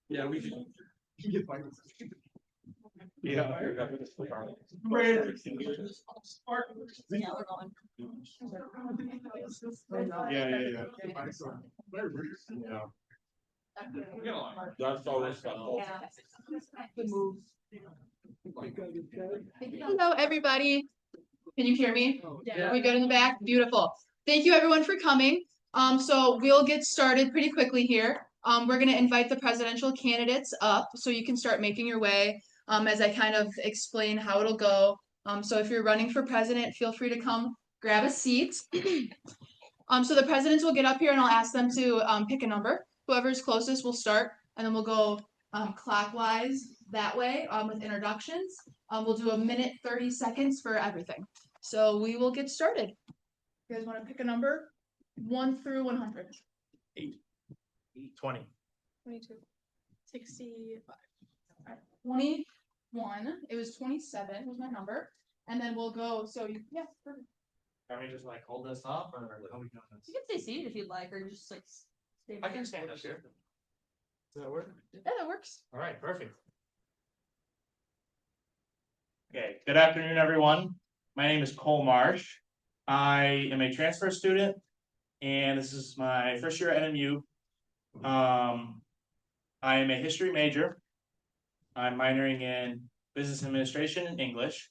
Yeah, we can. Yeah. That's all this stuff. Hello, everybody. Can you hear me? Are we good in the back? Beautiful. Thank you, everyone, for coming. So we'll get started pretty quickly here. We're going to invite the presidential candidates up so you can start making your way as I kind of explain how it'll go. So if you're running for president, feel free to come grab a seat. So the presidents will get up here and I'll ask them to pick a number. Whoever's closest will start, and then we'll go clockwise that way with introductions. We'll do a minute, 30 seconds for everything. So we will get started. You guys want to pick a number? 1 through 100. 20. 22. 65. All right. 21. It was 27 was my number. And then we'll go, so you, yeah, perfect. Can we just like hold this up or how are we doing this? You can stay seated if you'd like, or just like stay. I can stand up here. Does that work? Yeah, that works. All right, perfect. Okay, good afternoon, everyone. My name is Cole Marsh. I am a transfer student, and this is my first year at NMU. I am a history major. I'm minoring in business administration and English.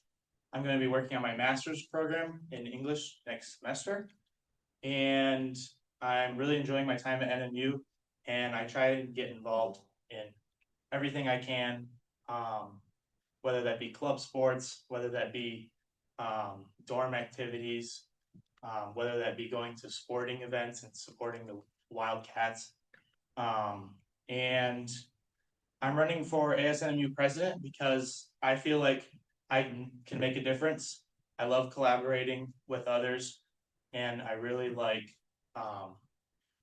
I'm going to be working on my master's program in English next semester. And I'm really enjoying my time at NMU, and I try to get involved in everything I can, whether that be club sports, whether that be dorm activities, whether that be going to sporting events and supporting the Wildcats. And I'm running for ASNMU president because I feel like I can make a difference. I love collaborating with others, and I really like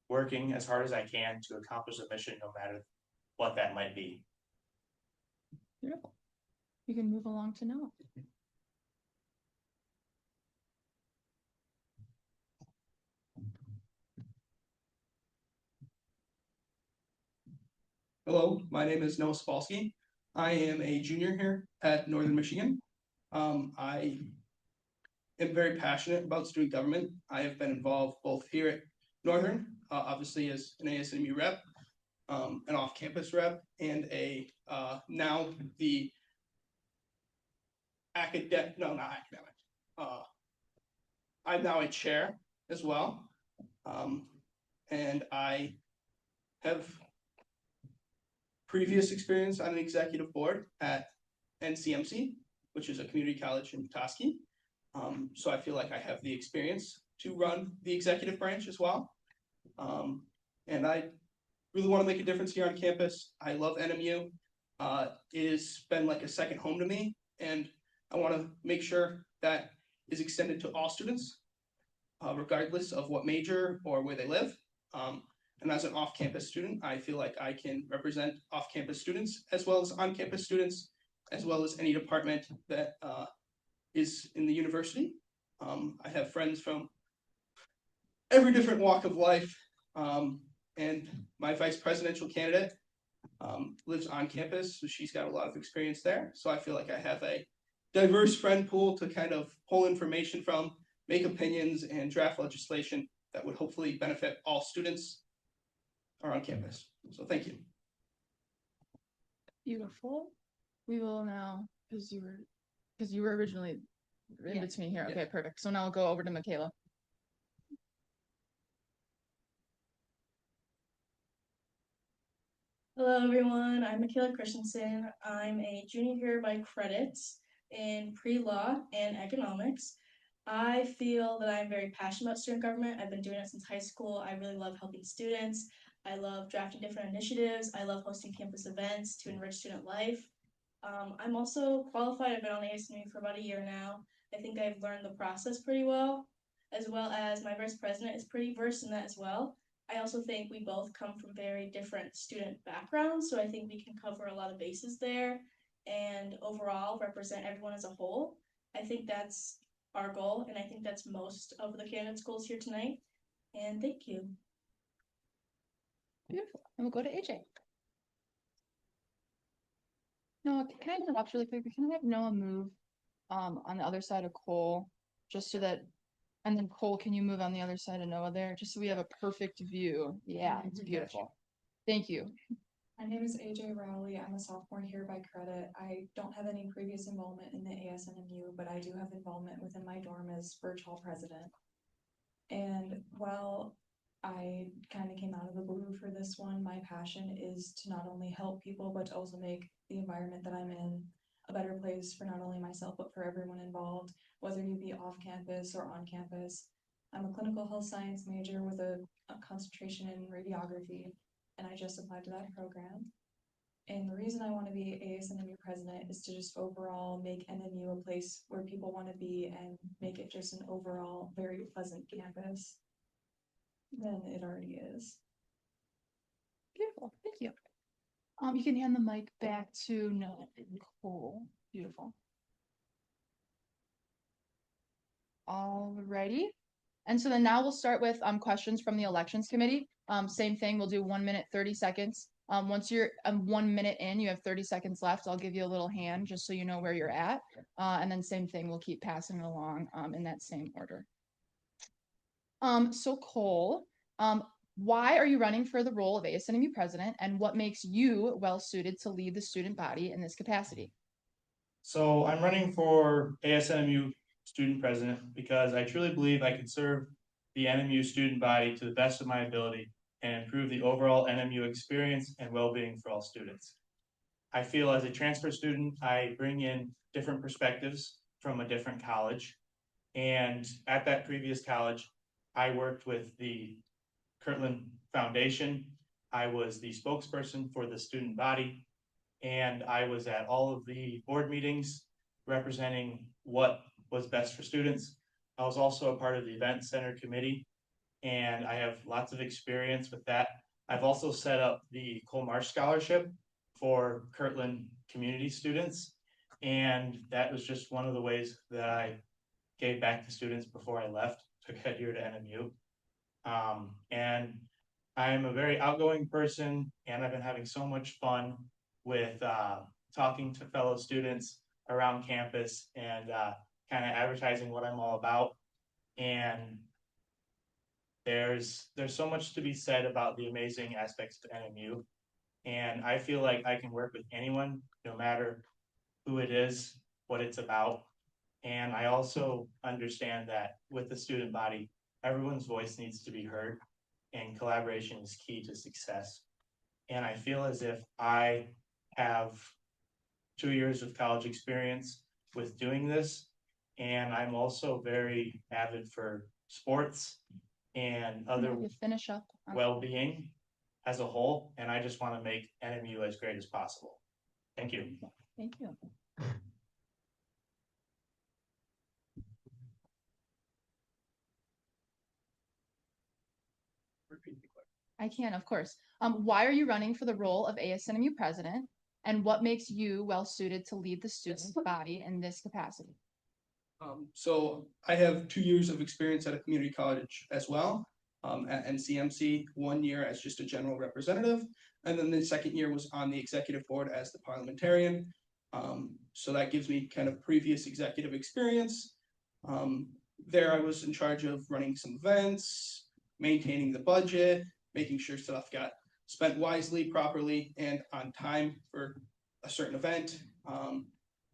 working as hard as I can to accomplish a mission, no matter what that might be. Beautiful. You can move along to Noah. Hello, my name is Noah Spolsky. I am a junior here at Northern Michigan. I am very passionate about student government. I have been involved both here at Northern, obviously as an ASNMU rep, an off-campus rep, and a now the academic, no, not academic. I'm now a chair as well, and I have previous experience on an executive board at NCMC, which is a community college in Petoskey. So I feel like I have the experience to run the executive branch as well. And I really want to make a difference here on campus. I love NMU. It has been like a second home to me, and I want to make sure that is extended to all students, regardless of what major or where they live. And as an off-campus student, I feel like I can represent off-campus students as well as on-campus students, as well as any department that is in the university. I have friends from every different walk of life, and my vice presidential candidate lives on campus, so she's got a lot of experience there. So I feel like I have a diverse friend pool to kind of pull information from, make opinions, and draft legislation that would hopefully benefit all students are on campus. So thank you. Beautiful. We will now, because you were originally in between here. Okay, perfect. So now we'll go over to Michaela. Hello, everyone. I'm Michaela Christensen. I'm a junior here by credits in pre-law and economics. I feel that I'm very passionate about student government. I've been doing it since high school. I really love helping students. I love drafting different initiatives. I love hosting campus events to enrich student life. I'm also qualified. I've been on ASNMU for about a year now. I think I've learned the process pretty well, as well as my vice president is pretty versed in that as well. I also think we both come from very different student backgrounds, so I think we can cover a lot of bases there and overall represent everyone as a whole. I think that's our goal, and I think that's most of the candidates' goals here tonight. And thank you. Beautiful. And we'll go to AJ. No, can I interrupt really quick? Can I have Noah move on the other side of Cole, just so that, and then Cole, can you move on the other side of Noah there, just so we have a perfect view? Yeah, it's beautiful. Thank you. My name is AJ Rowley. I'm a sophomore here by credit. I don't have any previous involvement in the ASNMU, but I do have involvement within my dorm as Birch Hall president. And while I kind of came out of the blue for this one, my passion is to not only help people, but to also make the environment that I'm in a better place for not only myself, but for everyone involved, whether you be off campus or on campus. I'm a clinical health science major with a concentration in radiography, and I just applied to that program. And the reason I want to be ASNMU president is to just overall make NMU a place where people want to be and make it just an overall very pleasant campus than it already is. Beautiful, thank you. You can hand the mic back to Noah and Cole. Beautiful. Alrighty. And so then now we'll start with questions from the elections committee. Same thing, we'll do 1 minute, 30 seconds. Once you're 1 minute in, you have 30 seconds left. I'll give you a little hand just so you know where you're at. And then same thing, we'll keep passing it along in that same order. So Cole, why are you running for the role of ASNMU president, and what makes you well suited to lead the student body in this capacity? So I'm running for ASNMU student president because I truly believe I can serve the NMU student body to the best of my ability and improve the overall NMU experience and well-being for all students. I feel as a transfer student, I bring in different perspectives from a different college. And at that previous college, I worked with the Kirtland Foundation. I was the spokesperson for the student body, and I was at all of the board meetings representing what was best for students. I was also a part of the event center committee, and I have lots of experience with that. I've also set up the Cole Marsh Scholarship for Kirtland community students, and that was just one of the ways that I gave back to students before I left to head here to NMU. And I'm a very outgoing person, and I've been having so much fun with talking to fellow students around campus and kind of advertising what I'm all about. And there's so much to be said about the amazing aspects to NMU. And I feel like I can work with anyone, no matter who it is, what it's about. And I also understand that with the student body, everyone's voice needs to be heard, and collaboration is key to success. And I feel as if I have 2 years of college experience with doing this, and I'm also very avid for sports and other You finish up. well-being as a whole, and I just want to make NMU as great as possible. Thank you. Thank you. Repeat the question. I can, of course. Why are you running for the role of ASNMU president, and what makes you well suited to lead the student body in this capacity? So I have 2 years of experience at a community college as well, at NCMC, 1 year as just a general representative, and then the second year was on the executive board as the parliamentarian. So that gives me kind of previous executive experience. There I was in charge of running some events, maintaining the budget, making sure stuff got spent wisely, properly, and on time for a certain event.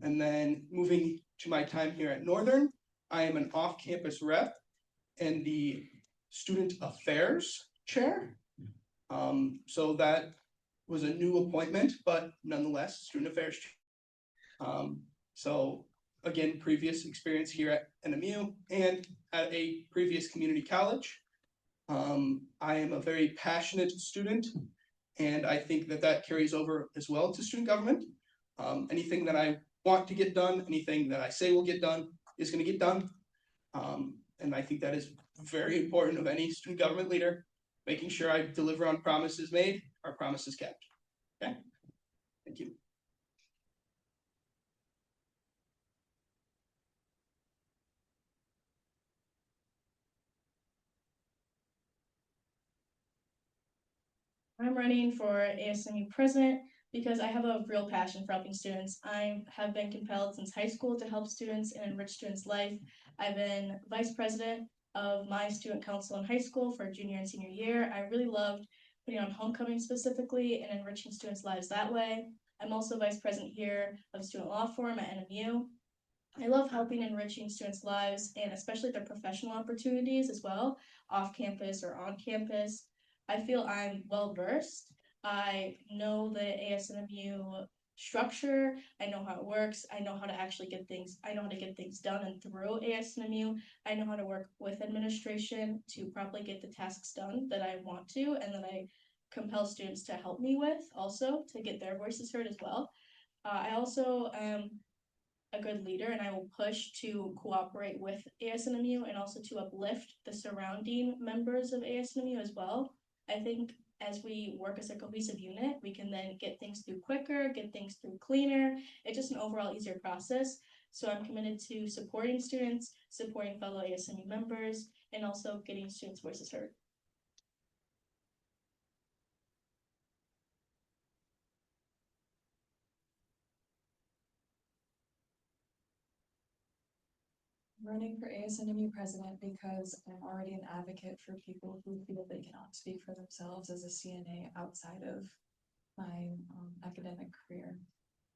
And then moving to my time here at Northern, I am an off-campus rep and the student affairs chair. So that was a new appointment, but nonetheless, student affairs chair. So again, previous experience here at NMU and at a previous community college. I am a very passionate student, and I think that that carries over as well to student government. Anything that I want to get done, anything that I say will get done is going to get done. And I think that is very important of any student government leader, making sure I deliver on promises made, our promises kept. Okay, thank you. I'm running for ASNMU president. because I have a real passion for helping students. I have been compelled since high school to help students and enrich students' life. I've been vice president of my student council in high school for junior and senior year. I really loved putting on homecoming specifically and enriching students' lives that way. I'm also vice president here of Student Law Forum at NMU. I love helping enriching students' lives and especially their professional opportunities as well, off campus or on campus. I feel I'm well versed. I know the ASNMU structure. I know how it works. I know how to actually get things. I know how to get things done and through ASNMU. I know how to work with administration to properly get the tasks done that I want to and that I compel students to help me with also to get their voices heard as well. I also am a good leader and I will push to cooperate with ASNMU and also to uplift the surrounding members of ASNMU as well. I think as we work as a cohesive unit, we can then get things through quicker, get things through cleaner. It's just an overall easier process. So I'm committed to supporting students, supporting fellow ASNMU members, and also getting students' voices heard. Running for ASNMU president because I'm already an advocate for people who feel they cannot speak for themselves as a CNA outside of my academic career.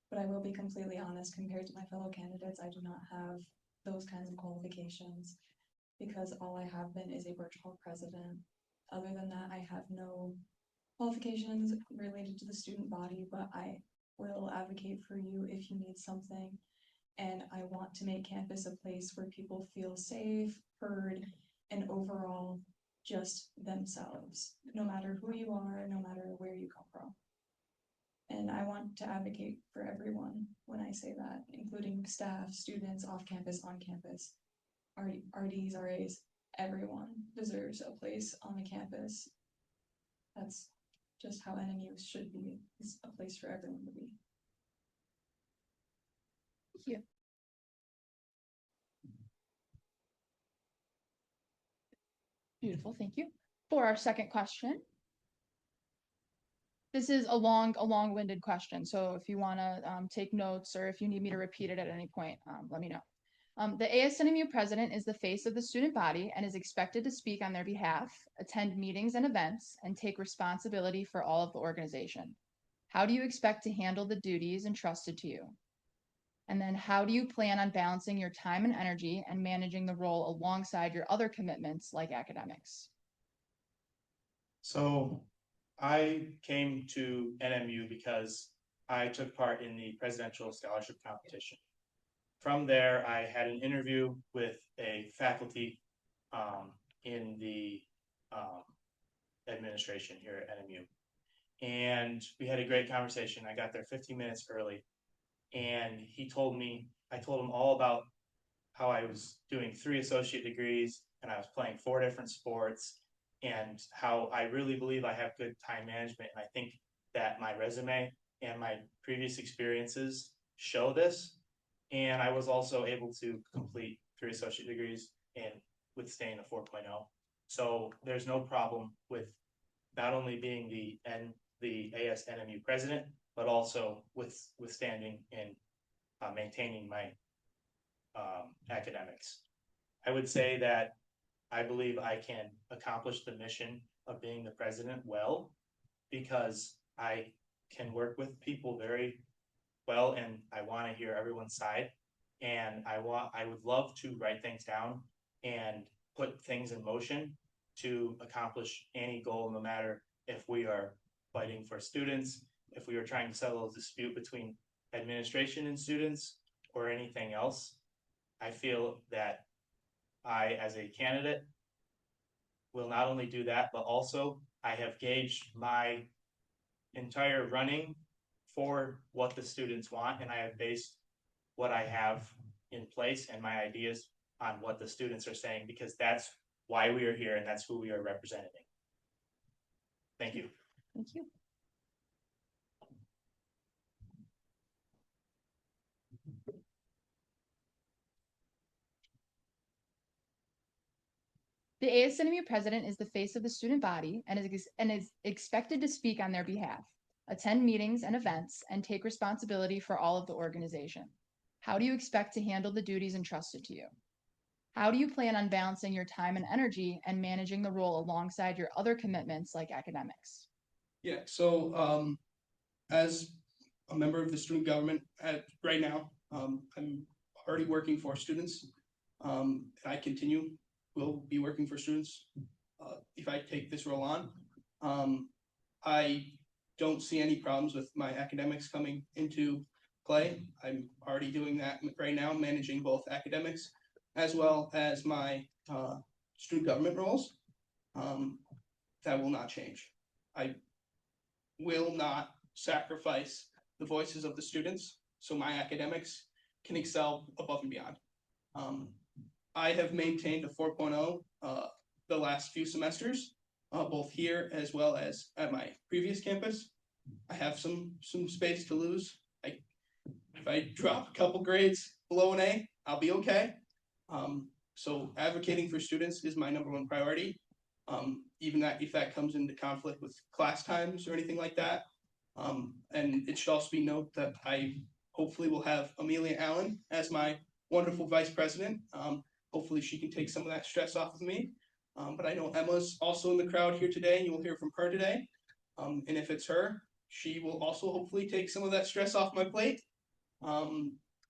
But I will be completely honest, compared to my fellow candidates, I do not have those kinds of qualifications because all I have been is a virtual president. Other than that, I have no qualifications related to the student body, but I will advocate for you if you need something. And I want to make campus a place where people feel safe, heard, and overall just themselves, no matter who you are, no matter where you come from. And I want to advocate for everyone when I say that, including staff, students, off campus, on campus, RDs, RAs, everyone deserves a place on the campus. That's just how NMU should be, is a place for everyone to be. Thank you. Beautiful, thank you. For our second question. This is a long-winded question, so if you want to take notes or if you need me to repeat it at any point, let me know. The ASNMU president is the face of the student body and is expected to speak on their behalf, attend meetings and events, and take responsibility for all of the organization. How do you expect to handle the duties entrusted to you? And then how do you plan on balancing your time and energy and managing the role alongside your other commitments like academics? So I came to NMU because I took part in the presidential scholarship competition. From there, I had an interview with a faculty in the administration here at NMU. And we had a great conversation. I got there 15 minutes early. And I told him all about how I was doing 3 associate degrees and I was playing 4 different sports and how I really believe I have good time management. And I think that my resume and my previous experiences show this. And I was also able to complete 3 associate degrees and withstand a 4.0. So there's no problem with not only being the ASNMU president, but also withstanding and maintaining my academics. I would say that I believe I can accomplish the mission of being the president well because I can work with people very well and I want to hear everyone's side and I would love to write things down and put things in motion to accomplish any goal, no matter if we are fighting for students, if we are trying to settle a dispute between administration and students or anything else. I feel that I, as a candidate, will not only do that, but also I have gauged my entire running for what the students want, and I have based what I have in place and my ideas on what the students are saying, because that's why we are here and that's who we are representing. Thank you. Thank you. The ASNMU president is the face of the student body and is expected to speak on their behalf, attend meetings and events, and take responsibility for all of the organization? How do you expect to handle the duties entrusted to you? How do you plan on balancing your time and energy and managing the role alongside your other commitments like academics? Yeah, so as a member of the student government right now, I'm already working for students. And I will be working for students if I take this role on. I don't see any problems with my academics coming into play. I'm already doing that right now, managing both academics as well as my student government roles. That will not change. I will not sacrifice the voices of the students so my academics can excel above and beyond. I have maintained a 4.0 the last few semesters, both here as well as at my previous campus. I have some space to lose. If I drop a couple grades below an A, I'll be okay. So advocating for students is my #1 priority. Even if that comes into conflict with class times or anything like that. And it should also be noted that I hopefully will have Amelia Allen as my wonderful vice president. Hopefully she can take some of that stress off of me. But I know Emma's also in the crowd here today, and you will hear from her today. And if it's her, she will also hopefully take some of that stress off my plate.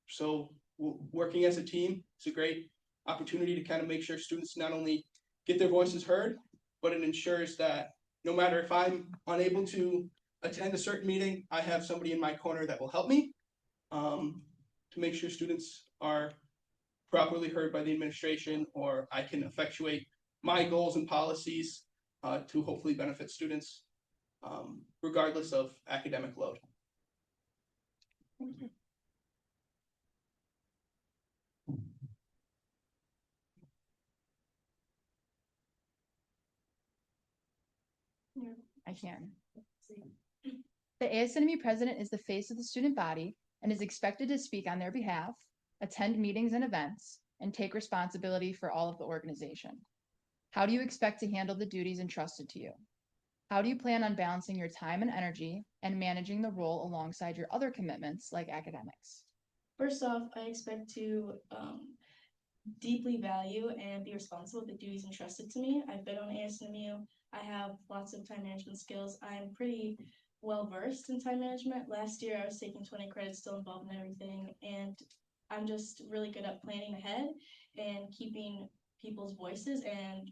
So working as a team is a great opportunity to kind of make sure students not only get their voices heard, but it ensures that no matter if I'm unable to attend a certain meeting, I have somebody in my corner that will help me to make sure students are properly heard by the administration, or I can effectuate my goals and policies to hopefully benefit students regardless of academic load. Thank you. I can. The ASNMU president is the face of the student body and is expected to speak on their behalf, attend meetings and events, and take responsibility for all of the organization. How do you expect to handle the duties entrusted to you? How do you plan on balancing your time and energy and managing the role alongside your other commitments like academics? First off, I expect to deeply value and be responsible with the duties entrusted to me. I've been on ASNMU. I have lots of time management skills. I'm pretty well versed in time management. Last year I was taking 20 credits, still involved in everything, and I'm just really good at planning ahead and keeping people's voices and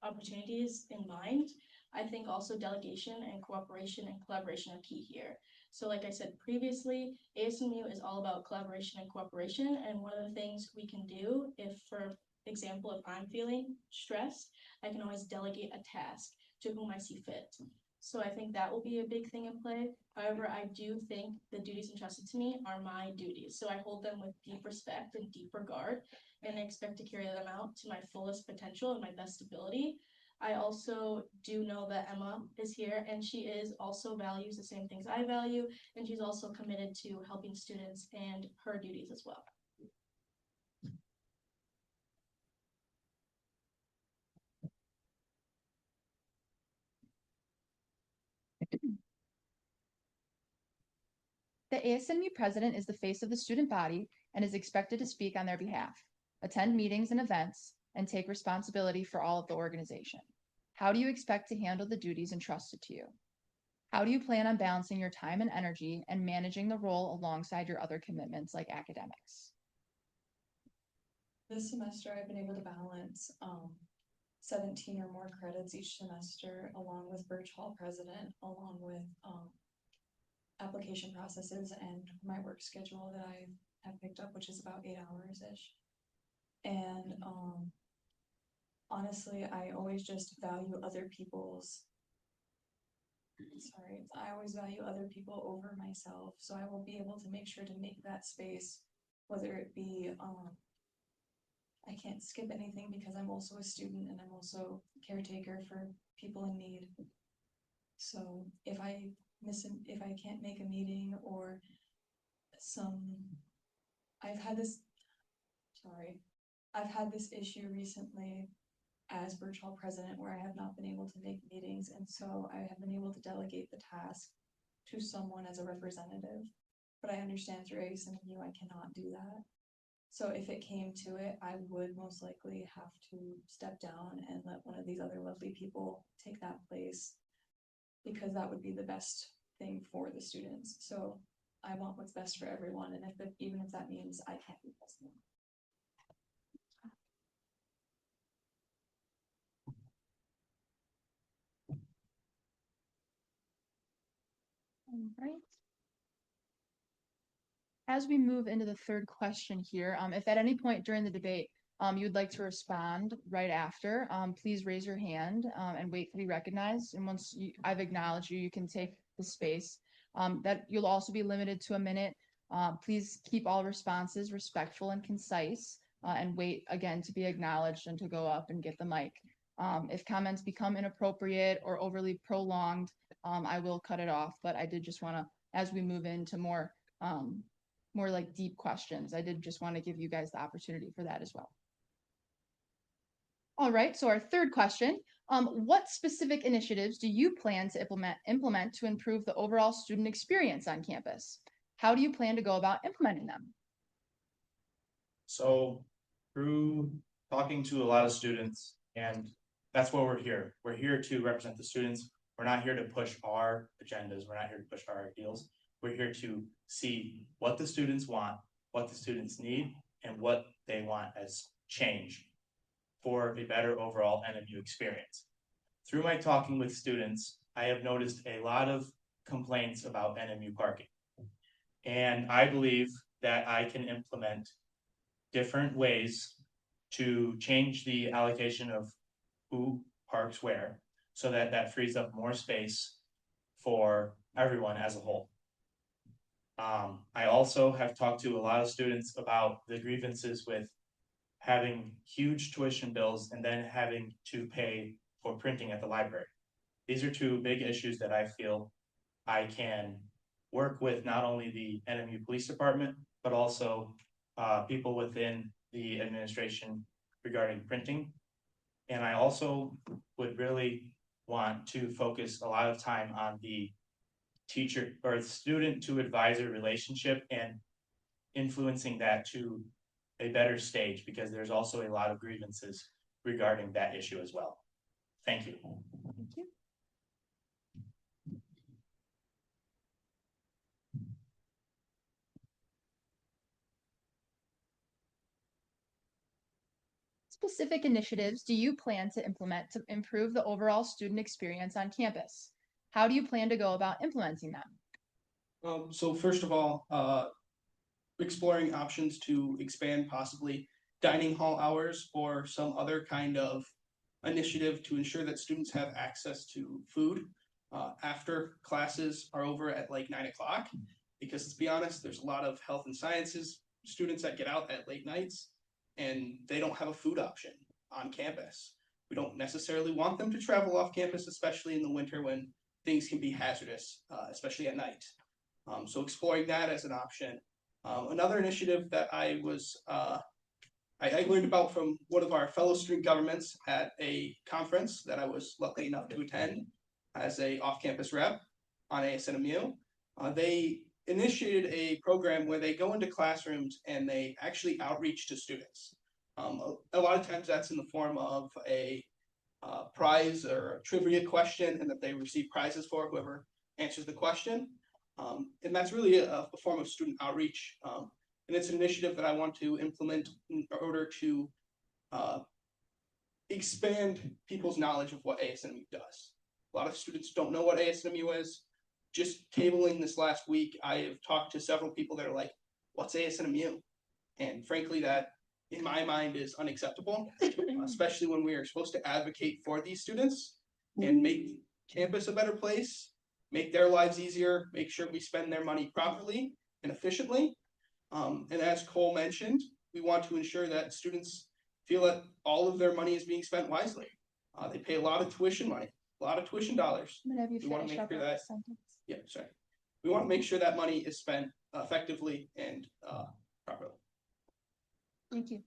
opportunities in mind. I think also delegation and cooperation and collaboration are key here. So like I said previously, ASNMU is all about collaboration and cooperation, and one of the things we can do if, for example, if I'm feeling stressed, I can always delegate a task to whom I see fit. So I think that will be a big thing in play. However, I do think the duties entrusted to me are my duties. So I hold them with deep respect and deep regard, and I expect to carry them out to my fullest potential and my best ability. I also do know that Emma is here, and she also values the same things I value, and she's also committed to helping students and her duties as well. The ASNMU president is the face of the student body and is expected to speak on their behalf, attend meetings and events, and take responsibility for all of the organization. How do you expect to handle the duties entrusted to you? How do you plan on balancing your time and energy and managing the role alongside your other commitments like academics? This semester, I've been able to balance 17 or more credits each semester, along with virtual president, along with application processes and my work schedule that I have picked up, which is about 8 hours-ish. And honestly, I always just value other people's I always value other people over myself, so I will be able to make sure to make that space, whether it be I can't skip anything because I'm also a student and I'm also a caretaker for people in need. So if I can't make a meeting or I've had this issue recently as virtual president where I have not been able to make meetings, and so I have been able to delegate the task to someone as a representative. But I understand through ASNMU, I cannot do that. So if it came to it, I would most likely have to step down and let one of these other lovely people take that place, because that would be the best thing for the students. So I want what's best for everyone, and even if that means I can't be president. All right. As we move into the third question here, if at any point during the debate, you would like to respond right after, please raise your hand, and wait to be recognized. And once I've acknowledged you, you can take the space. That you'll also be limited to a minute. Please keep all responses respectful and concise, and wait again to be acknowledged and to go up and get the mic. If comments become inappropriate or overly prolonged, I will cut it off, but I did just want to, as we move into more like deep questions, I did just want to give you guys the opportunity for that as well. All right, so our third question, what specific initiatives do you plan to implement to improve the overall student experience on campus? How do you plan to go about implementing them? So through talking to a lot of students, and that's why we're here. We're here to represent the students. We're not here to push our agendas. We're not here to push our ideals. We're here to see what the students want, what the students need, and what they want as change for a better overall NMU experience. Through my talking with students, I have noticed a lot of complaints about NMU parking. And I believe that I can implement different ways to change the allocation of who parks where, so that that frees up more space for everyone as a whole. I also have talked to a lot of students about the grievances with having huge tuition bills and then having to pay for printing at the library. These are two big issues that I feel I can work with not only the NMU Police Department, but also people within the administration regarding printing. And I also would really want to focus a lot of time on the teacher or student to advisor relationship and influencing that to a better stage, because there's also a lot of grievances regarding that issue as well. Thank you. Thank you. Specific initiatives do you plan to implement to improve the overall student experience on campus? How do you plan to go about implementing them? So first of all, exploring options to expand possibly dining hall hours or some other kind of initiative to ensure that students have access to food after classes are over at like 9 o'clock. Because let's be honest, there's a lot of health and sciences students that get out at late nights and they don't have a food option on campus. We don't necessarily want them to travel off campus, especially in the winter when things can be hazardous, especially at night. So exploring that as an option. Another initiative that I learned about from one of our fellow student governments at a conference that I was lucky enough to attend as a off-campus rep on ASNMU. They initiated a program where they go into classrooms and they actually outreach to students. A lot of times that's in the form of a prize or a trivia question, and that they receive prizes for whoever answers the question. And that's really a form of student outreach. And it's an initiative that I want to implement in order to expand people's knowledge of what ASNMU does. A lot of students don't know what ASNMU is. Just tabling this last week, I have talked to several people that are like, what's ASNMU? And frankly, that in my mind is unacceptable, especially when we are supposed to advocate for these students and make campus a better place, make their lives easier, make sure we spend their money properly and efficiently. And as Cole mentioned, we want to ensure that students feel that all of their money is being spent wisely. They pay a lot of tuition money, a lot of tuition dollars. I'm gonna have you We wanna finish make up sure with that- this sentence. Yeah, sorry. We want to make sure that money is spent effectively and properly. Thank you.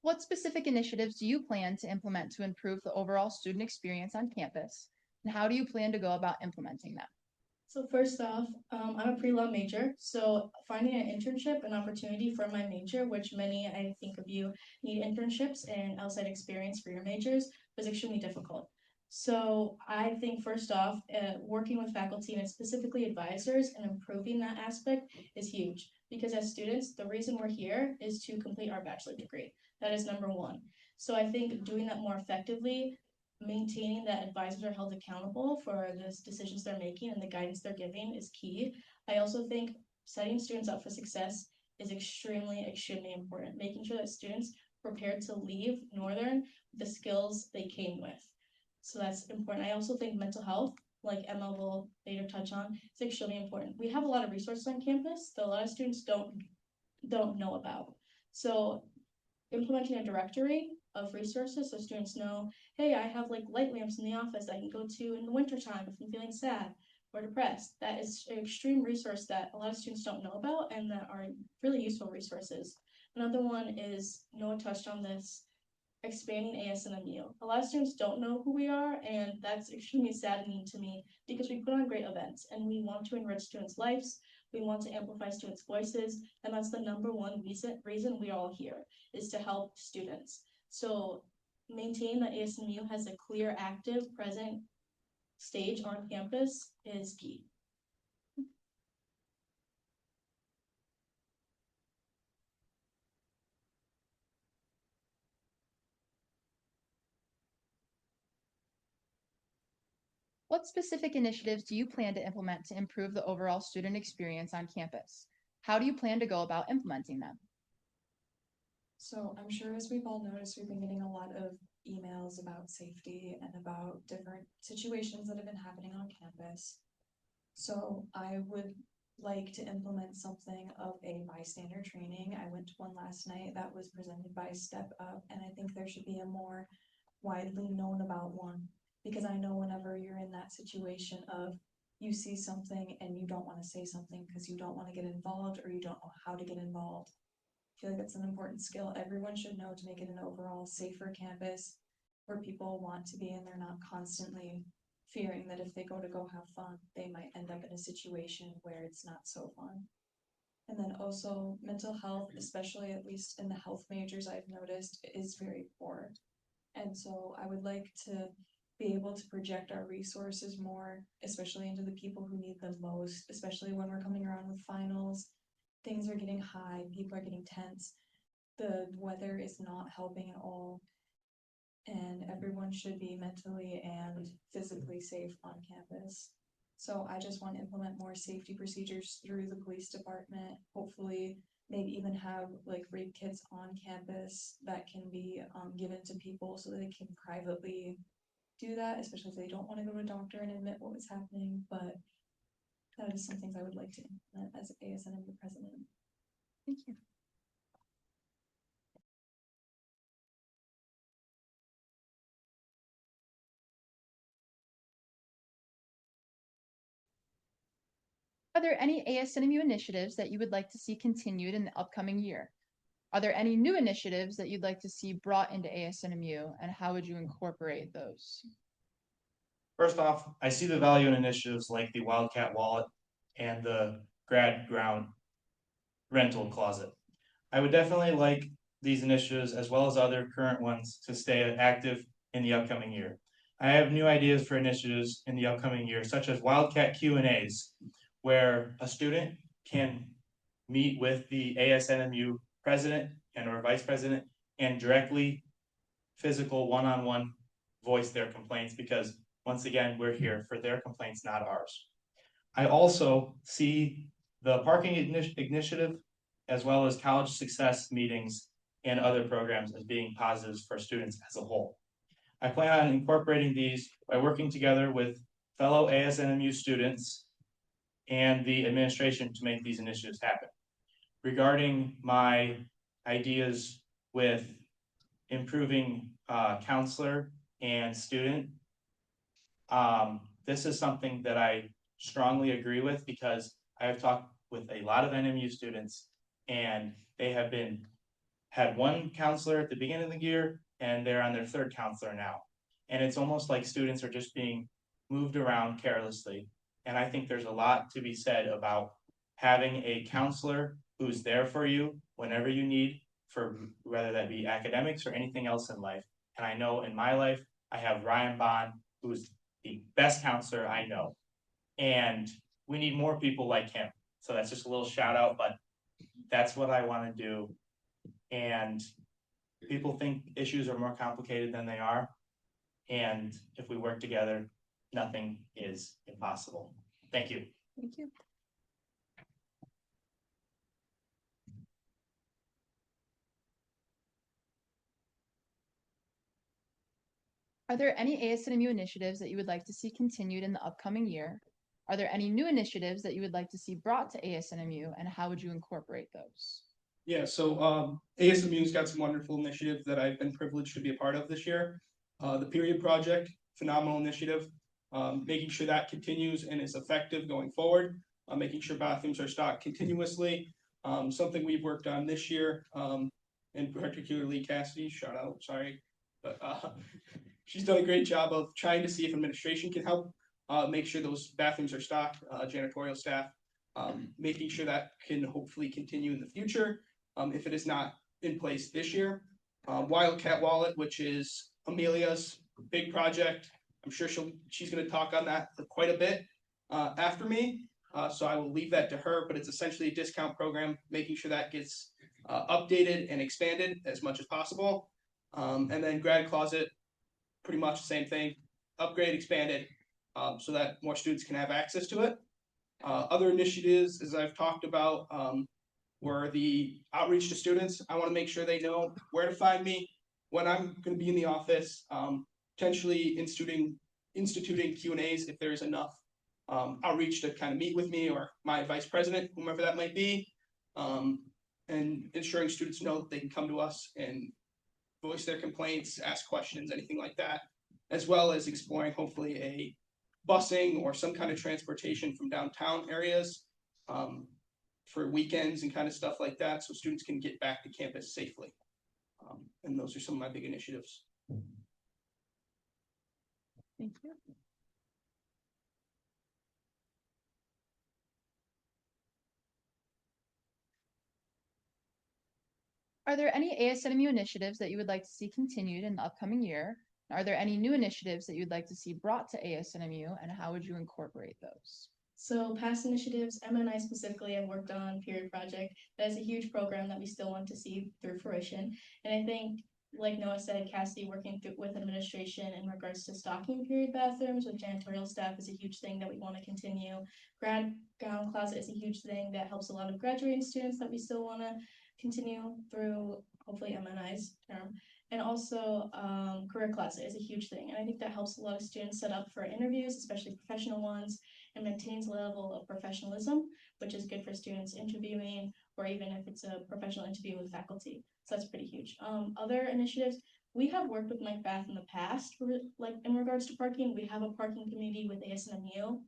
What specific initiatives do you plan to implement to improve the overall student experience on campus? And how do you plan to go about implementing them? So first off, I'm a pre-law major, so finding an internship, an opportunity for my major, which many, I think of you, need internships and outside experience for your majors, was extremely difficult. So I think first off, working with faculty and specifically advisors and improving that aspect is huge. Because as students, the reason we're here is to complete our bachelor degree. That is number one. So I think doing that more effectively, maintaining that advisors are held accountable for the decisions they're making and the guidance they're giving is key. I also think setting students up for success is extremely important. Making sure that students prepared to leave Northern with the skills they came with. So that's important. I also think mental health, like Emma will later touch on, is extremely important. We have a lot of resources on campus that a lot of students don't know about. So implementing a directory of resources so students know, hey, I have like light lamps in the office I can go to in the wintertime if I'm feeling sad or depressed. That is an extreme resource that a lot of students don't know about and that are really useful resources. Another one is, Noah touched on this, expanding ASNMU. A lot of students don't know who we are, and that's extremely saddening to me because we put on great events and we want to enrich students' lives. We want to amplify students' voices, and that's the number one reason we're all here, is to help students. So maintaining that ASNMU has a clear, active, present stage on campus is key. What specific initiatives do you plan to implement to improve the overall student experience on campus? How do you plan to go about implementing them? So I'm sure as we've all noticed, we've been getting a lot of emails about safety and about different situations that have been happening on campus. So I would like to implement something of a bystander training. I went to one last night that was presented by Step Up, and I think there should be a more widely known about one, because I know whenever you're in that situation of you see something and you don't want to say something because you don't want to get involved or you don't know how to get involved. I feel like that's an important skill everyone should know to make it an overall safer campus where people want to be and they're not constantly fearing that if they go have fun, they might end up in a situation where it's not so fun. And then also mental health, especially at least in the health majors I've noticed, is very poor. And so I would like to be able to project our resources more, especially into the people who need them most, especially when we're coming around with finals. Things are getting high, people are getting tense. The weather is not helping at all. And everyone should be mentally and physically safe on campus. So I just want to implement more safety procedures through the police department. Hopefully, maybe even have like rape kits on campus that can be given to people so that they can privately do that, especially if they don't want to go to a doctor and admit what was happening. But that is some things I would like to implement as ASNMU president. Thank you. Are there any ASNMU initiatives that you would like to see continued in the upcoming year? Are there any new initiatives that you'd like to see brought into ASNMU, and how would you incorporate those? First off, I see the value in initiatives like the Wildcat Wallet and the grad ground rental closet. I would definitely like these initiatives, as well as other current ones, to stay active in the upcoming year. I have new ideas for initiatives in the upcoming year, such as Wildcat Q&As, where a student can meet with the ASNMU president and or vice president and directly physical one-on-one voice their complaints, because once again, we're here for their complaints, not ours. I also see the parking initiative as well as college success meetings and other programs as being positives for students as a whole. I plan on incorporating these by working together with fellow ASNMU students and the administration to make these initiatives happen. Regarding my ideas with improving counselor and student, this is something that I strongly agree with, because I have talked with a lot of NMU students and they have been had one counselor at the beginning of the year and they're on their third counselor now. And it's almost like students are just being moved around carelessly. And I think there's a lot to be said about having a counselor who's there for you whenever you need, for whether that be academics or anything else in life. And I know in my life, I have Ryan Bond, who's the best counselor I know. And we need more people like him. So that's just a little shout out, but that's what I want to do. And people think issues are more complicated than they are. And if we work together, nothing is impossible. Thank you. Thank you. Are there any ASNMU initiatives that you would like to see continued in the upcoming year? Are there any new initiatives that you would like to see brought to ASNMU, and how would you incorporate those? Yeah, so ASMU's got some wonderful initiatives that I've been privileged to be a part of this year. The Period Project, phenomenal initiative. Making sure that continues and is effective going forward. Making sure bathrooms are stocked continuously. Something we've worked on this year, and particularly Cassidy, shout out, sorry. But she's done a great job of trying to see if administration can help make sure those bathrooms are stocked, janitorial staff, making sure that can hopefully continue in the future if it is not in place this year. Wildcat Wallet, which is Amelia's big project. I'm sure she's going to talk on that for quite a bit after me. So I will leave that to her, but it's essentially a discount program, making sure that gets updated and expanded as much as possible. And then Grad Closet, pretty much the same thing, upgrade, expanded, so that more students can have access to it. Other initiatives, as I've talked about, were the outreach to students. I want to make sure they know where to find me, when I'm going to be in the office, potentially instituting Q&As if there's enough outreach to kind of meet with me or my vice president, whomever that might be, and ensuring students know that they can come to us and voice their complaints, ask questions, anything like that, as well as exploring hopefully a busing or some kind of transportation from downtown areas for weekends and kind of stuff like that, so students can get back to campus safely. And those are some of my big initiatives. Thank you. Are there any ASNMU initiatives that you would like to see continued in the upcoming year? Are there any new initiatives that you'd like to see brought to ASNMU, and how would you incorporate those? So past initiatives, Emma and I specifically have worked on Period Project. That is a huge program that we still want to see through fruition. And I think, like Noah said, Cassidy working with administration in regards to stocking period bathrooms with janitorial staff is a huge thing that we want to continue. Grad gown closet is a huge thing that helps a lot of graduating students that we still want to continue through, hopefully Emma and I's term. And also career closet is a huge thing. And I think that helps a lot of students set up for interviews, especially professional ones, and maintains a level of professionalism, which is good for students interviewing, or even if it's a professional interview with faculty. So that's pretty huge. Other initiatives, we have worked with Mike Bath in the past, like in regards to parking. We have a parking committee with ASNMU.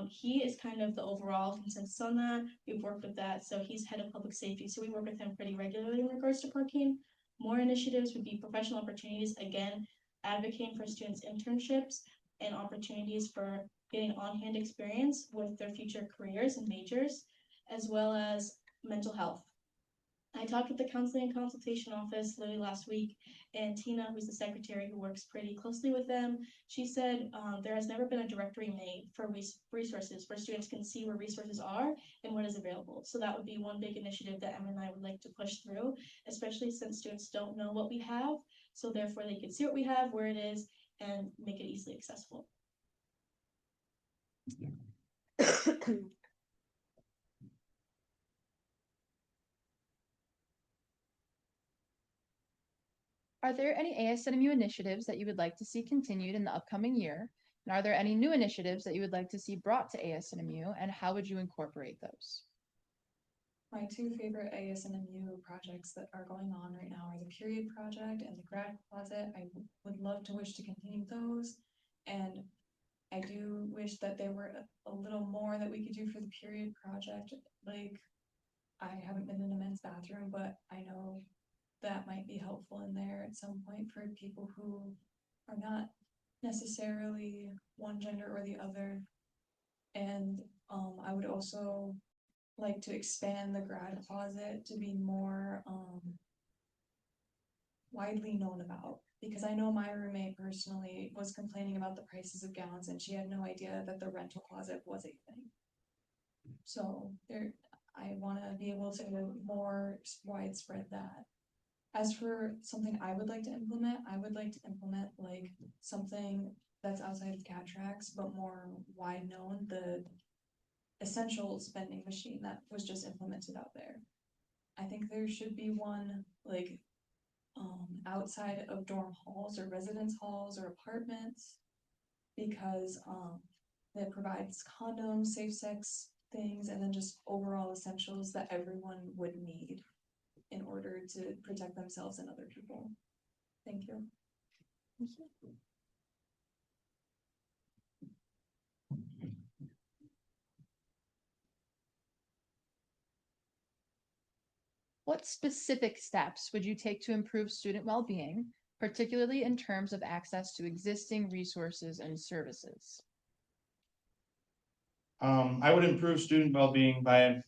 He is kind of the overall consensus on that. We've worked with that, so he's head of public safety, so we work with him pretty regularly in regards to parking. More initiatives would be professional opportunities, again, advocating for students' internships and opportunities for getting on-hand experience with their future careers and majors, as well as mental health. I talked with the counseling and consultation office literally last week, and Tina, who's the secretary who works pretty closely with them, she said there has never been a directory made for resources where students can see where resources are and what is available. So that would be one big initiative that Emma and I would like to push through, especially since students don't know what we have. So therefore they can see what we have, where it is, and make it easily accessible. Are there any ASNMU initiatives that you would like to see continued in the upcoming year? And are there any new initiatives that you would like to see brought to ASNMU, and how would you incorporate those? My two favorite ASNMU projects that are going on right now are the Period Project and the Grad Closet. I would love to wish to continue those. And I do wish that there were a little more that we could do for the Period Project. Like, I haven't been in a men's bathroom, but I know that might be helpful in there at some point for people who are not necessarily one gender or the other. And I would also like to expand the grad closet to be more widely known about, because I know my roommate personally was complaining about the prices of gowns and she had no idea that the rental closet was a thing. So I want to be able to more widespread that. As for something I would like to implement, I would like to implement like something that's outside of cat tracks, but more wide known, the essentials vending machine that was just implemented out there. I think there should be one like outside of dorm halls or residence halls or apartments, because that provides condoms, safe sex things, and then just overall essentials that everyone would need in order to protect themselves and other people. Thank you. Thank you. What specific steps would you take to improve student well-being, particularly in terms of access to existing resources and services? I would improve student well-being by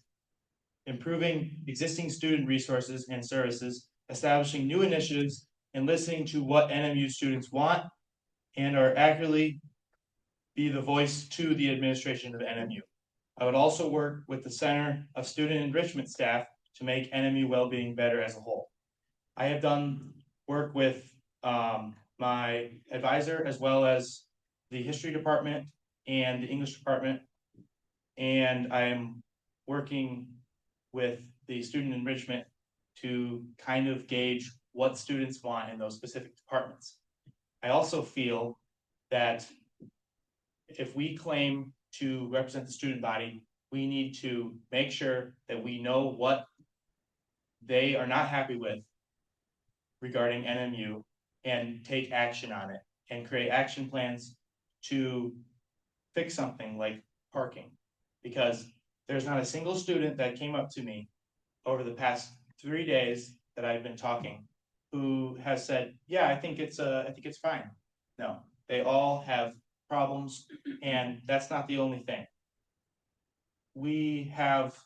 improving existing student resources and services, establishing new initiatives, and listening to what NMU students want, and are accurately be the voice to the administration of NMU. I would also work with the Center of Student Enrichment staff to make NMU well-being better as a whole. I have done work with my advisor as well as the history department and the English department, and I'm working with the student enrichment to kind of gauge what students want in those specific departments. I also feel that if we claim to represent the student body, we need to make sure that we know what they are not happy with regarding NMU and take action on it and create action plans to fix something like parking. Because there's not a single student that came up to me over the past 3 days that I've been talking who has said, yeah, I think it's fine. No, they all have problems, and that's not the only thing. We have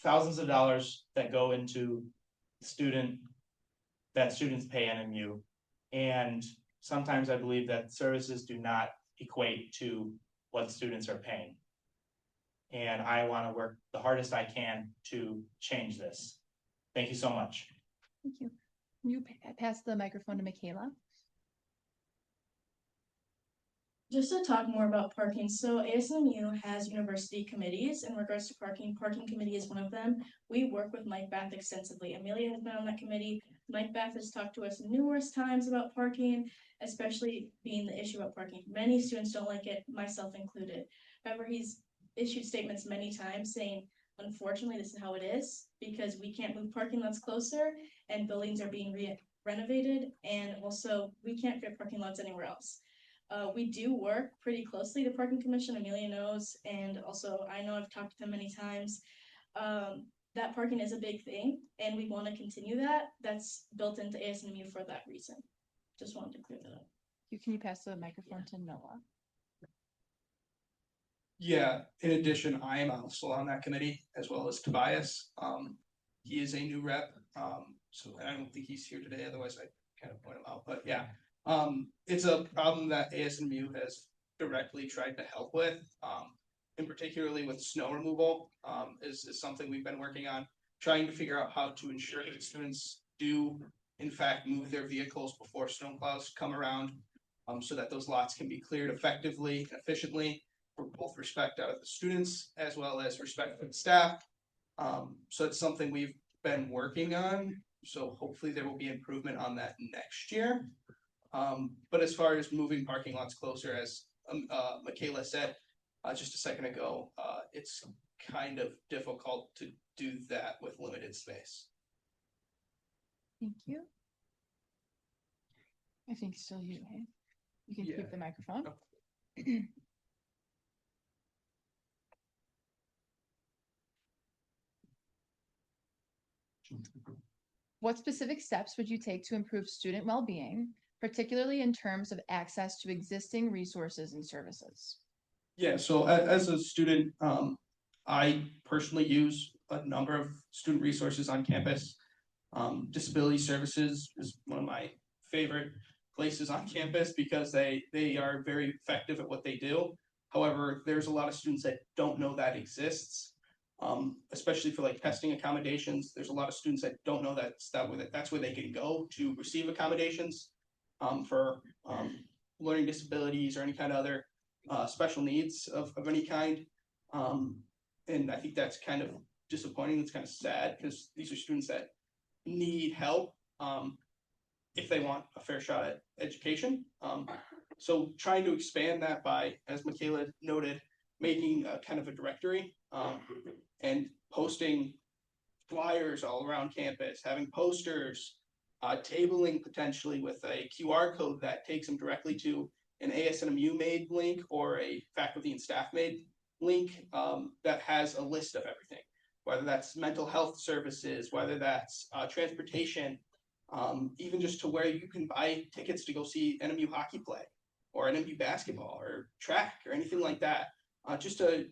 thousands of dollars that go into students pay NMU, and sometimes I believe that services do not equate to what students are paying. And I want to work the hardest I can to change this. Thank you so much. Thank you. Can you pass the microphone to Michaela? Just to talk more about parking, so ASNMU has university committees in regards to parking. Parking committee is one of them. We work with Mike Bath extensively. Amelia has been on that committee. Mike Bath has talked to us numerous times about parking, especially being the issue about parking. Many students don't like it, myself included. However, he's issued statements many times saying, unfortunately, this is how it is because we can't move parking lots closer and buildings are being renovated, and also we can't get parking lots anywhere else. We do work pretty closely, the parking commission, Amelia knows, and also I know I've talked to them many times. That parking is a big thing, and we want to continue that. That's built into ASNMU for that reason. Just wanted to clear that up. Can you pass the microphone to Noah? Yeah, in addition, I am also on that committee as well as Tobias. He is a new rep, so I don't think he's here today, otherwise I kind of point him out, but yeah. It's a problem that ASNMU has directly tried to help with, and particularly with snow removal, is something we've been working on, trying to figure out how to ensure that students do in fact move their vehicles before snowplows come around, so that those lots can be cleared effectively and efficiently for both respect out of the students as well as respect for the staff. So it's something we've been working on, so hopefully there will be improvement on that next year. But as far as moving parking lots closer, as Michaela said just a second ago, it's kind of difficult to do that with limited space. Thank you. I think still you, hey? You can keep the microphone. What specific steps would you take to improve student well-being, particularly in terms of access to existing resources and services? Yeah, so as a student, I personally use a number of student resources on campus. Disability services is one of my favorite places on campus because they are very effective at what they do. However, there's a lot of students that don't know that exists, especially for like testing accommodations. There's a lot of students that don't know that's where they can go to receive accommodations for learning disabilities or any kind of other special needs of any kind. And I think that's kind of disappointing. It's kind of sad because these are students that need help if they want a fair shot at education. So trying to expand that by, as Michaela noted, making a kind of a directory and posting flyers all around campus, having posters, tabling potentially with a QR code that takes them directly to an ASNMU made link or a faculty and staff made link that has a list of everything, whether that's mental health services, whether that's transportation, even just to where you can buy tickets to go see NMU hockey play or NMU basketball or track or anything like that, just to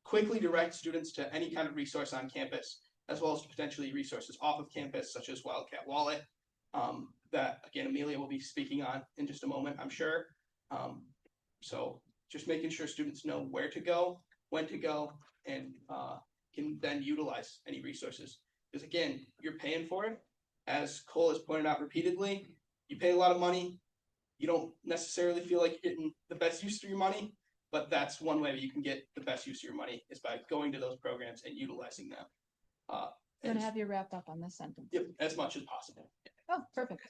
quickly direct students to any kind of resource on campus, as well as potentially resources off of campus, such as Wildcat Wallet, that again, Amelia will be speaking on in just a moment, I'm sure. So just making sure students know where to go, when to go, and can then utilize any resources. Because again, you're paying for it. As Cole has pointed out repeatedly, you pay a lot of money. You don't necessarily feel like you're getting the best use of your money, but that's one way that you can get the best use of your money is by going to those programs and utilizing them. I'm gonna have you wrap up on this sentence. Yep, as much as possible. Oh, perfect.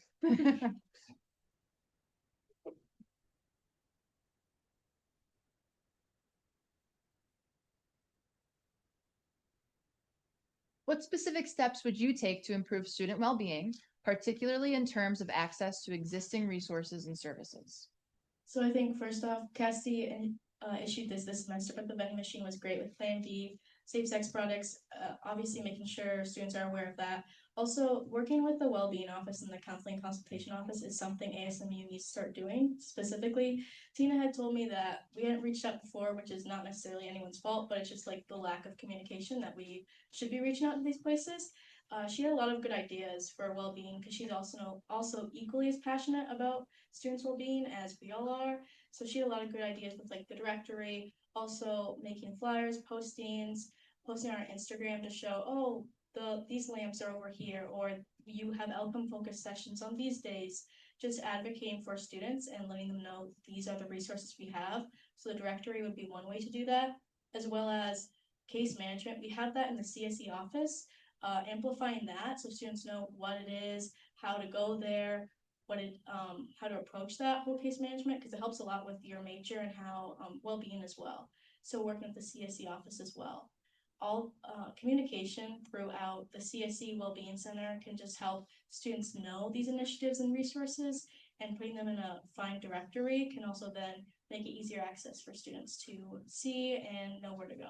What specific steps would you take to improve student well-being, particularly in terms of access to existing resources and services? So I think first off, Cassie issued this semester, but the vending machine was great with Plan B, safe sex products, obviously making sure students are aware of that. Also, working with the well-being office and the counseling consultation office is something ASMU needs to start doing. Specifically, Tina had told me that we hadn't reached out before, which is not necessarily anyone's fault, but it's just like the lack of communication that we should be reaching out to these places. She had a lot of good ideas for well-being because she's also equally as passionate about students' well-being as we all are. So she had a lot of good ideas with like the directory, also making flyers, posting on our Instagram to show, oh, these lamps are over here, or you have outcome focused sessions on these days. Just advocating for students and letting them know these are the resources we have. So the directory would be one way to do that, as well as case management. We have that in the CSE office. Amplifying that so students know what it is, how to go there, how to approach that whole case management, because it helps a lot with your major and how well-being as well. So working with the CSE office as well. All communication throughout the CSE Wellbeing Center can just help students know these initiatives and resources, and putting them in a fine directory can also then make it easier access for students to see and know where to go.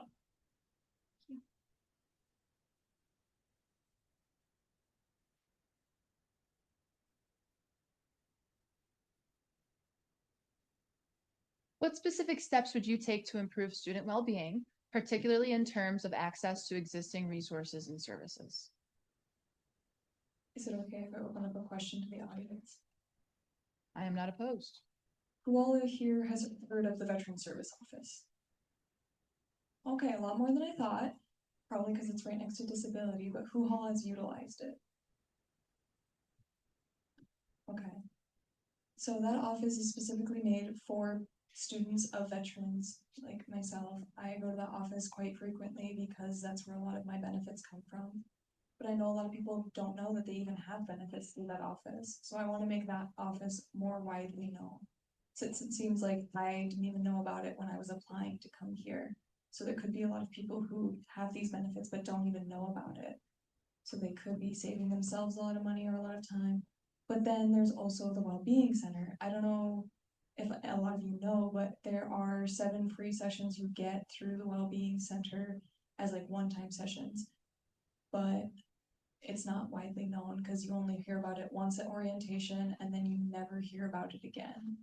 What specific steps would you take to improve student well-being, particularly in terms of access to existing resources and services? Is it okay if I open up a question to the audience? I am not opposed. Who all here has heard of the Veteran Service Office? Okay, a lot more than I thought, probably because it's right next to disability, but who all has utilized it? Okay. So that office is specifically made for students of veterans like myself. I go to that office quite frequently because that's where a lot of my benefits come from. But I know a lot of people don't know that they even have benefits through that office. So I want to make that office more widely known. Since it seems like I didn't even know about it when I was applying to come here. So there could be a lot of people who have these benefits but don't even know about it. So they could be saving themselves a lot of money or a lot of time. But then there's also the Wellbeing Center. I don't know if a lot of you know, but there are 7 free sessions you get through the Wellbeing Center as like one-time sessions. But it's not widely known because you only hear about it once at orientation and then you never hear about it again.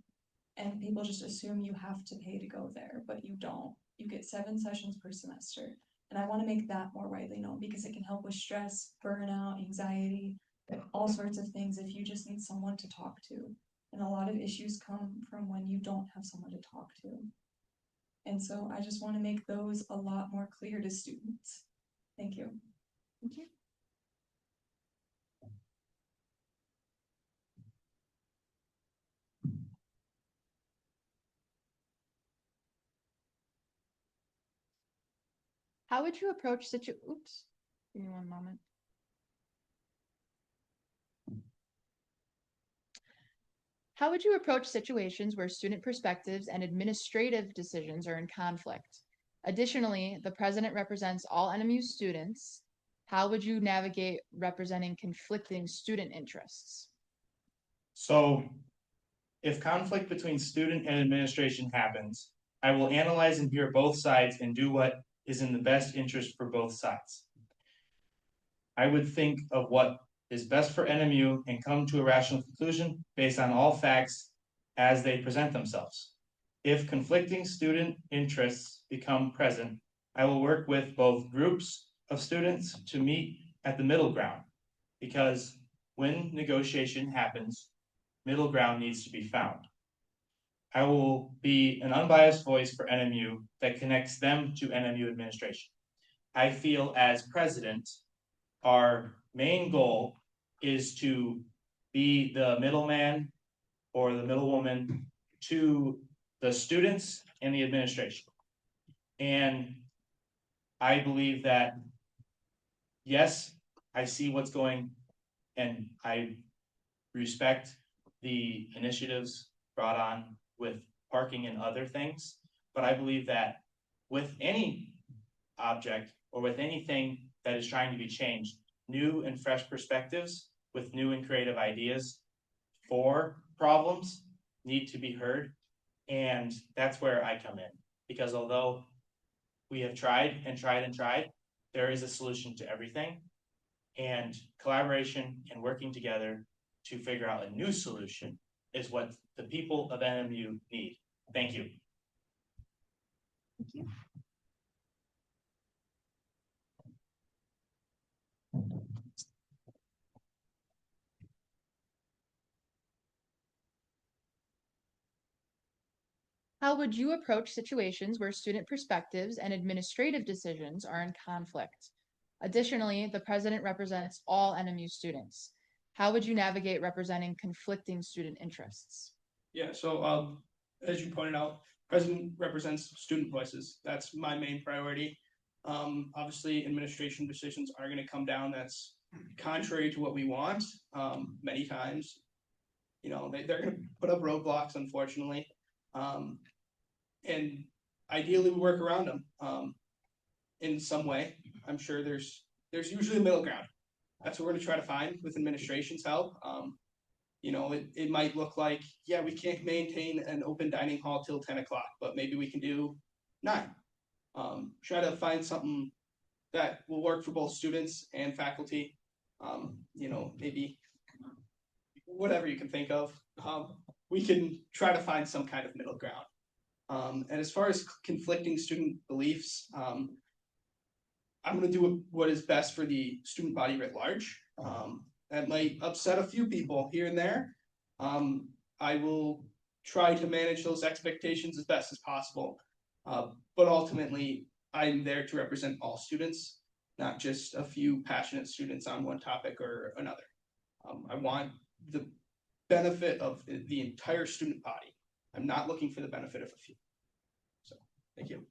And people just assume you have to pay to go there, but you don't. You get 7 sessions per semester. And I want to make that more widely known because it can help with stress, burnout, anxiety, all sorts of things if you just need someone to talk to. And a lot of issues come from when you don't have someone to talk to. And so I just want to make those a lot more clear to students. Thank you. Thank you. How would you approach oops, give me one moment. How would you approach situations where student perspectives and administrative decisions are in conflict? Additionally, the president represents all NMU students. How would you navigate representing conflicting student interests? So if conflict between student and administration happens, I will analyze and hear both sides and do what is in the best interest for both sides. I would think of what is best for NMU and come to a rational conclusion based on all facts as they present themselves. If conflicting student interests become present, I will work with both groups of students to meet at the middle ground, because when negotiation happens, middle ground needs to be found. I will be an unbiased voice for NMU that connects them to NMU administration. I feel as president, our main goal is to be the middleman or the middlewoman to the students and the administration. And I believe that, yes, I see what's going, and I respect the initiatives brought on with parking and other things, but I believe that with any object or with anything that is trying to be changed, new and fresh perspectives with new and creative ideas for problems need to be heard. And that's where I come in, because although we have tried and tried and tried, there is a solution to everything. And collaboration and working together to figure out a new solution is what the people of NMU need. Thank you. Thank you. How would you approach situations where student perspectives and administrative decisions are in conflict? Additionally, the president represents all NMU students. How would you navigate representing conflicting student interests? Yeah, so as you pointed out, president represents student voices. That's my main priority. Obviously, administration decisions are going to come down. That's contrary to what we want. Many times, you know, they're going to put up roadblocks, unfortunately, and ideally we work around them in some way. I'm sure there's usually a middle ground. That's what we're going to try to find with administration's help. You know, it might look like, yeah, we can't maintain an open dining hall till 10 o'clock, but maybe we can do 9. Try to find something that will work for both students and faculty. You know, maybe whatever you can think of. We can try to find some kind of middle ground. And as far as conflicting student beliefs, I'm going to do what is best for the student body writ large. That might upset a few people here and there. I will try to manage those expectations as best as possible. But ultimately, I'm there to represent all students, not just a few passionate students on one topic or another. I want the benefit of the entire student body. I'm not looking for the benefit of a few. So, thank you.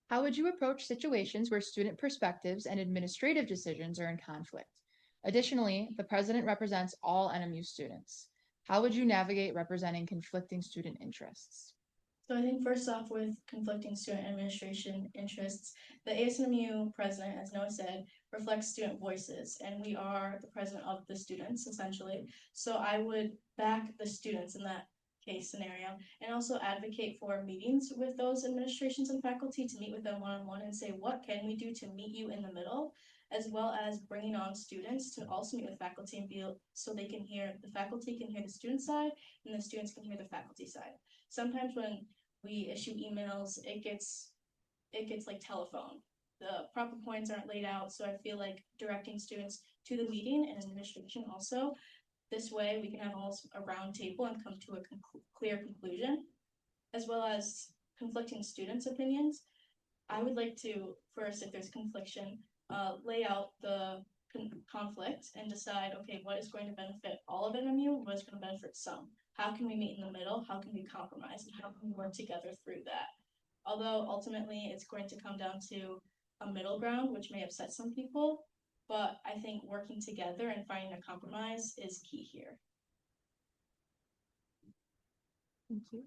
How would you approach situations where student perspectives and administrative decisions are in conflict? Additionally, the president represents all NMU students. How would you navigate representing conflicting student interests? So I think first off, with conflicting student administration interests, the ASNMU president, as Noah said, reflects student voices, and we are the president of the students, essentially. So I would back the students in that case scenario, and also advocate for meetings with those administrations and faculty to meet with them one-on-one and say, what can we do to meet you in the middle? As well as bringing on students to also meet with faculty and be so they can hear, the faculty can hear the student side, and the students can hear the faculty side. Sometimes when we issue emails, it gets like telephone. The proper points aren't laid out, so I feel like directing students to the meeting and administration also. This way, we can have all a round table and come to a clear conclusion, as well as conflicting students' opinions. I would like to first, if there's confliction, lay out the conflict and decide, okay, what is going to benefit all of NMU and what is going to benefit some. How can we meet in the middle? How can we compromise? And how can we work together through that? Although ultimately it's going to come down to a middle ground, which may upset some people, but I think working together and finding a compromise is key here. Thank you.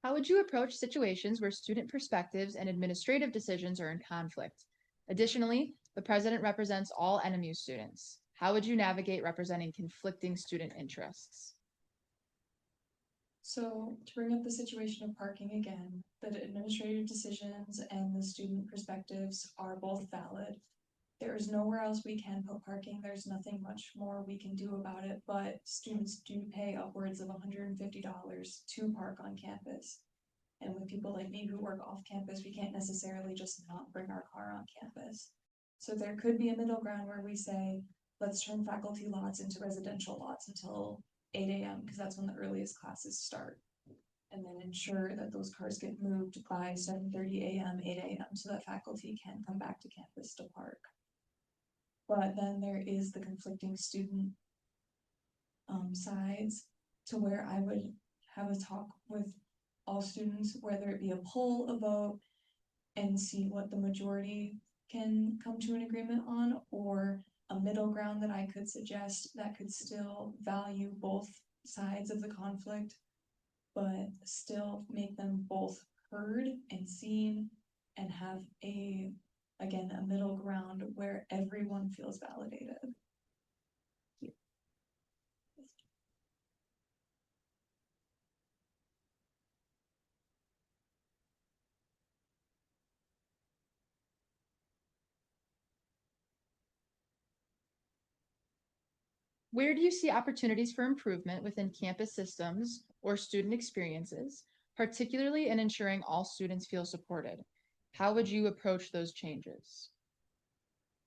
How would you approach situations where student perspectives and administrative decisions are in conflict? Additionally, the president represents all NMU students. How would you navigate representing conflicting student interests? So to bring up the situation of parking again, the administrative decisions and the student perspectives are both valid. There is nowhere else we can put parking. There's nothing much more we can do about it, but students do pay upwards of $150 to park on campus. And with people like me who work off campus, we can't necessarily just not bring our car on campus. So there could be a middle ground where we say, let's turn faculty lots into residential lots until 8 a.m. because that's when the earliest classes start. And then ensure that those cars get moved by 7:30 a.m., 8 a.m. so that faculty can come back to campus to park. But then there is the conflicting student sides to where I would have a talk with all students, whether it be a poll, a vote, and see what the majority can come to an agreement on, or a middle ground that I could suggest that could still value both sides of the conflict, but still make them both heard and seen and have a middle ground where everyone feels validated. Where do you see opportunities for improvement within campus systems or student experiences, particularly in ensuring all students feel supported? How would you approach those changes?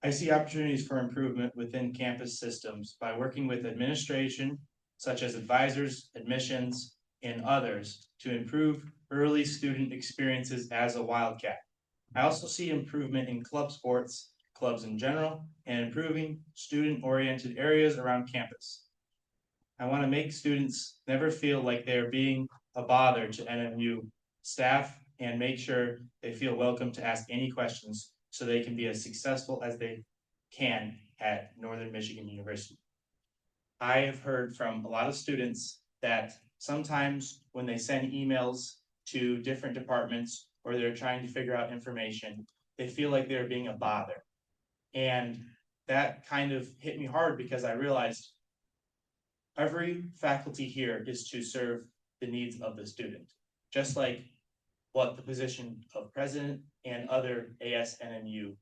I see opportunities for improvement within campus systems by working with administration, such as advisors, admissions, and others, to improve early student experiences as a Wildcat. I also see improvement in club sports, clubs in general, and improving student-oriented areas around campus. I want to make students never feel like they're being a bother to NMU staff and make sure they feel welcome to ask any questions so they can be as successful as they can at Northern Michigan University. I have heard from a lot of students that sometimes when they send emails to different departments or they're trying to figure out information, they feel like they're being a bother. And that kind of hit me hard because I realized every faculty here is to serve the needs of the student, just like what the position of president and other ASNMU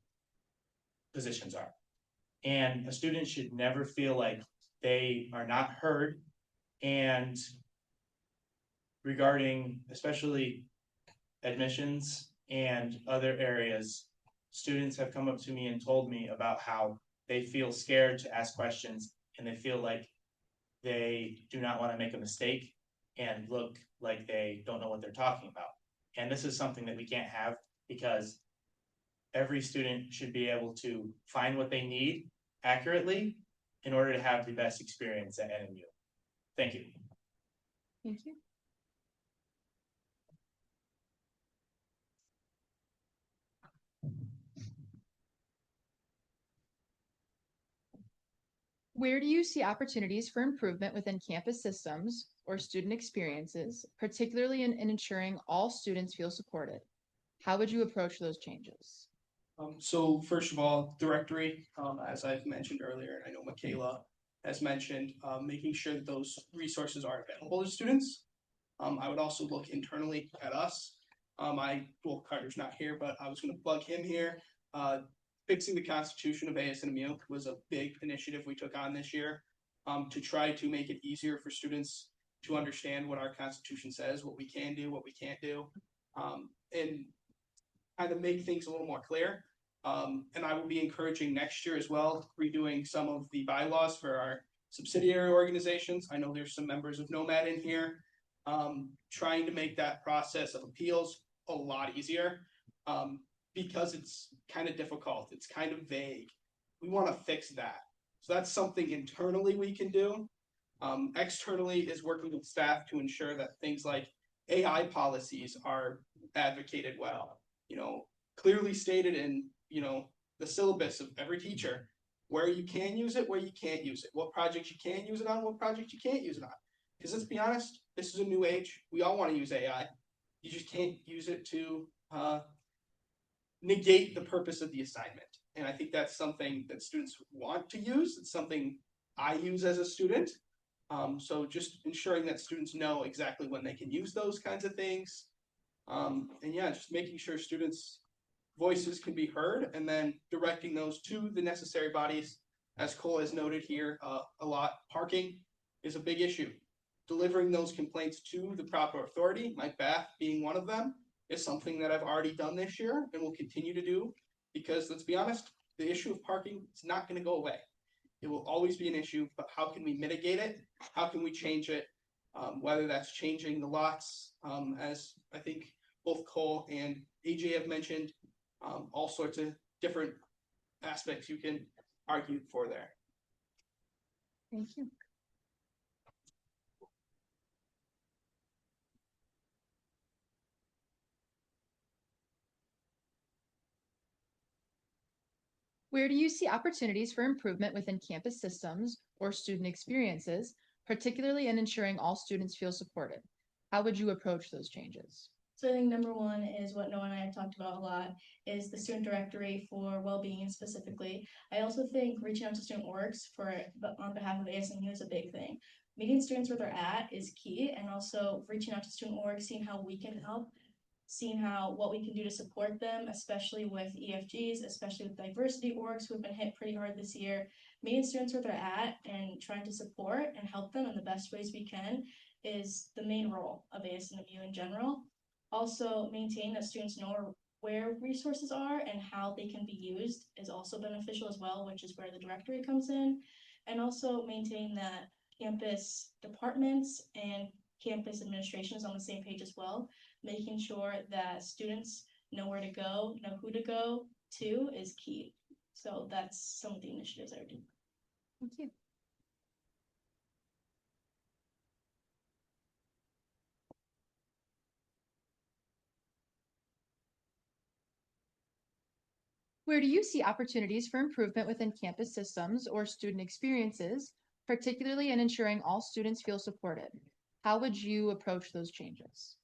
positions are. And a student should never feel like they are not heard. And regarding especially admissions and other areas, students have come up to me and told me about how they feel scared to ask questions and they feel like they do not want to make a mistake and look like they don't know what they're talking about. And this is something that we can't have because every student should be able to find what they need accurately in order to have the best experience at NMU. Thank you. Thank you. Where do you see opportunities for improvement within campus systems or student experiences, particularly in ensuring all students feel supported? How would you approach those changes? So first of all, directory, as I've mentioned earlier, and I know Michaela has mentioned, making sure that those resources are available to students. I would also look internally at us. Well, Carter's not here, but I was gonna plug him here. Fixing the constitution of ASNMU was a big initiative we took on this year, to try to make it easier for students to understand what our constitution says, what we can do, what we can't do, and kind of make things a little more clear. And I will be encouraging next year as well, redoing some of the bylaws for our subsidiary organizations. I know there's some members of Nomad in here. Trying to make that process of appeals a lot easier, because it's kind of difficult. It's kind of vague. We want to fix that. So that's something internally we can do. Externally is working with staff to ensure that things like AI policies are advocated well. Clearly stated in, the syllabus of every teacher, where you can use it, where you can't use it, what projects you can use it on, what projects you can't use it on. Because let's be honest, this is a new age. We all want to use AI. You just can't use it to negate the purpose of the assignment. And I think that's something that students want to use. It's something I use as a student. So just ensuring that students know exactly when they can use those kinds of things. And yeah, just making sure students' voices can be heard and then directing those to the necessary bodies. As Cole has noted here a lot, parking is a big issue. Delivering those complaints to the proper authority, Mike Bath being one of them, is something that I've already done this year and will continue to do, because let's be honest, the issue of parking is not going to go away. It will always be an issue, but how can we mitigate it? How can we change it? Whether that's changing the lots, as I think both Cole and AJ have mentioned, all sorts of different aspects you can argue for there. Thank you. Where do you see opportunities for improvement within campus systems or student experiences, particularly in ensuring all students feel supported? How would you approach those changes? So I think number one is what Noah and I have talked about a lot, is the student directory for well-being specifically. I also think reaching out to student orgs on behalf of ASNMU is a big thing. Meeting students where they're at is key, and also reaching out to student orgs, seeing how we can help, seeing what we can do to support them, especially with EFGs, especially with diversity orgs who have been hit pretty hard this year. Meeting students where they're at and trying to support and help them in the best ways we can is the main role of ASNMU in general. Also, maintain that students know where resources are and how they can be used is also beneficial as well, which is where the directory comes in. And also maintain that campus departments and campus administration is on the same page as well. Making sure that students know where to go, know who to go to is key. So that's some of the initiatives I would do. Thank you. Where do you see opportunities for improvement within campus systems or student experiences, particularly in ensuring all students feel supported? How would you approach those changes?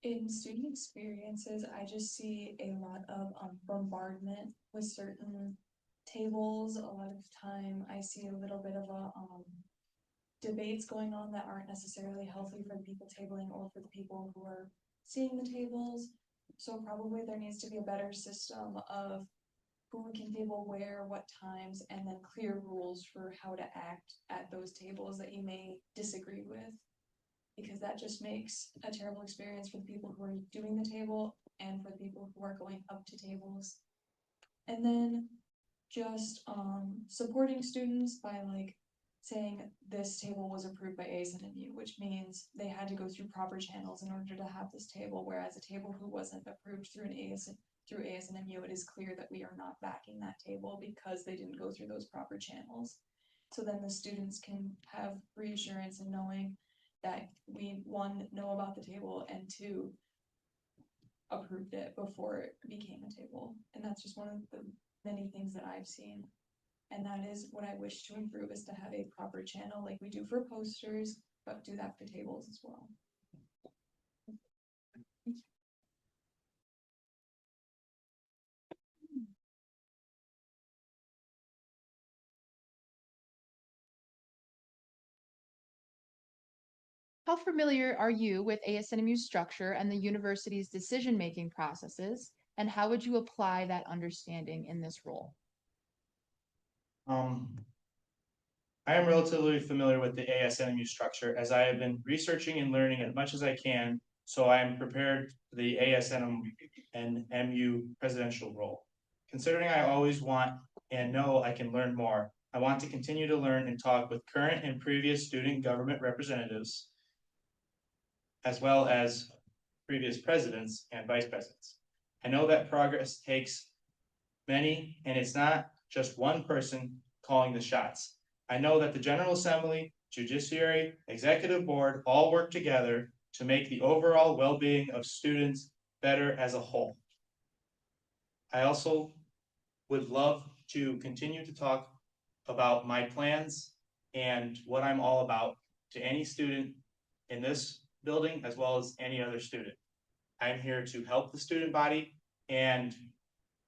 In student experiences, I just see a lot of bombardment with certain tables. A lot of time I see a little bit of a debates going on that aren't necessarily healthy for the people tabling or for the people who are seeing the tables. So probably there needs to be a better system of who can table where, what times, and then clear rules for how to act at those tables that you may disagree with. Because that just makes a terrible experience for the people who are doing the table and for the people who are going up to tables. And then just supporting students by saying this table was approved by ASNMU, which means they had to go through proper channels in order to have this table, whereas a table who wasn't approved through ASNMU, it is clear that we are not backing that table because they didn't go through those proper channels. So then the students can have reassurance in knowing that we, one, know about the table, and two, approved it before it became a table. And that's just one of the many things that I've seen. And that is what I wish to improve, is to have a proper channel like we do for posters, but do that for tables as well. How familiar are you with ASNMU's structure and the university's decision-making processes? And how would you apply that understanding in this role? I am relatively familiar with the ASNMU structure, as I have been researching and learning as much as I can, so I am prepared for the ASNMU presidential role. Considering I always want and know I can learn more, I want to continue to learn and talk with current and previous student government representatives, as well as previous presidents and vice presidents. I know that progress takes many, and it's not just one person calling the shots. I know that the General Assembly, Judiciary, Executive Board all work together to make the overall well-being of students better as a whole. I also would love to continue to talk about my plans and what I'm all about to any student in this building, as well as any other student. I'm here to help the student body, and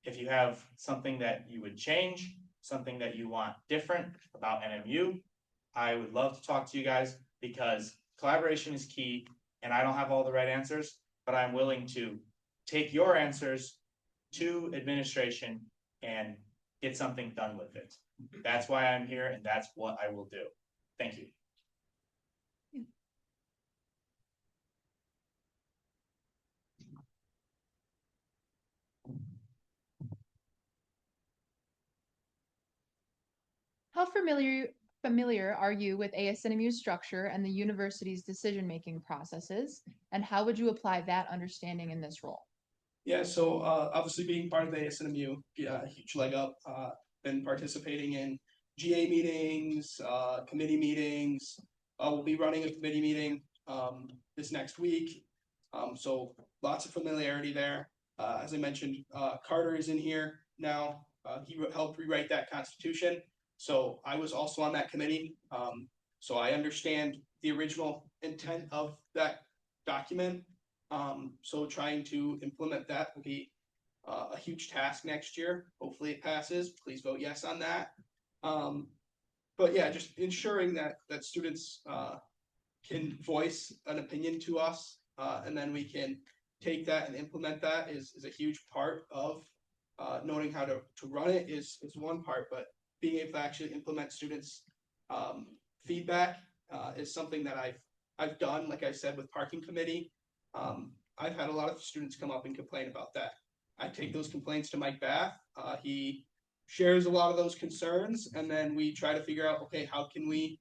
if you have something that you would change, something that you want different about NMU, I would love to talk to you guys, because collaboration is key, and I don't have all the right answers, but I'm willing to take your answers to administration and get something done with it. That's why I'm here, and that's what I will do. Thank you. How familiar are you with ASNMU's structure and the university's decision-making processes? And how would you apply that understanding in this role? Yeah, so obviously being part of the ASNMU, a huge leg up. Been participating in GA meetings, committee meetings. We'll be running a committee meeting this next week. So lots of familiarity there. As I mentioned, Carter is in here now. He helped rewrite that constitution. So I was also on that committee. So I understand the original intent of that document. So trying to implement that will be a huge task next year. Hopefully it passes. Please vote yes on that. But yeah, just ensuring that students can voice an opinion to us, and then we can take that and implement that is a huge part of knowing how to run it is one part, but being able to actually implement students' feedback is something that I've done, like I said, with parking committee. I've had a lot of students come up and complain about that. I take those complaints to Mike Bath. He shares a lot of those concerns, and then we try to figure out, okay, how can we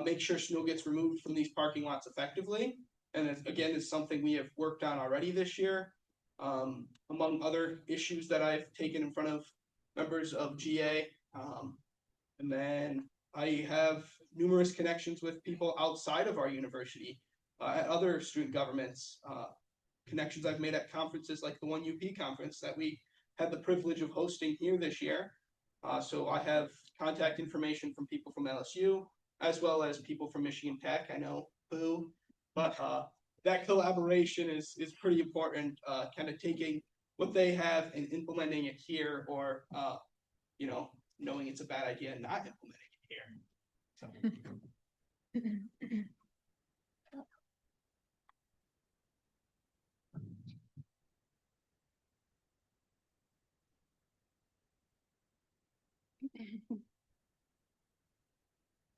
make sure snow gets removed from these parking lots effectively? And it's something we have worked on already this year. Among other issues that I've taken in front of members of GA. And then I have numerous connections with people outside of our university, at other student governments, connections I've made at conferences like the 1UP conference that we had the privilege of hosting here this year. So I have contact information from people from LSU, as well as people from Michigan Tech. I know Boo, but that collaboration is pretty important, kind of taking what they have and implementing it here, or knowing it's a bad idea and not implementing it here. So.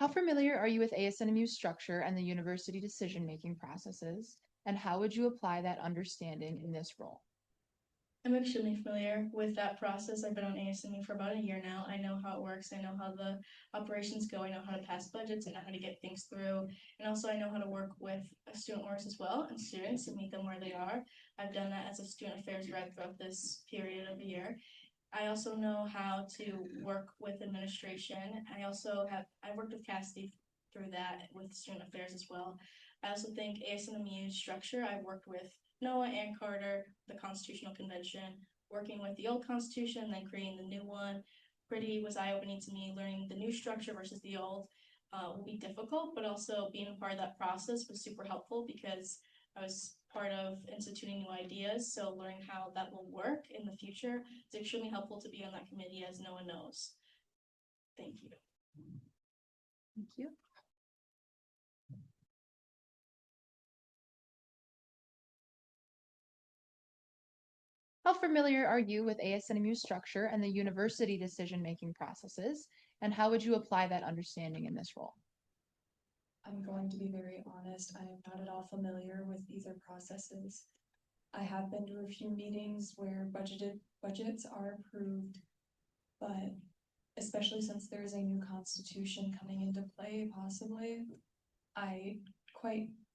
How familiar are you with ASNMU's structure and the university decision-making processes? And how would you apply that understanding in this role? I'm extremely familiar with that process. I've been on ASNMU for about a year now. I know how it works. I know how the operations go. I know how to pass budgets. I know how to get things through. And also I know how to work with student orgs as well and students and meet them where they are. I've done that as a student affairs rep throughout this period of the year. I also know how to work with administration. I worked with Cassidy through that with student affairs as well. I also think ASNMU's structure, I've worked with Noah and Carter, the Constitutional Convention, working with the old Constitution, then creating the new one, was eye-opening to me. Learning the new structure versus the old will be difficult, but also being a part of that process was super helpful because I was part of instituting new ideas. So learning how that will work in the future is extremely helpful to be on that committee, as no one knows. Thank you. Thank you. How familiar are you with ASNMU structure and the university decision-making processes? And how would you apply that understanding in this role? I'm going to be very honest, I am not at all familiar with either processes. I have been to a few meetings where budgets are approved, but especially since there is a new constitution coming into play, possibly,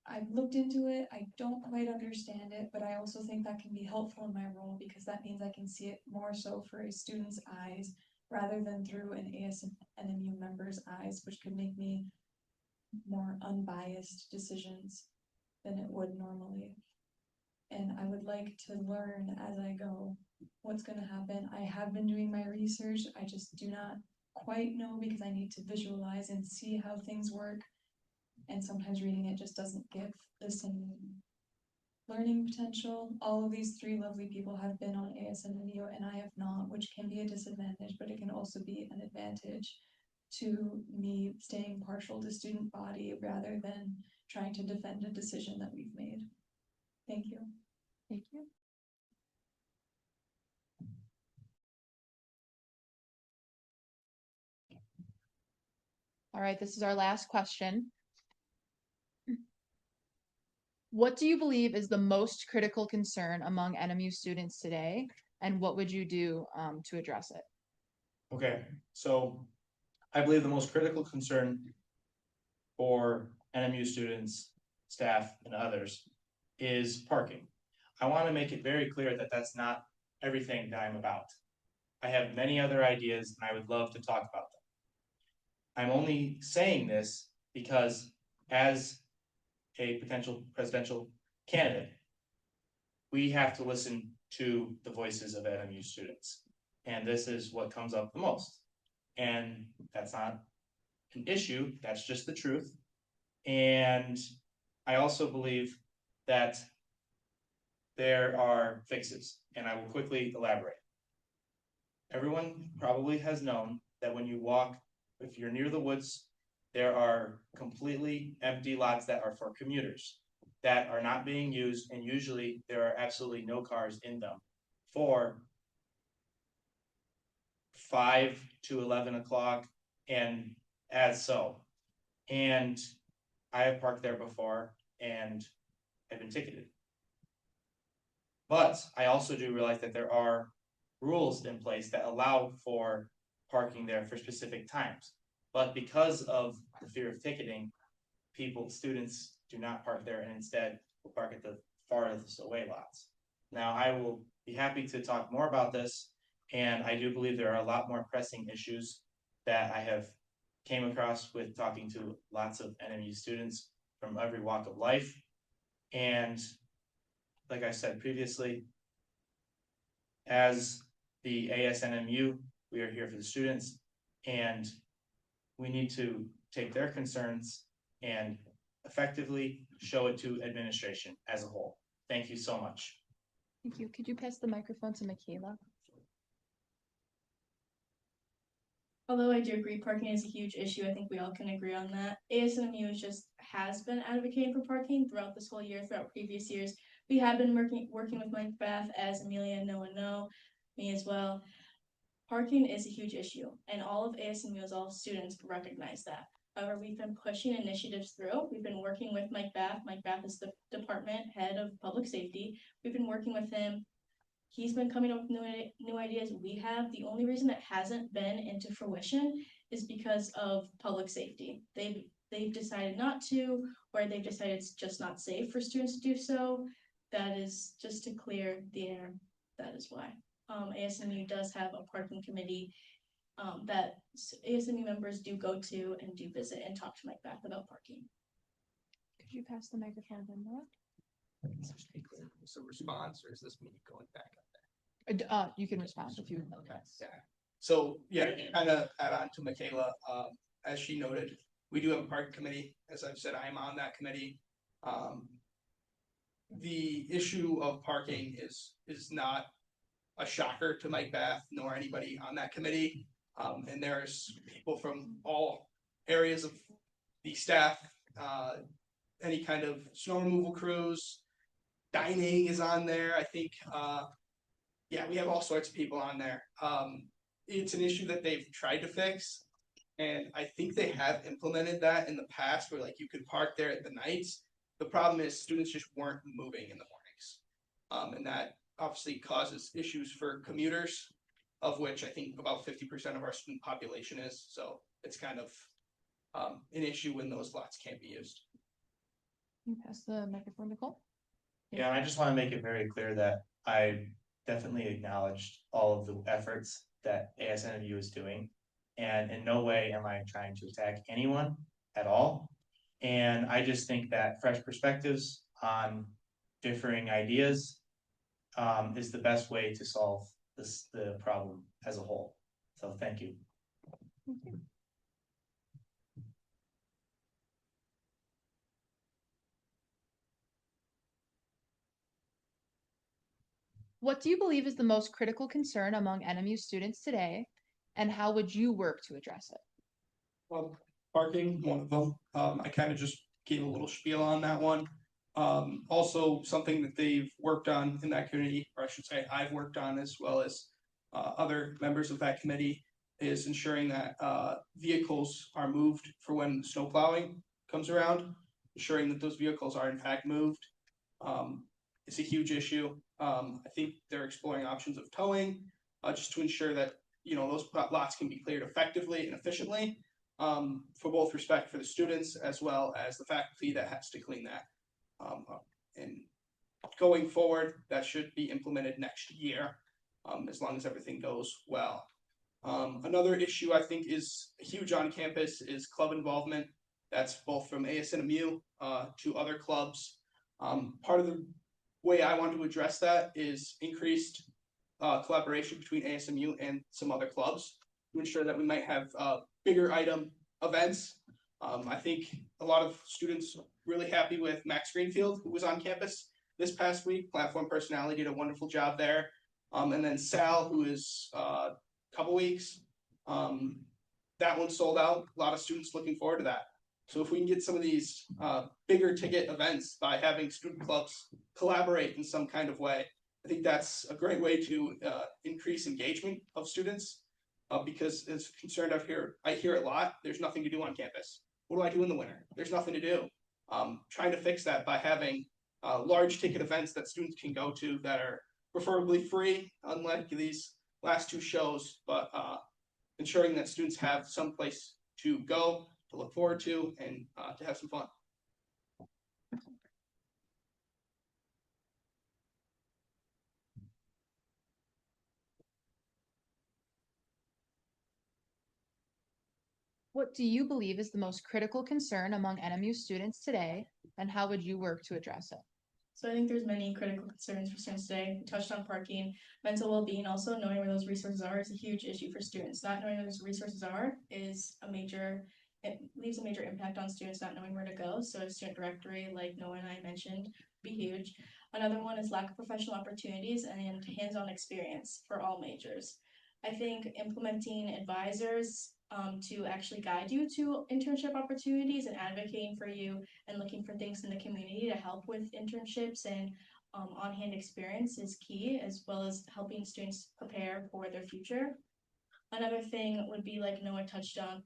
I've looked into it, I don't quite understand it, but I also think that can be helpful in my role because that means I can see it more so for a student's eyes rather than through an ASNMU member's eyes, which could make me more unbiased decisions than it would normally. And I would like to learn as I go what's going to happen. I have been doing my research, I just do not quite know because I need to visualize and see how things work. And sometimes reading it just doesn't give the same learning potential. All of these three lovely people have been on ASNMU and I have not, which can be a disadvantage, but it can also be an advantage to me staying partial to student body rather than trying to defend a decision that we've made. Thank you. Thank you. All right, this is our last question. What do you believe is the most critical concern among NMU students today, and what would you do to address it? Okay, so I believe the most critical concern for NMU students, staff, and others is parking. I want to make it very clear that that's not everything that I'm about. I have many other ideas and I would love to talk about them. I'm only saying this because as a potential presidential candidate, we have to listen to the voices of NMU students. And this is what comes up the most. And that's not an issue, that's just the truth. And I also believe that there are fixes, and I will quickly elaborate. Everyone probably has known that when you walk, if you're near the woods, there are completely empty lots that are for commuters that are not being used, and usually there are absolutely no cars in them for 5 to 11 o'clock and as so. And I have parked there before and have been ticketed. But I also do realize that there are rules in place that allow for parking there for specific times. But because of the fear of ticketing, students do not park there and instead will park at the farthest away lots. Now, I will be happy to talk more about this, and I do believe there are a lot more pressing issues that I have came across with talking to lots of NMU students from every walk of life. And like I said previously, as the ASNMU, we are here for the students, and we need to take their concerns and effectively show it to administration as a whole. Thank you so much. Thank you. Could you pass the microphone to Michaela? Although I do agree parking is a huge issue, I think we all can agree on that. ASNMU has been advocating for parking throughout this whole year, throughout previous years. We have been working with Mike Bath, as Amelia and Noah know, me as well. Parking is a huge issue, and all of ASNMU, all students recognize that. However, we've been pushing initiatives through. We've been working with Mike Bath. Mike Bath is the department head of public safety. We've been working with him. He's been coming up with new ideas. We have. The only reason it hasn't been into fruition is because of public safety. They've decided not to, or they've decided it's just not safe for students to do so. That is just to clear the air. That is why. ASNMU does have a parking committee that ASNMU members do go to and do visit and talk to Mike Bath about parking. Could you pass the microphone to Noah? So response, or is this me going back up there? You can respond if you. Okay. Yeah. So yeah, kind of add on to Michaela, as she noted, we do have a parking committee. As I've said, I am on that committee. The issue of parking is not a shocker to Mike Bath nor anybody on that committee. And there's people from all areas of the staff, any kind of snow removal crews, dining is on there. I think, yeah, we have all sorts of people on there. It's an issue that they've tried to fix. And I think they have implemented that in the past where like you could park there at the nights. The problem is students just weren't moving in the mornings. And that obviously causes issues for commuters, of which I think about 50% of our student population is. So it's kind of an issue when those lots can't be used. Can you pass the microphone, Nicole? Yeah, and I just want to make it very clear that I definitely acknowledged all of the efforts that ASNMU is doing. And in no way am I trying to attack anyone at all. And I just think that fresh perspectives on differing ideas is the best way to solve the problem as a whole. So thank you. Thank you. What do you believe is the most critical concern among NMU students today, and how would you work to address it? Well, parking, one of them. I kind of just gave a little spiel on that one. Also something that they've worked on in that community, or I should say I've worked on as well as other members of that committee, is ensuring that vehicles are moved for when snow plowing comes around, ensuring that those vehicles are in fact moved. It's a huge issue. I think they're exploring options of towing, just to ensure that, you know, those lots can be cleared effectively and efficiently, for both respect for the students as well as the faculty that has to clean that. And going forward, that should be implemented next year, as long as everything goes well. Another issue I think is huge on campus is club involvement. That's both from ASNMU to other clubs. Part of the way I want to address that is increased collaboration between ASMU and some other clubs to ensure that we might have bigger item events. I think a lot of students really happy with Max Greenfield, who was on campus this past week. Platform personality did a wonderful job there. And then Sal, who is a couple weeks. That one sold out. A lot of students looking forward to that. So if we can get some of these bigger ticket events by having student clubs collaborate in some kind of way, I think that's a great way to increase engagement of students. Because as concerned I hear a lot, there's nothing to do on campus. What do I do in the winter? There's nothing to do. Trying to fix that by having large ticket events that students can go to that are preferably free, unlike these last two shows, but ensuring that students have some place to go, to look forward to, and to have some fun. What do you believe is the most critical concern among NMU students today, and how would you work to address it? So I think there's many critical concerns for students today. We touched on parking, mental well-being, also knowing where those resources are is a huge issue for students. Not knowing where those resources are is it leaves a major impact on students not knowing where to go. So a student directory, like Noah and I mentioned, would be huge. Another one is lack of professional opportunities and hands-on experience for all majors. I think implementing advisors to actually guide you to internship opportunities and advocating for you and looking for things in the community to help with internships and on-hand experience is key, as well as helping students prepare for their future. Another thing would be, like Noah touched on,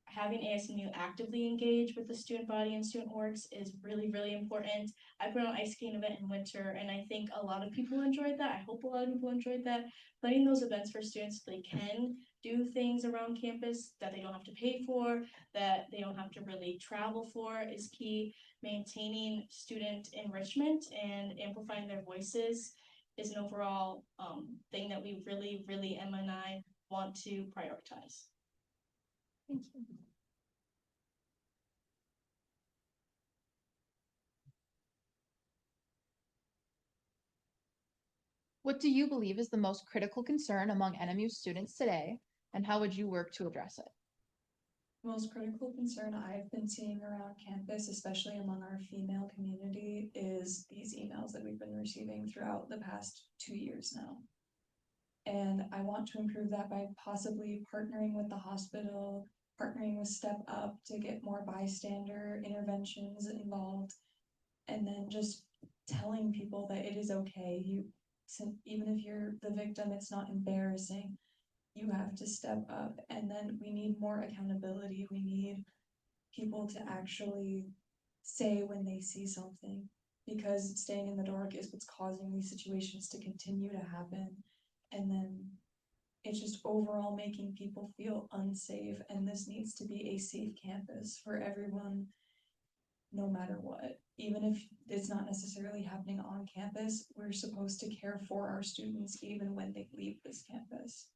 having ASNU actively engage with the student body and student orgs is really, really important. I put on an ice skating event in winter, and I think a lot of people enjoyed that. I hope a lot of people enjoyed that. Planning those events for students so they can do things around campus that they don't have to pay for, that they don't have to really travel for is key. Maintaining student enrichment and amplifying their voices is an overall thing that we really, Emma and I, want to prioritize. Thank you. What do you believe is the most critical concern among NMU students today, and how would you work to address it? Most critical concern I've been seeing around campus, especially among our female community, is these emails that we've been receiving throughout the past 2 years now. And I want to improve that by possibly partnering with the hospital, partnering with Step Up to get more bystander interventions involved, and then just telling people that it is okay. Even if you're the victim, it's not embarrassing. You have to step up, and then we need more accountability. We need people to actually say when they see something, because staying in the dark is what's causing these situations to continue to happen. And then it's just overall making people feel unsafe, and this needs to be a safe campus for everyone, no matter what. Even if it's not necessarily happening on campus, we're supposed to care for our students even when they leave this campus.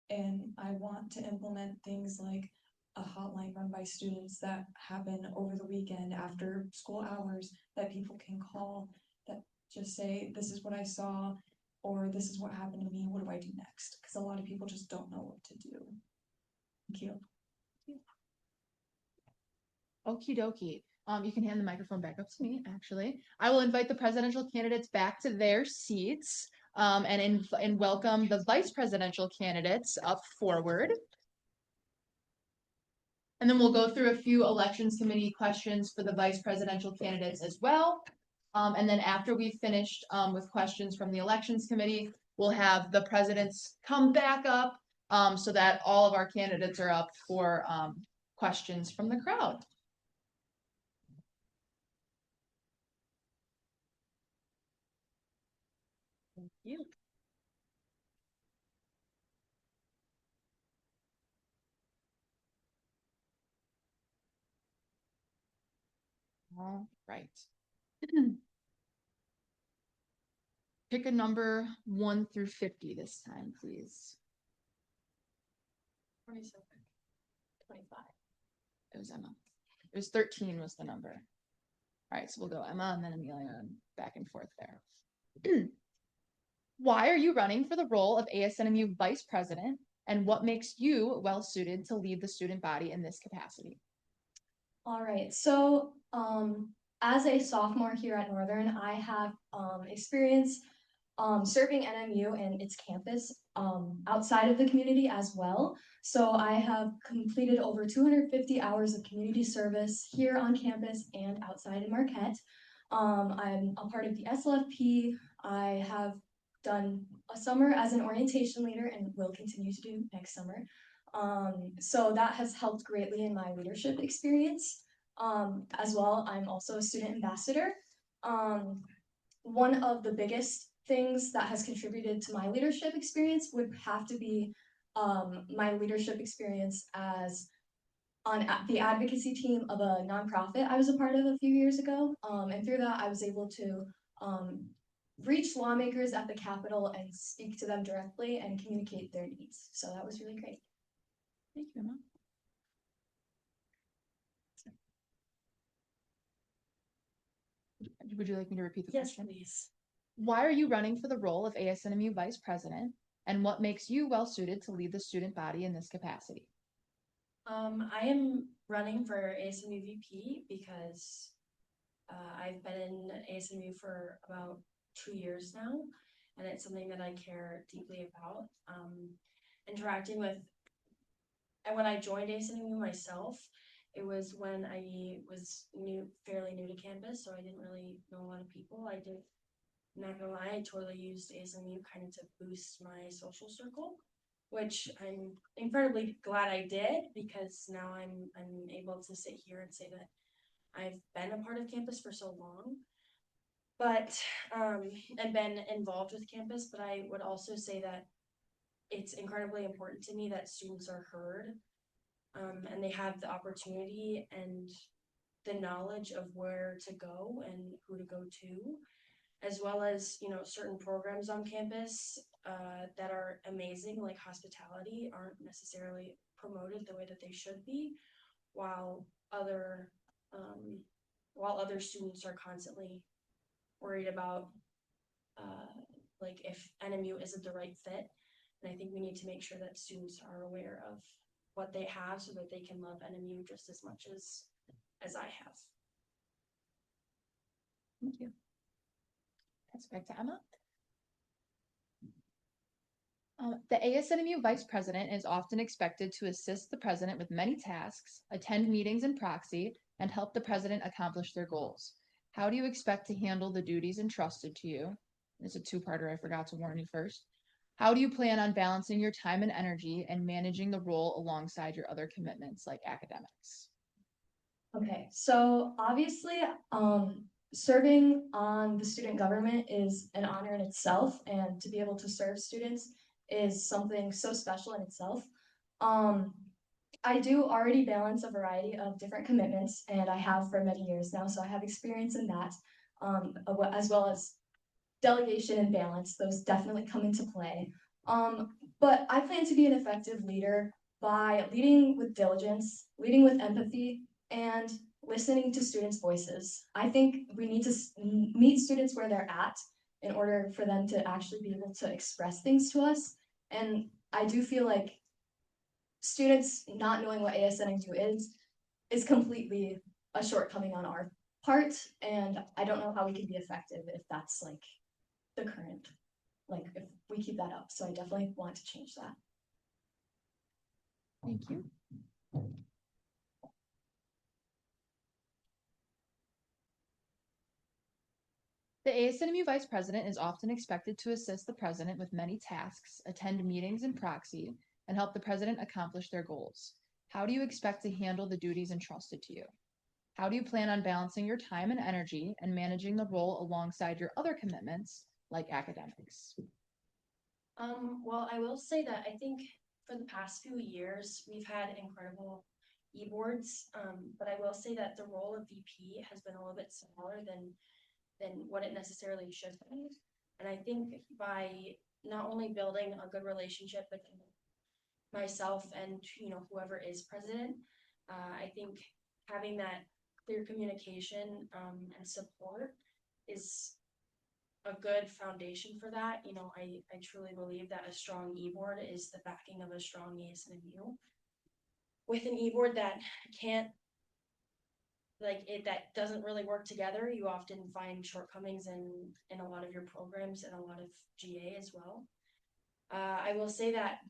And I want to implement things like a hotline run by students that happen over the weekend after school hours that people can call, that just say, this is what I saw, or this is what happened to me, what do I do next? Because a lot of people just don't know what to do. Thank you. Okie dokie. You can hand the microphone back up to me, actually. I will invite the presidential candidates back to their seats, and welcome the vice presidential candidates up forward. And then we'll go through a few elections committee questions for the vice presidential candidates as well. And then after we've finished with questions from the elections committee, we'll have the presidents come back up so that all of our candidates are up for questions from the crowd. Thank you. All right. Pick a number 1 through 50 this time, please. 27, 25. It was Emma. It was 13 was the number. All right, so we'll go Emma and then Amelia and back and forth there. Why are you running for the role of ASNMU Vice President, and what makes you well suited to lead the student body in this capacity? All right, so as a sophomore here at Northern, I have experience serving NMU and its campus outside of the community as well. So I have completed over 250 hours of community service here on campus and outside in Marquette. I'm a part of the SLFP. I have done a summer as an orientation leader and will continue to do next summer. So that has helped greatly in my leadership experience. As well, I'm also a student ambassador. One of the biggest things that has contributed to my leadership experience would have to be my leadership experience as on the advocacy team of a nonprofit I was a part of a few years ago. And through that, I was able to reach lawmakers at the Capitol and speak to them directly and communicate their needs. So that was really great. Thank you, Emma. Would you like me to repeat the question? Please. Why are you running for the role of ASNMU Vice President, and what makes you well suited to lead the student body in this capacity? I am running for ASNMU VP because I've been in ASNMU for about 2 years now, and it's something that I care deeply about. Interacting with, and when I joined ASNMU myself, it was when I was fairly new to campus, so I didn't really know a lot of people. I'm not gonna lie, I totally used ASNMU kind of to boost my social circle, which I'm incredibly glad I did, because now I'm able to sit here and say that I've been a part of campus for so long, but and been involved with campus. But I would also say that it's incredibly important to me that students are heard, and they have the opportunity and the knowledge of where to go and who to go to, as well as, you know, certain programs on campus that are amazing, like hospitality, aren't necessarily promoted the way that they should be, while other students are constantly worried about like if NMU isn't the right fit. And I think we need to make sure that students are aware of what they have so that they can love NMU just as much as I have. Thank you. That's back to Emma. The ASNMU Vice President is often expected to assist the President with many tasks, attend meetings in proxy, and help the President accomplish their goals. How do you expect to handle the duties entrusted to you? It's a two-parter, I forgot to warn you first. How do you plan on balancing your time and energy and managing the role alongside your other commitments like academics? Okay, so obviously, serving on the student government is an honor in itself, and to be able to serve students is something so special in itself. I do already balance a variety of different commitments, and I have for many years now, so I have experience in that, as well as delegation and balance. Those definitely come into play. But I plan to be an effective leader by leading with diligence, leading with empathy, and listening to students' voices. I think we need to meet students where they're at in order for them to actually be able to express things to us. And I do feel like students not knowing what ASNMU is completely a shortcoming on our part, and I don't know how we can be effective if that's like the current, like if we keep that up. So I definitely want to change that. Thank you. The ASNMU Vice President is often expected to assist the President with many tasks, attend meetings in proxy, and help the President accomplish their goals. How do you expect to handle the duties entrusted to you? How do you plan on balancing your time and energy and managing the role alongside your other commitments like academics? Well, I will say that I think for the past few years, we've had incredible e-boards, but I will say that the role of VP has been a little bit smaller than what it necessarily should be. And I think by not only building a good relationship between myself and whoever is president, I think having that clear communication and support is a good foundation for that. I truly believe that a strong e-board is the backing of a strong ASNMU. With an e-board that can't that doesn't really work together, you often find shortcomings in a lot of your programs and a lot of GA as well. I will say that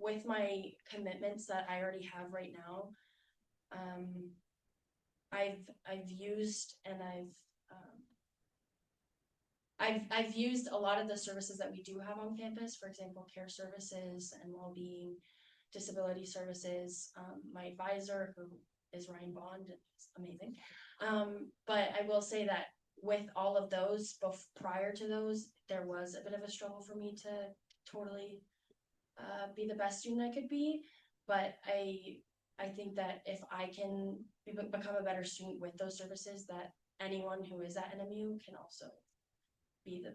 with my commitments that I already have right now, I've used and I've used a lot of the services that we do have on campus. For example, care services and well-being, disability services. My advisor, who is Ryan Bond, is amazing. But I will say that with all of those, prior to those, there was a bit of a struggle for me to totally be the best student I could be. But I think that if I can become a better student with those services, that anyone who is at NMU can also be the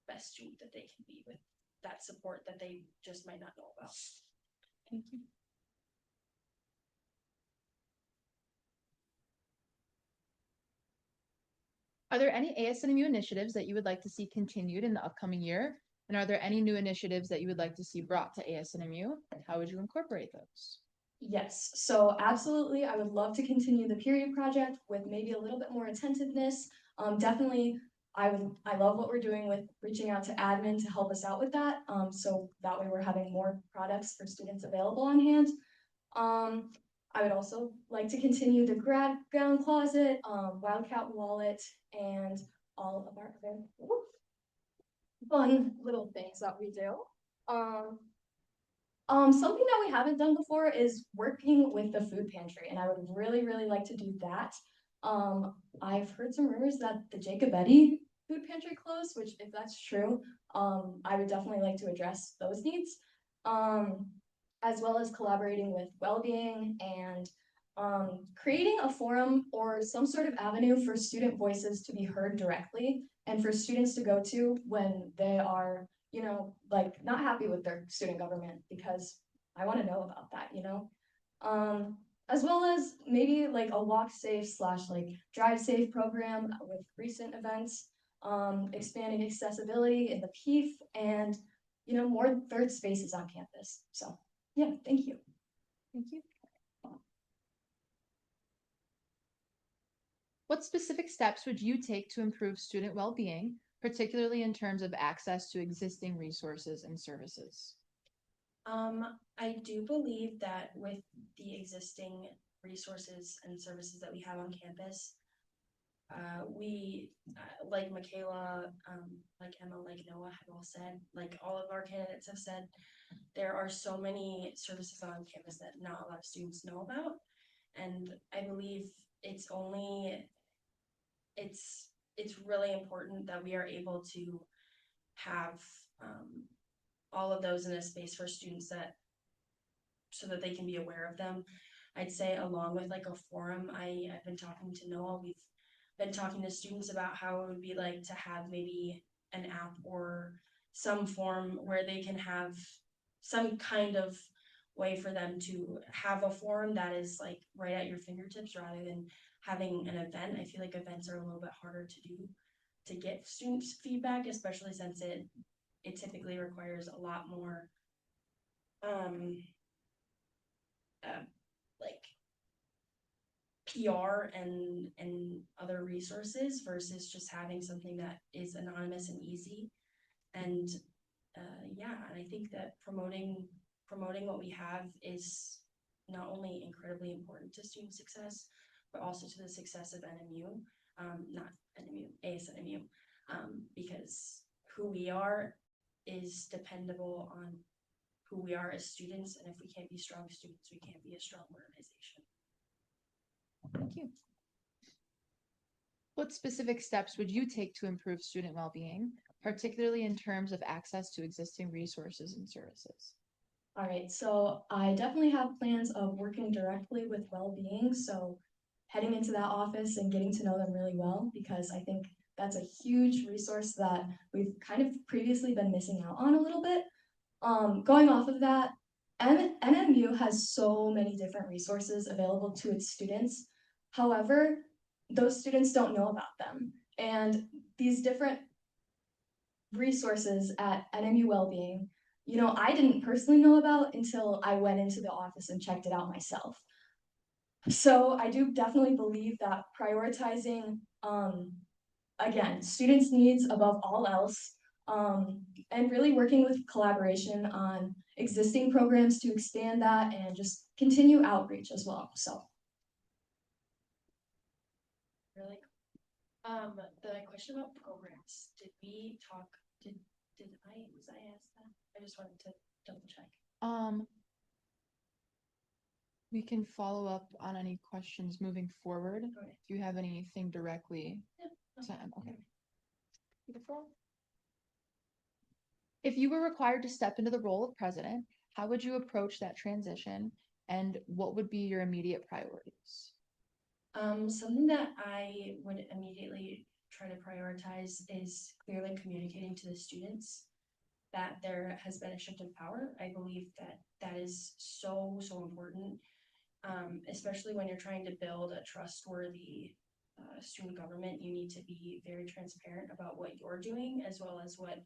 best student that they can be with that support that they just might not know about. Thank you. Are there any ASNMU initiatives that you would like to see continued in the upcoming year? And are there any new initiatives that you would like to see brought to ASNMU? And how would you incorporate those? Yes, so absolutely, I would love to continue the period project with maybe a little bit more attentiveness. Definitely, I love what we're doing with reaching out to admin to help us out with that. So that way we're having more products for students available on hand. I would also like to continue the grad gown closet, Wildcat wallet, and all of our other fun little things that we do. Something that we haven't done before is working with the food pantry, and I would really, really like to do that. I've heard some rumors that the Jacobetti food pantry closed, which if that's true, I would definitely like to address those needs. As well as collaborating with well-being and creating a forum or some sort of avenue for student voices to be heard directly and for students to go to when they are, like not happy with their student government, because I want to know about that, as well as maybe like a walk safe / like drive safe program with recent events, expanding accessibility in the PEEF, and more third spaces on campus. So yeah, thank you. Thank you. What specific steps would you take to improve student well-being, particularly in terms of access to existing resources and services? I do believe that with the existing resources and services that we have on campus, like Michaela, like Emma, like Noah have all said, like all of our candidates have said, there are so many services on campus that not a lot of students know about. And I believe it's really important that we are able to have all of those in a space for students so that they can be aware of them. I'd say along with like a forum, I've been talking to Noah, we've been talking to students about how it would be like to have maybe an app or some form where they can have some kind of way for them to have a forum that is like right at your fingertips rather than having an event. I feel like events are a little bit harder to do to get students feedback, especially since it typically requires a lot more like PR and other resources versus just having something that is anonymous and easy. And yeah, and I think that promoting what we have is not only incredibly important to student success, but also to the success of NMU, not NMU, ASNMU, because who we are is dependable on who we are as students, and if we can't be strong students, we can't be a strong organization. Thank you. What specific steps would you take to improve student well-being, particularly in terms of access to existing resources and services? All right, so I definitely have plans of working directly with well-being. So heading into that office and getting to know them really well, because I think that's a huge resource that we've kind of previously been missing out on a little bit. Going off of that, NMU has so many different resources available to its students. However, those students don't know about them. And these different resources at NMU Wellbeing, I didn't personally know about until I went into the office and checked it out myself. So I do definitely believe that prioritizing, again, students' needs above all else, and really working with collaboration on existing programs to expand that and just continue outreach as well. So. Really? The question about programs, did we talk, was I asked that? I just wanted to double check. We can follow up on any questions moving forward. Okay. If you have anything directly to okay. Beautiful. If you were required to step into the role of president, how would you approach that transition, and what would be your immediate priorities? Something that I would immediately try to prioritize is clearly communicating to the students that there has been a shift of power. I believe that is so important, especially when you're trying to build a trustworthy student government. You need to be very transparent about what you're doing as well as what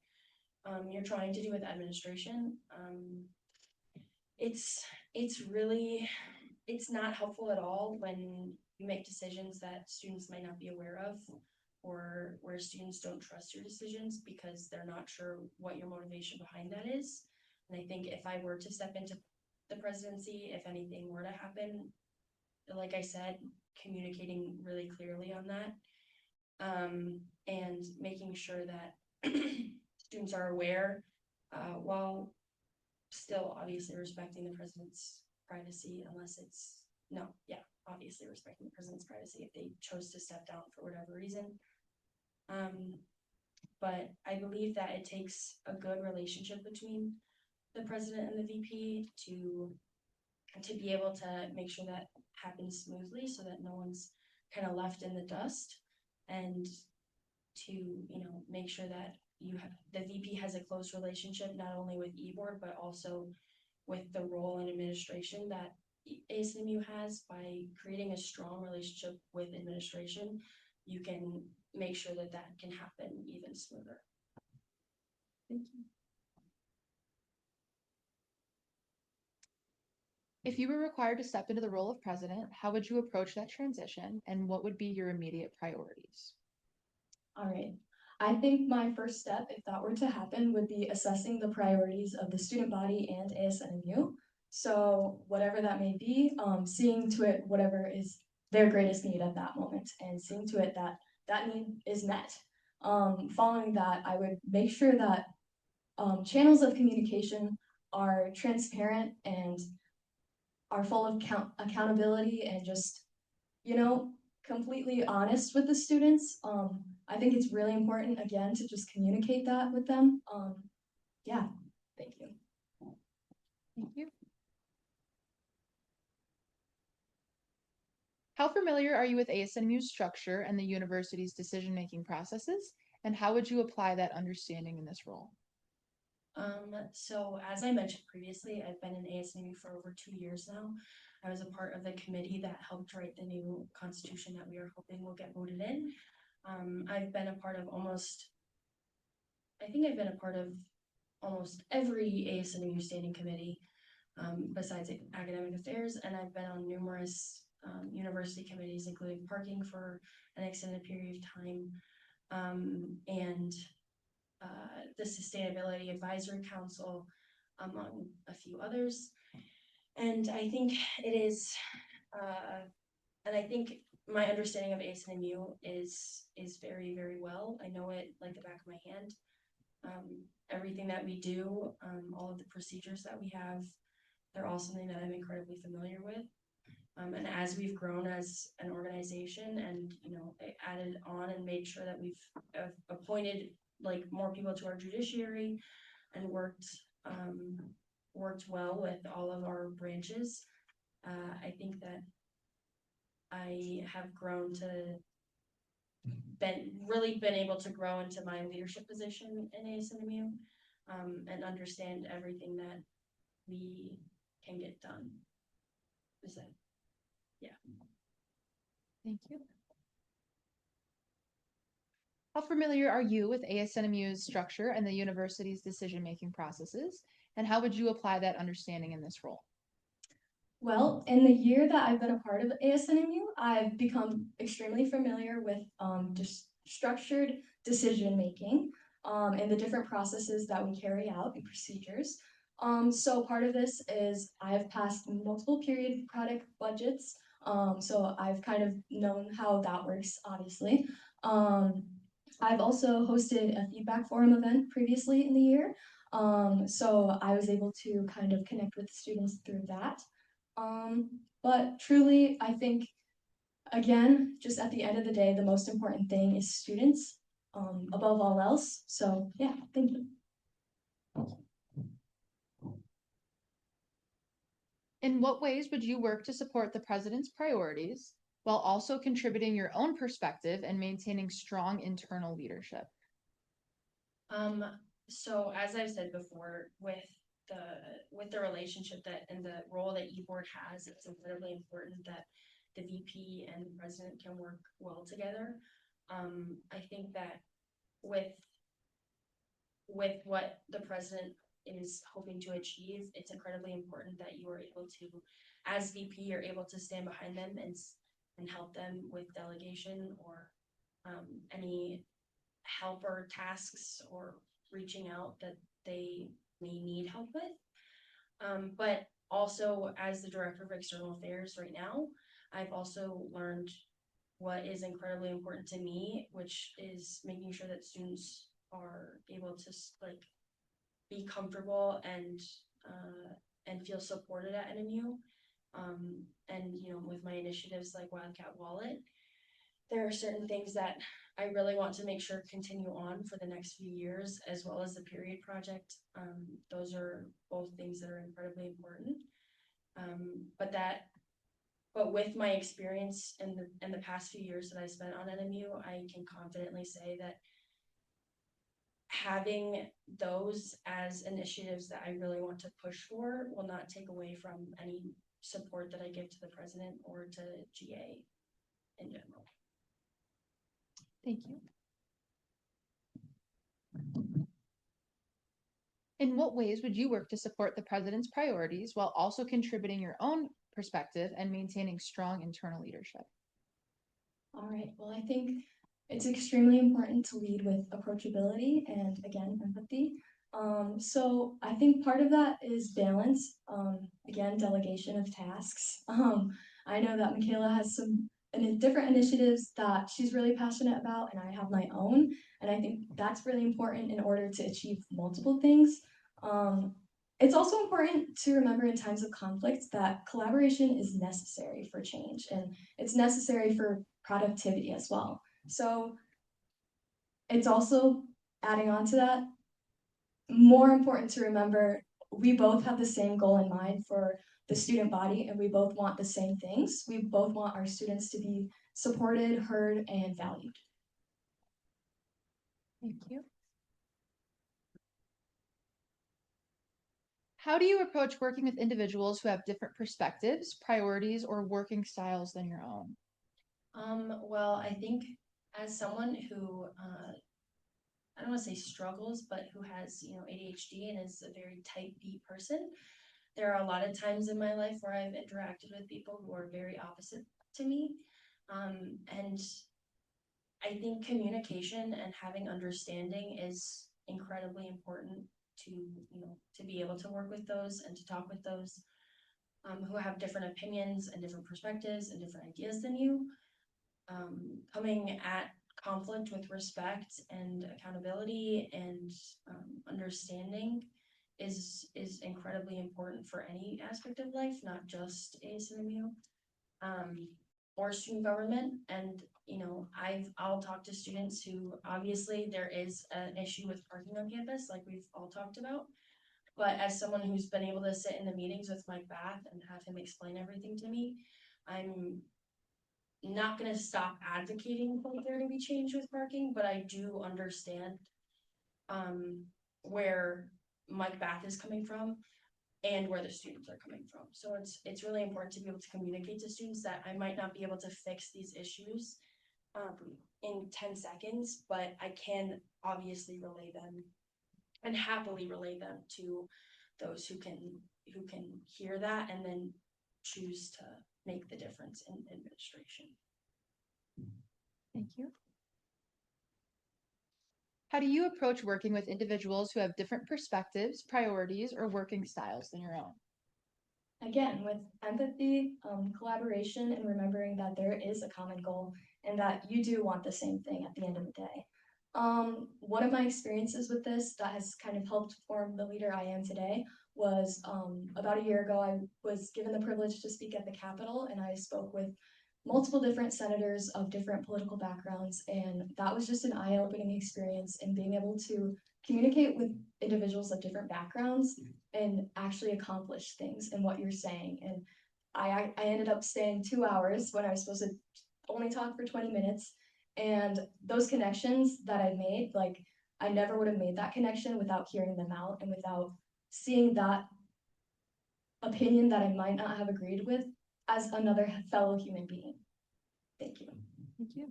you're trying to do with administration. It's not helpful at all when you make decisions that students might not be aware of, or where students don't trust your decisions because they're not sure what your motivation behind that is. And I think if I were to step into the presidency, if anything were to happen, like I said, communicating really clearly on that, and making sure that students are aware, while still obviously respecting the president's privacy, obviously respecting the president's privacy if they chose to step down for whatever reason. But I believe that it takes a good relationship between the president and the VP to be able to make sure that happens smoothly so that no one's kind of left in the dust, and to make sure that the VP has a close relationship not only with eBoard but also with the role in administration that ASNMU has. By creating a strong relationship with administration, you can make sure that can happen even smoother. Thank you. If you were required to step into the role of president, how would you approach that transition and what would be your immediate priorities? All right. I think my first step, if that were to happen, would be assessing the priorities of the student body and ASNMU. So whatever that may be, seeing to it whatever is their greatest need at that moment and seeing to it that that need is met. Following that, I would make sure that channels of communication are transparent and are full of accountability and just, you know, completely honest with the students. I think it's really important, again, to just communicate that with them. Yeah, thank you. Thank you. How familiar are you with ASNMU's structure and the university's decision-making processes? And how would you apply that understanding in this role? So as I mentioned previously, I've been in ASNMU for over 2 years now. I was a part of the committee that helped write the new constitution that we are hoping will get voted in. I've been a part of almost every ASNMU standing committee, besides academic affairs, and I've been on numerous university committees, including parking for an extended period of time, and the Sustainability Advisory Council, among a few others. And I think it is, and I think my understanding of ASNMU is very, very well. I know it like the back of my hand. Everything that we do, all of the procedures that we have, they're all something that I'm incredibly familiar with. And as we've grown as an organization and, added on and made sure that we've appointed like more people to our judiciary and worked well with all of our branches, I think that I have grown to been able to grow into my leadership position in ASNMU, and understand everything that we can get done. Is that? Yeah. Thank you. How familiar are you with ASNMU's structure and the university's decision-making processes? And how would you apply that understanding in this role? Well, in the year that I've been a part of ASNMU, I've become extremely familiar with just structured decision making and the different processes that we carry out and procedures. So part of this is I've passed multiple period product budgets. So I've kind of known how that works, obviously. I've also hosted a feedback forum event previously in the year. So I was able to kind of connect with students through that. But truly, I think, again, just at the end of the day, the most important thing is students, above all else. So yeah, thank you. In what ways would you work to support the president's priorities while also contributing your own perspective and maintaining strong internal leadership? So as I've said before, with the relationship that and the role that e-board has, it's incredibly important that the VP and the president can work well together. I think that with what the president is hoping to achieve, it's incredibly important that you are able to, as VP, you're able to stand behind them and help them with delegation or any help or tasks or reaching out that they may need help with. But also as the director of external affairs right now, I've also learned what is incredibly important to me, which is making sure that students are able to be comfortable and feel supported at NMU. And with my initiatives like Wildcat Wallet, there are certain things that I really want to make sure continue on for the next few years, as well as the period project. Those are both things that are incredibly important. But with my experience in the past few years that I spent on NMU, I can confidently say that having those as initiatives that I really want to push for will not take away from any support that I give to the president or to GA in general. Thank you. In what ways would you work to support the president's priorities while also contributing your own perspective and maintaining strong internal leadership? All right, well, I think it's extremely important to lead with approachability and again, empathy. So I think part of that is balance. Again, delegation of tasks. I know that Michaela has some different initiatives that she's really passionate about, and I have my own. And I think that's really important in order to achieve multiple things. It's also important to remember in times of conflict that collaboration is necessary for change, and it's necessary for productivity as well. So it's also, adding on to that, more important to remember we both have the same goal in mind for the student body, and we both want the same things. We both want our students to be supported, heard, and valued. Thank you. How do you approach working with individuals who have different perspectives, priorities, or working styles than your own? Well, I think as someone who I don't want to say struggles, but who has, ADHD and is a very type B person, there are a lot of times in my life where I've interacted with people who are very opposite to me. And I think communication and having understanding is incredibly important to, to be able to work with those and to talk with those who have different opinions and different perspectives and different ideas than you. Coming at conflict with respect and accountability and understanding is incredibly important for any aspect of life, not just ASNMU or student government. And I'll talk to students who obviously there is an issue with parking on campus, like we've all talked about. But as someone who's been able to sit in the meetings with Mike Bath and have him explain everything to me, I'm not going to stop advocating for there to be change with parking, but I do understand where Mike Bath is coming from and where the students are coming from. So it's really important to be able to communicate to students that I might not be able to fix these issues in 10 seconds, but I can obviously relay them and happily relay them to those who can hear that and then choose to make the difference in administration. Thank you. How do you approach working with individuals who have different perspectives, priorities, or working styles than your own? Again, with empathy, collaboration, and remembering that there is a common goal and that you do want the same thing at the end of the day. One of my experiences with this that has kind of helped form the leader I am today was about a year ago. I was given the privilege to speak at the Capitol, and I spoke with multiple different senators of different political backgrounds, and that was just an eye-opening experience in being able to communicate with individuals of different backgrounds and actually accomplish things in what you're saying. And I ended up staying 2 hours when I was supposed to only talk for 20 minutes. And those connections that I made, like I never would have made that connection without hearing them out and without seeing that opinion that I might not have agreed with as another fellow human being. Thank you. Thank you.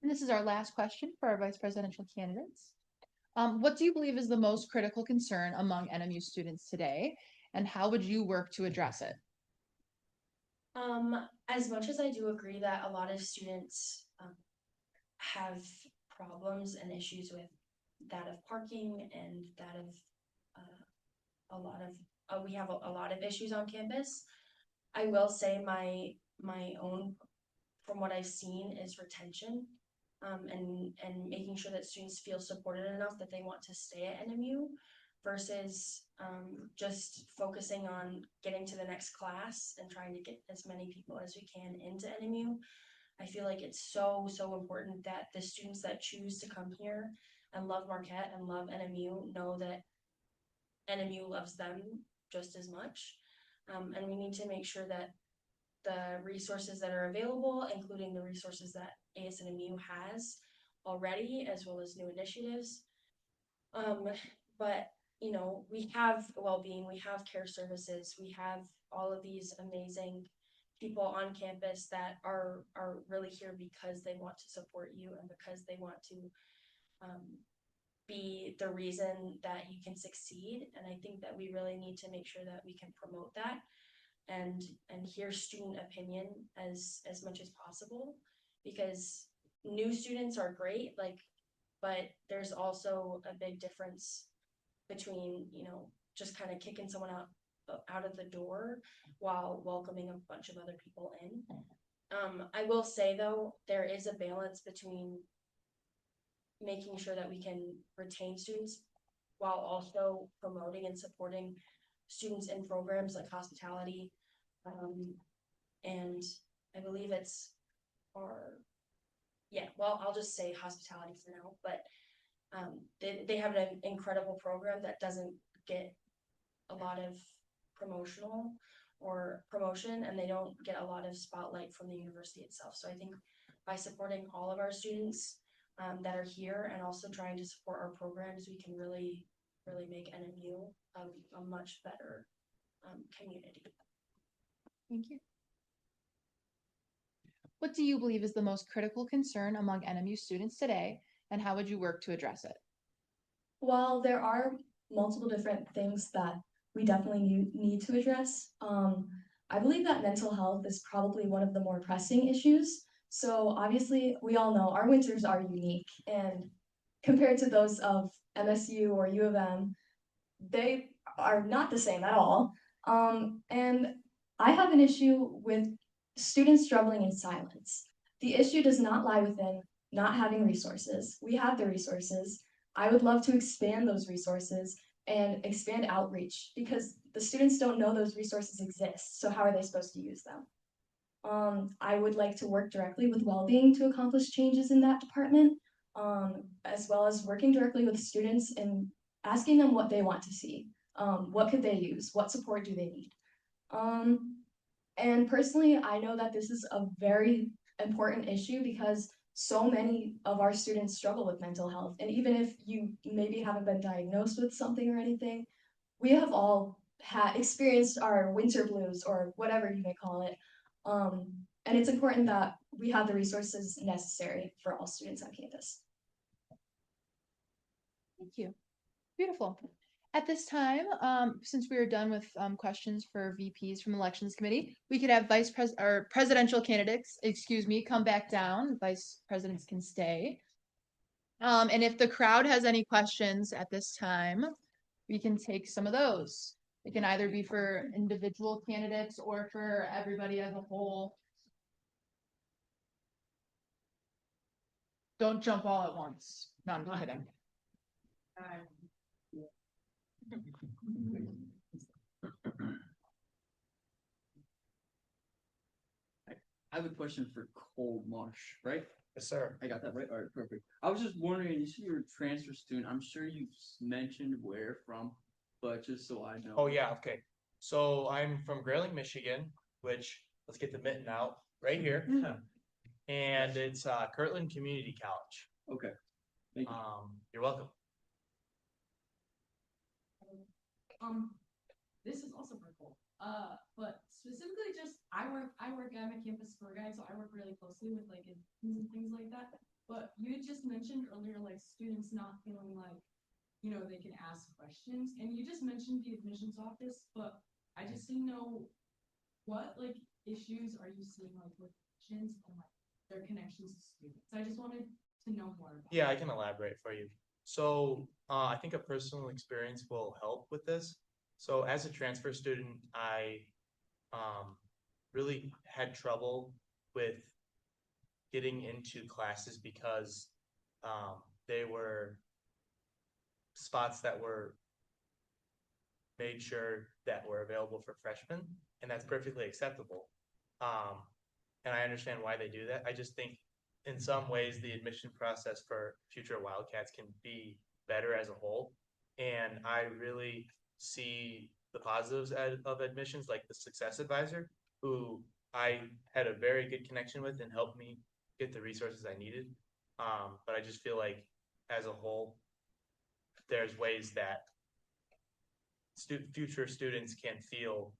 And this is our last question for our vice presidential candidates. What do you believe is the most critical concern among NMU students today, and how would you work to address it? As much as I do agree that a lot of students have problems and issues with that of parking and that of we have a lot of issues on campus, I will say my own, from what I've seen, is retention. And making sure that students feel supported enough that they want to stay at NMU versus just focusing on getting to the next class and trying to get as many people as we can into NMU. I feel like it's so important that the students that choose to come here and love Marquette and love NMU know that NMU loves them just as much. And we need to make sure that the resources that are available, including the resources that ASNMU has already, as well as new initiatives. But we have well-being, we have care services, we have all of these amazing people on campus that are really here because they want to support you and because they want to be the reason that you can succeed. And I think that we really need to make sure that we can promote that and hear student opinion as much as possible, because new students are great, like, but there's also a big difference between, you know, just kind of kicking someone out of the door while welcoming a bunch of other people in. I will say though, there is a balance between making sure that we can retain students while also promoting and supporting students in programs like hospitality. And I believe it's I'll just say hospitality for now, but they have an incredible program that doesn't get a lot of promotion, and they don't get a lot of spotlight from the university itself. So I think by supporting all of our students that are here and also trying to support our programs, we can really make NMU a much better community. Thank you. What do you believe is the most critical concern among NMU students today, and how would you work to address it? While there are multiple different things that we definitely need to address, I believe that mental health is probably one of the more pressing issues. So obviously, we all know our winters are unique, and compared to those of MSU or U of M, they are not the same at all. And I have an issue with students struggling in silence. The issue does not lie within not having resources. We have the resources. I would love to expand those resources and expand outreach, because the students don't know those resources exist. So how are they supposed to use them? I would like to work directly with well-being to accomplish changes in that department, as well as working directly with students and asking them what they want to see. What could they use? What support do they need? And personally, I know that this is a very important issue because so many of our students struggle with mental health. And even if you maybe haven't been diagnosed with something or anything, we have all experienced our winter blues, or whatever you may call it. And it's important that we have the resources necessary for all students on campus. Thank you. Beautiful. At this time, since we are done with questions for VPs from Elections Committee, we could have presidential candidates, come back down. Vice presidents can stay. And if the crowd has any questions at this time, we can take some of those. It can either be for individual candidates or for everybody as a whole. Don't jump all at once. No, I'm just kidding. I have a question for Cole Marsh, right? Yes, sir. I got that right. All right, perfect. I was just wondering, you see you're a transfer student. I'm sure you've mentioned where from, but just so I know. Oh yeah, okay. So I'm from Grayling, Michigan, which, let's get the mitten out right here. And it's Kirtland Community College. Okay. Thank you. You're welcome. This is also pretty cool. But specifically just I'm a campus tour guide, so I work really closely with like and things like that. But you just mentioned earlier like students not feeling like, you know, they can ask questions, and you just mentioned the admissions office, but I just didn't know what like issues are you seeing like with admissions and like their connections to students. I just wanted to know more about Yeah, I can elaborate for you. So I think a personal experience will help with this. So as a transfer student, I really had trouble with getting into classes because they were spots that were made sure that were available for freshmen, and that's perfectly acceptable. And I understand why they do that. I just think in some ways the admission process for future Wildcats can be better as a whole. And I really see the positives of admissions, like the success advisor, who I had a very good connection with and helped me get the resources I needed. But I just feel like as a whole, there's ways that future students can feel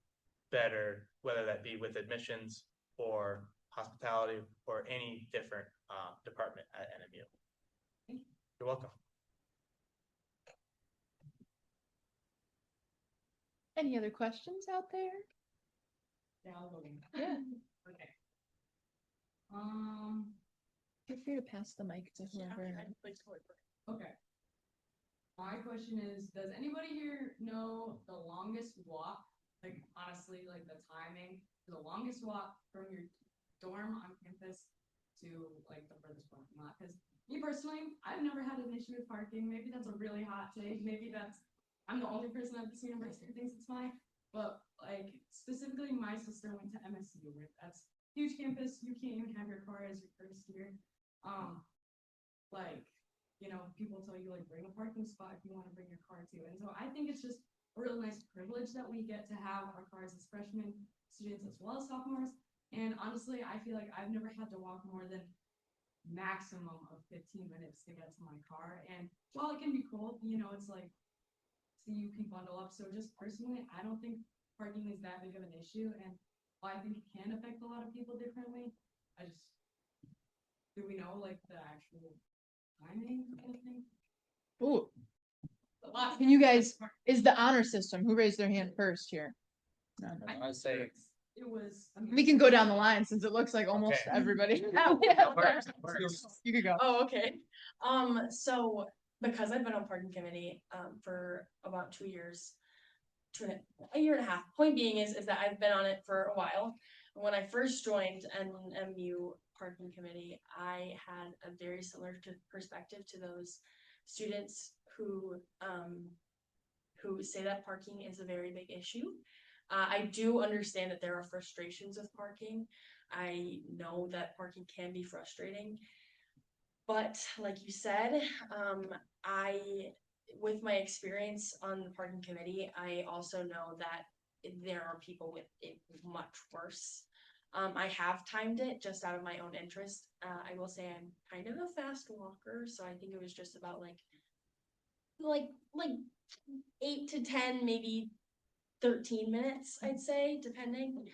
better, whether that be with admissions or hospitality or any different department at NMU. You're welcome. Any other questions out there? Yeah, I'll go in. Yeah. Okay. Feel free to pass the mic to whoever. Okay. My question is, does anybody here know the longest walk? Like honestly, like the timing, the longest walk from your dorm on campus to like the furthest parking lot? Because me personally, I've never had an issue with parking. Maybe that's a really hot take. Maybe that's I'm the only person at this university who thinks it's fine. But like specifically, my sister went to MSU. That's huge campus. You can't even have your car as your first year. Like, you know, people tell you like bring a parking spot if you want to bring your car too. And so I think it's just a really nice privilege that we get to have our cars as freshmen students as well as sophomores. And honestly, I feel like I've never had to walk more than maximum of 15 minutes to get to my car. And while it can be cool, you know, it's like so you can bundle up. So just personally, I don't think parking is that big of an issue. And while I think it can affect a lot of people differently, I just do we know like the actual timing kind of thing? Ooh, can you guys, is the honor system, who raised their hand first here? I say. It was. We can go down the line since it looks like almost Okay. everybody. You could go. Oh, okay. So because I've been on parking committee for about 2 years, a year and a half. Point being is that I've been on it for a while. When I first joined ASNMU parking committee, I had a very similar perspective to those students who say that parking is a very big issue. I do understand that there are frustrations with parking. I know that parking can be frustrating, but like you said, with my experience on the parking committee, I also know that there are people with it much worse. I have timed it just out of my own interest. I will say I'm kind of a fast walker, so I think it was just about like 8 to 10, maybe 13 minutes, I'd say, depending.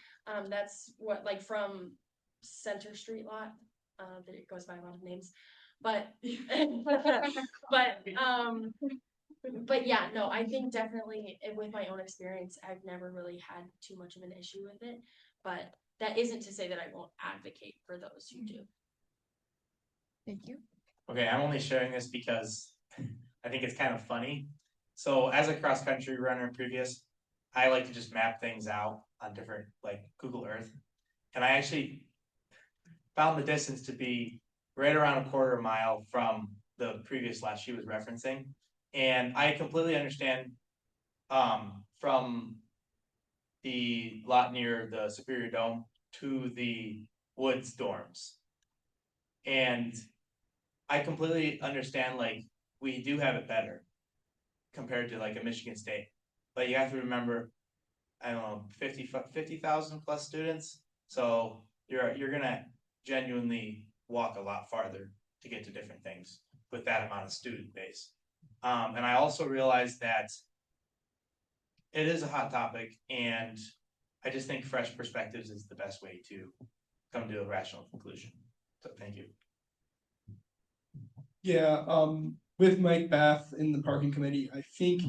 That's what like from Center Street lot. That it goes by a lot of names, but but yeah, no, I think definitely with my own experience, I've never really had too much of an issue with it. But that isn't to say that I won't advocate for those who do. Thank you. Okay, I'm only sharing this because I think it's kind of funny. So as a cross country runner previous, I like to just map things out on different like Google Earth. And I actually found the distance to be right around a quarter mile from the previous lot she was referencing. And I completely understand from the lot near the Superior Dome to the Woods dorms. And I completely understand like we do have it better compared to like a Michigan State. But you have to remember, I don't know, 50,000 plus students. So you're gonna genuinely walk a lot farther to get to different things with that amount of student base. And I also realized that it is a hot topic, and I just think fresh perspectives is the best way to come to a rational conclusion. So thank you. Yeah, with Mike Bath in the parking committee, I think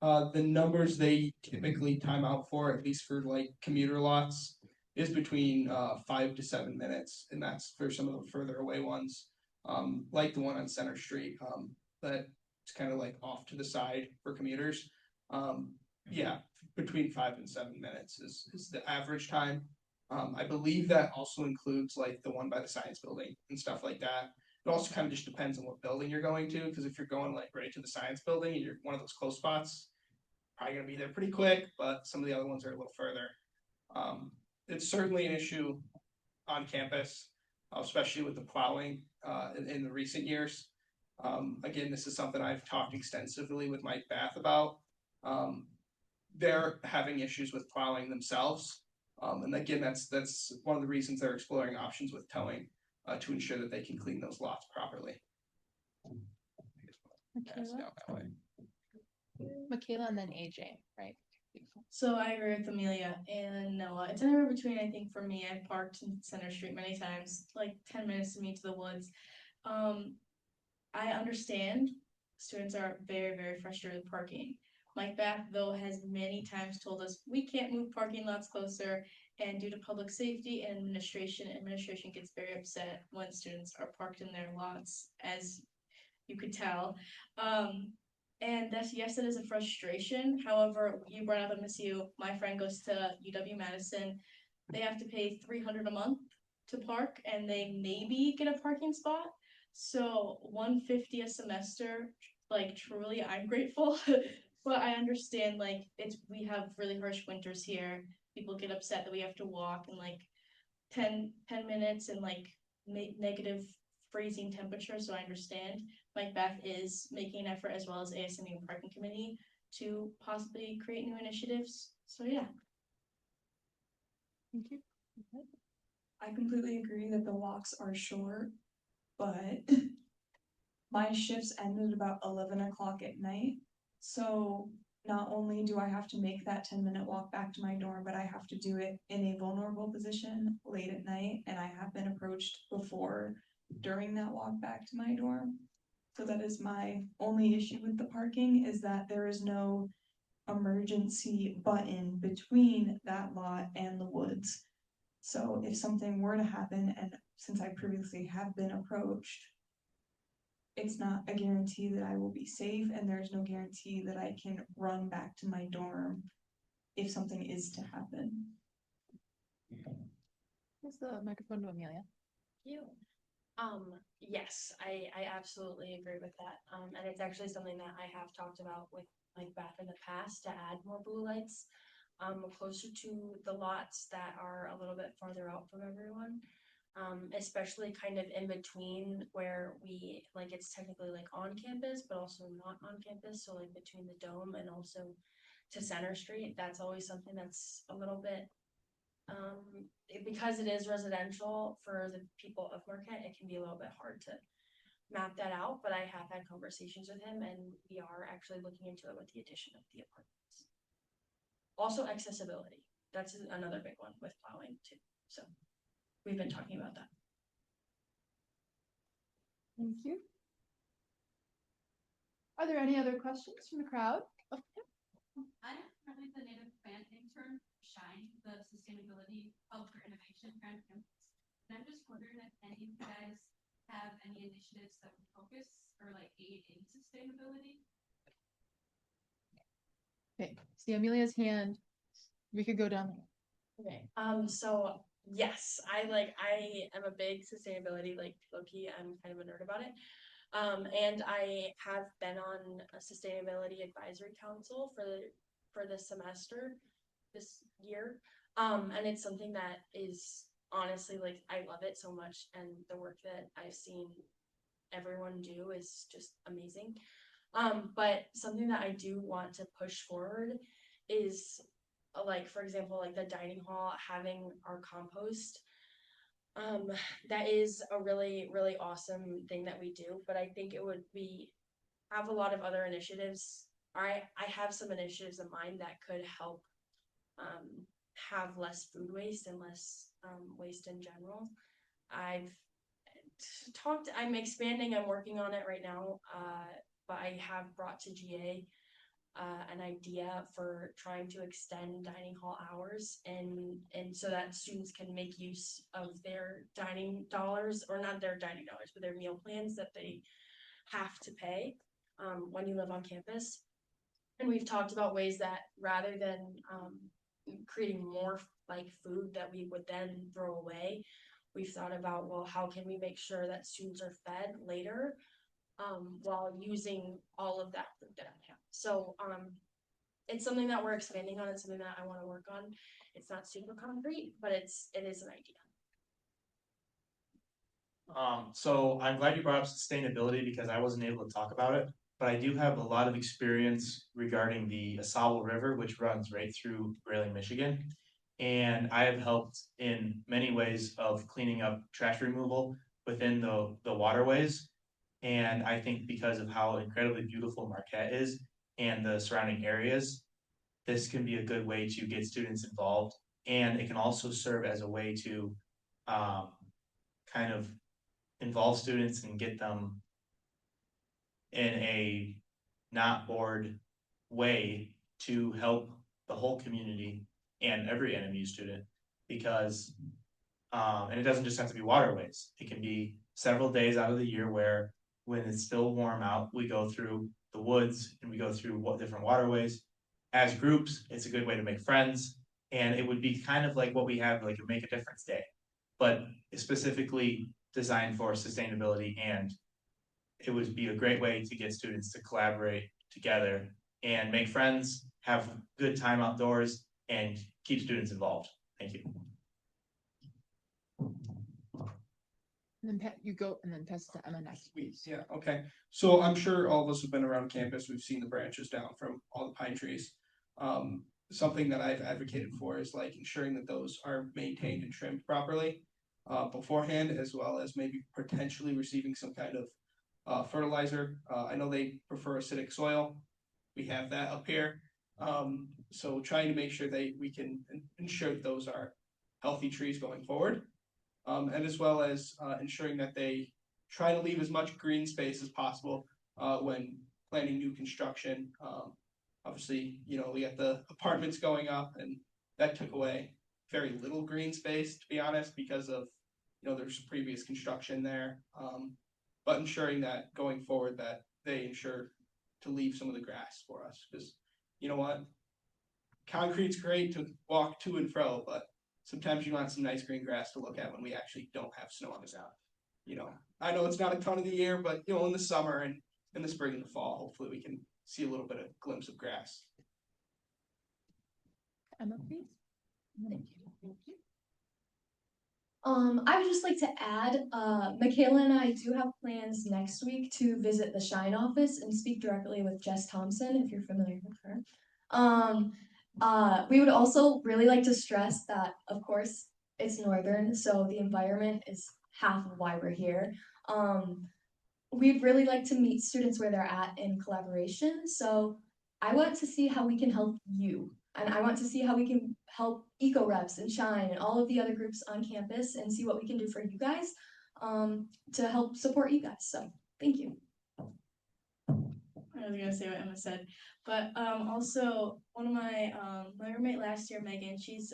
the numbers they typically time out for, at least for like commuter lots, is between 5 to 7 minutes, and that's for some of the further away ones, like the one on Center Street, that it's kind of like off to the side for commuters. Yeah, between 5 and 7 minutes is the average time. I believe that also includes like the one by the science building and stuff like that. It also kind of just depends on what building you're going to, because if you're going like right to the science building and you're one of those close spots, probably gonna be there pretty quick, but some of the other ones are a little further. It's certainly an issue on campus, especially with the plowing in the recent years. Again, this is something I've talked extensively with Mike Bath about. They're having issues with plowing themselves. And again, that's one of the reasons they're exploring options with towing to ensure that they can clean those lots properly. Michaela and then AJ, right? Beautiful. So I agree with Amelia and Noah. It's anywhere between, I think for me, I've parked in Center Street many times, like 10 minutes to me to the Woods. I understand students are very, very frustrated with parking, Mike Bath, though, has many times told us we can't move parking lots closer, and due to public safety and administration gets very upset when students are parked in their lots, as you could tell. And that's, yes, that is a frustration. However, you brought up MSU. My friend goes to UW-Madison. They have to pay $300 a month to park, and they maybe get a parking spot. So $150 a semester, like truly, I'm grateful. But I understand, like, we have really harsh winters here. People get upset that we have to walk in like 10 minutes and like negative freezing temperature. So I understand. Mike Beth is making an effort, as well as ASNMU Parking Committee, to possibly create new initiatives. So yeah. Thank you. I completely agree that the walks are short, but my shifts ended about 11 o'clock at night. So not only do I have to make that 10-minute walk back to my dorm, but I have to do it in a vulnerable position late at night. And I have been approached before during that walk back to my dorm. So that is my only issue with the parking, is that there is no emergency button between that lot and the woods. So if something were to happen, and since I previously have been approached, it's not a guarantee that I will be safe, and there's no guarantee that I can run back to my dorm if something is to happen. Here's the microphone to Amelia. You. Yes, I absolutely agree with that. And it's actually something that I have talked about with Mike Bath in the past, to add more blue lights closer to the lots that are a little bit farther out from everyone. Especially kind of in between where we, like, it's technically like on campus, but also not on campus. So like between the dome and also to Center Street, that's always something that's a little bit, because it is residential for the people of Marquette, it can be a little bit hard to map that out. But I have had conversations with him, and we are actually looking into it with the addition of the apartments. Also accessibility, that's another big one with plowing too. So we've been talking about that. Thank you. Are there any other questions from the crowd? Oh, I'm currently the native plant intern, SHINE, the Sustainability Healthcare Innovation Grant Campus. And I'm just wondering if any of you guys have any initiatives that would focus or like aid in sustainability. okay, see Amelia's hand. We could go down there. Okay. So yes, I am a big sustainability, like low-key, I'm kind of a nerd about it. And I have been on a sustainability advisory council for this semester, this year. And it's something that is honestly, like, I love it so much, and the work that I've seen everyone do is just amazing. But something that I do want to push forward is, like, for example, like the dining hall having our compost. That is a really, really awesome thing that we do, but I think it would have a lot of other initiatives. I have some initiatives in mind that could help have less food waste and less waste in general. I'm expanding, I'm working on it right now, but I have brought to GA an idea for trying to extend dining hall hours, and so that students can make use of their dining dollars, or not their dining dollars, but their meal plans that they have to pay when you live on campus. And we've talked about ways that, rather than creating more like food that we would then throw away, we've thought about, well, how can we make sure that students are fed later while using all of that food that I have. So it's something that we're expanding on. It's something that I want to work on. It's not super concrete, but it is an idea. So I'm glad you brought up sustainability, because I wasn't able to talk about it, but I do have a lot of experience regarding the Asable River, which runs right through Grayling, Michigan. And I have helped in many ways of cleaning up trash removal within the waterways. And I think because of how incredibly beautiful Marquette is and the surrounding areas, this can be a good way to get students involved. And it can also serve as a way to kind of involve students and get them in a not bored way to help the whole community and every NMU student, because and it doesn't just have to be waterways. It can be several days out of the year where, when it's still warm out, we go through the woods and we go through different waterways. As groups, it's a good way to make friends, and it would be kind of like what we have, like a Make a Difference Day, but specifically designed for sustainability, and it would be a great way to get students to collaborate together and make friends, have good time outdoors, and keep students involved. Thank you. And then you go and then pass it to Emma next. Yeah, okay. So I'm sure all of us have been around campus. We've seen the branches down from all the pine trees. Something that I've advocated for is like ensuring that those are maintained and trimmed properly beforehand, as well as maybe potentially receiving some kind of fertilizer. I know they prefer acidic soil. We have that up here. So trying to make sure that we can ensure that those are healthy trees going forward. And as well as ensuring that they try to leave as much green space as possible when planning new construction. Obviously, you know, we got the apartments going up, and that took away very little green space, to be honest, because of, you know, there's previous construction there. But ensuring that going forward that they ensure to leave some of the grass for us, because you know what, concrete's great to walk to and fro, but sometimes you want some nice green grass to look at when we actually don't have snow on the ground. You know, I know it's not a ton of the year, but you know, in the summer and in the spring and the fall, hopefully we can see a little bit of glimpse of grass. Emma, please. Thank you. I would just like to add, Michaela and I do have plans next week to visit the Shine office and speak directly with Jess Thompson, if you're familiar with her. We would also really like to stress that, of course, it's Northern, so the environment is half of why we're here. We'd really like to meet students where they're at in collaboration, so I want to see how we can help you. And I want to see how we can help Eco Reps and Shine and all of the other groups on campus and see what we can do for you guys to help support you guys. So thank you. I was gonna say what Emma said, but also one of my roommate last year, Megan, she's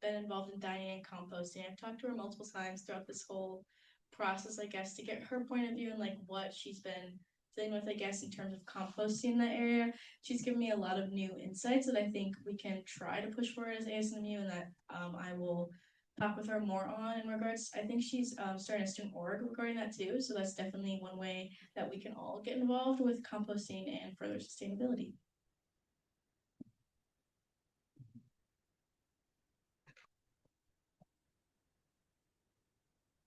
been involved in dining and composting. I've talked to her multiple times throughout this whole process, I guess, to get her point of view and like what she's been dealing with, I guess, in terms of composting in that area. She's given me a lot of new insights that I think we can try to push forward as ASNMU, and that I will talk with her more on in regards. I think she's starting a student org regarding that too, so that's definitely one way that we can all get involved with composting and further sustainability.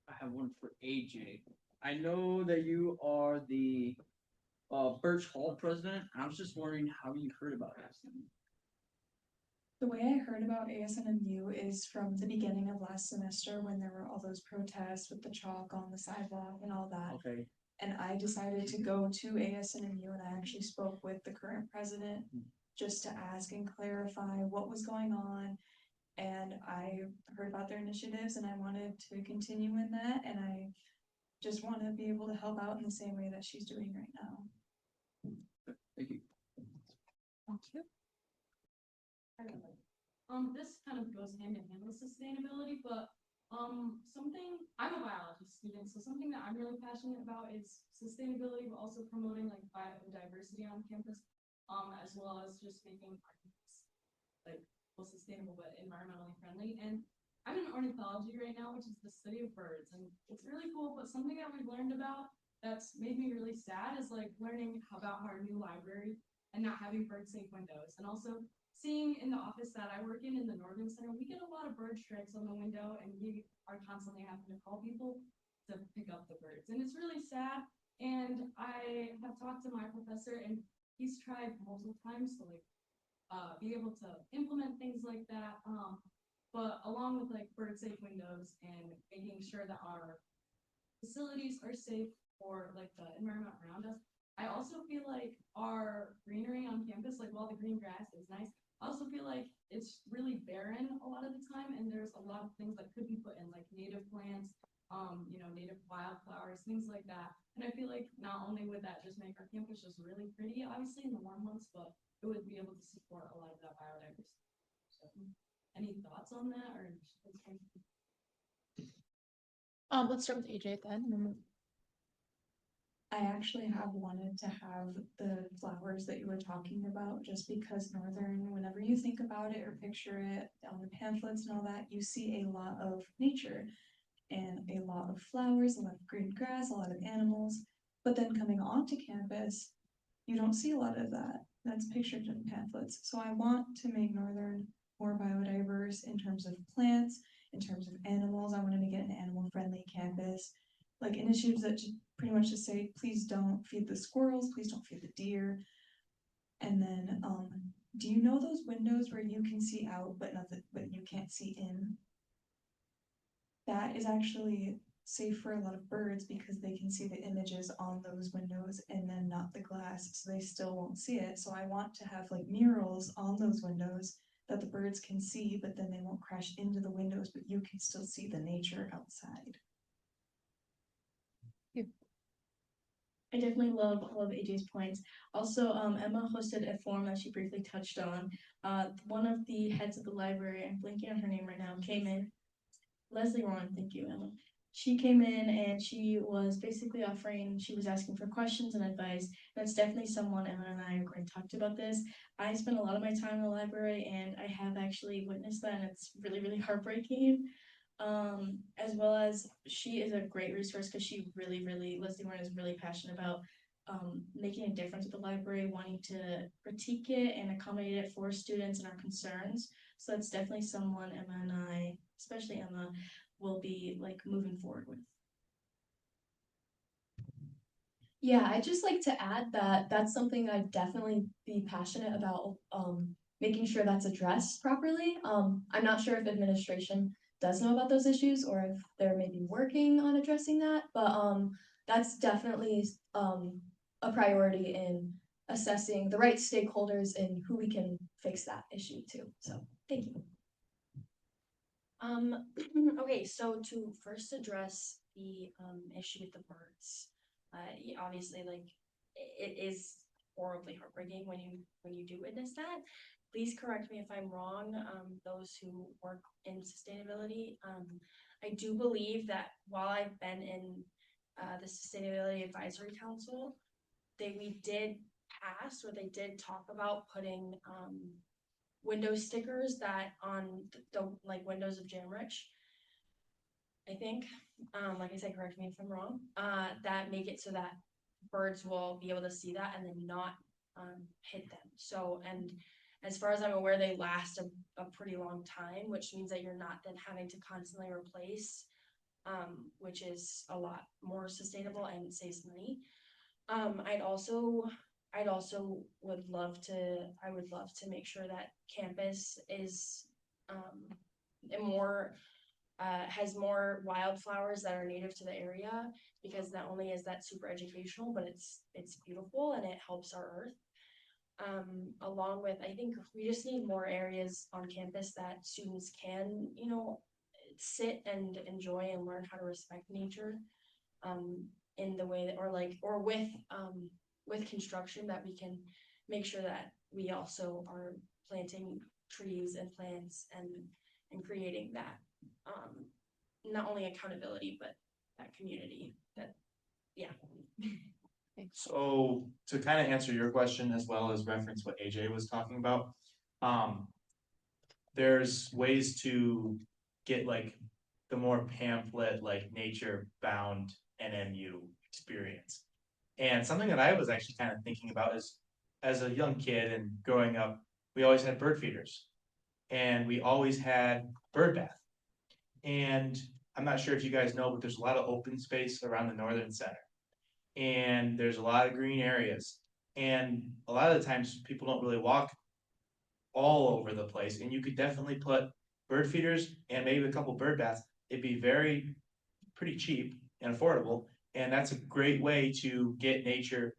I have one for AJ. I know that you are the Birch Hall president. I was just wondering how you heard about ASNMU. The way I heard about ASNMU is from the beginning of last semester when there were all those protests with the chalk on the sidewalk and all that. Okay. And I decided to go to ASNMU, and I actually spoke with the current president just to ask and clarify what was going on. And I heard about their initiatives, and I wanted to continue in that, and I just want to be able to help out in the same way that she's doing right now. Thank you. Thank you. This kind of goes hand in hand with sustainability, but something, I'm a biology student, so something that I'm really passionate about is sustainability, but also promoting like biodiversity on campus, as well as just making our campus like both sustainable but environmentally friendly. And I'm in ornithology right now, which is the study of birds, and it's really cool. But something that we've learned about that's made me really sad is like learning about our new library and not having bird safe windows, and also seeing in the office that I work in the Northern Center, we get a lot of bird strikes on the window, and we are constantly having to call people to pick up the birds. And it's really sad. And I have talked to my professor, and he's tried multiple times to like be able to implement things like that. But along with like bird safe windows and making sure that our facilities are safe for like the environment around us, I also feel like our greenery on campus, like while the green grass is nice, I also feel like it's really barren a lot of the time, and there's a lot of things that could be put in, like native plants native wildflowers, things like that. And I feel like not only would that just make our campus just really pretty, obviously in the warm months, but it would be able to support a lot of that biodiversity. So, any thoughts on that, or? Let's start with AJ then. and then I actually have wanted to have the flowers that you were talking about, just because Northern, whenever you think about it or picture it on the pamphlets and all that, you see a lot of nature and a lot of flowers, a lot of green grass, a lot of animals. But then coming onto campus, you don't see a lot of that. That's pictured in pamphlets. So I want to make Northern more biodiverse in terms of plants, in terms of animals. I want to make it an animal-friendly campus. Like initiatives that just pretty much just say, please don't feed the squirrels, please don't feed the deer. And then, do you know those windows where you can see out, but you can't see in? That is actually safe for a lot of birds because they can see the images on those windows and then not the glass, so they still won't see it. So I want to have like murals on those windows that the birds can see, but then they won't crash into the windows, but you can still see the nature outside. I definitely love AJ's points. Also, Emma hosted a forum that she briefly touched on. One of the heads of the library, I'm blanking on her name right now, came in. Leslie Ron, thank you, Emma. She came in and she was basically she was asking for questions and advice. That's definitely someone Emma and I are going to talk to about this. I spend a lot of my time in the library and I have actually witnessed that, and it's really, really heartbreaking. As well as she is a great resource because she Leslie Warren is really passionate about making a difference with the library, wanting to critique it and accommodate it for students and our concerns. So that's definitely someone Emma and I, especially Emma, will be like moving forward with. Yeah, I'd just like to add that that's something I'd definitely be passionate about, making sure that's addressed properly. I'm not sure if administration does know about those issues or if they're maybe working on addressing that, but that's definitely a priority in assessing the right stakeholders and who we can fix that issue to. So thank you. Okay, so to first address the issue with the birds, obviously, like it is horribly heartbreaking when you do witness that. Please correct me if I'm wrong. Those who work in sustainability, I do believe that while I've been in the Sustainability Advisory Council, we did pass, or they did talk about putting window stickers that on the like windows of Jamrich, I think, like I said, correct me if I'm wrong, that make it so that birds will be able to see that and then not hit them. So, and as far as I'm aware, they last a pretty long time, which means that you're not then having to constantly replace, which is a lot more sustainable and saves money. I'd also would love to make sure that campus is has more wildflowers that are native to the area, because not only is that super educational, but it's beautiful and it helps our earth. Along with, I think we just need more areas on campus that students can, sit and enjoy and learn how to respect nature, in the way that, or with construction, that we can make sure that we also are planting trees and plants and creating that, not only accountability, but that community that, yeah. So to kind of answer your question as well as reference what AJ was talking about, there's ways to get like the more pamphlet, like nature bound NMU experience. And something that I was actually kind of thinking about is, as a young kid and growing up, we always had bird feeders and we always had bird bath. And I'm not sure if you guys know, but there's a lot of open space around the Northern Center. And there's a lot of green areas. And a lot of the times people don't really walk all over the place. And you could definitely put bird feeders and maybe a couple bird baths. It'd be pretty cheap and affordable. And that's a great way to get nature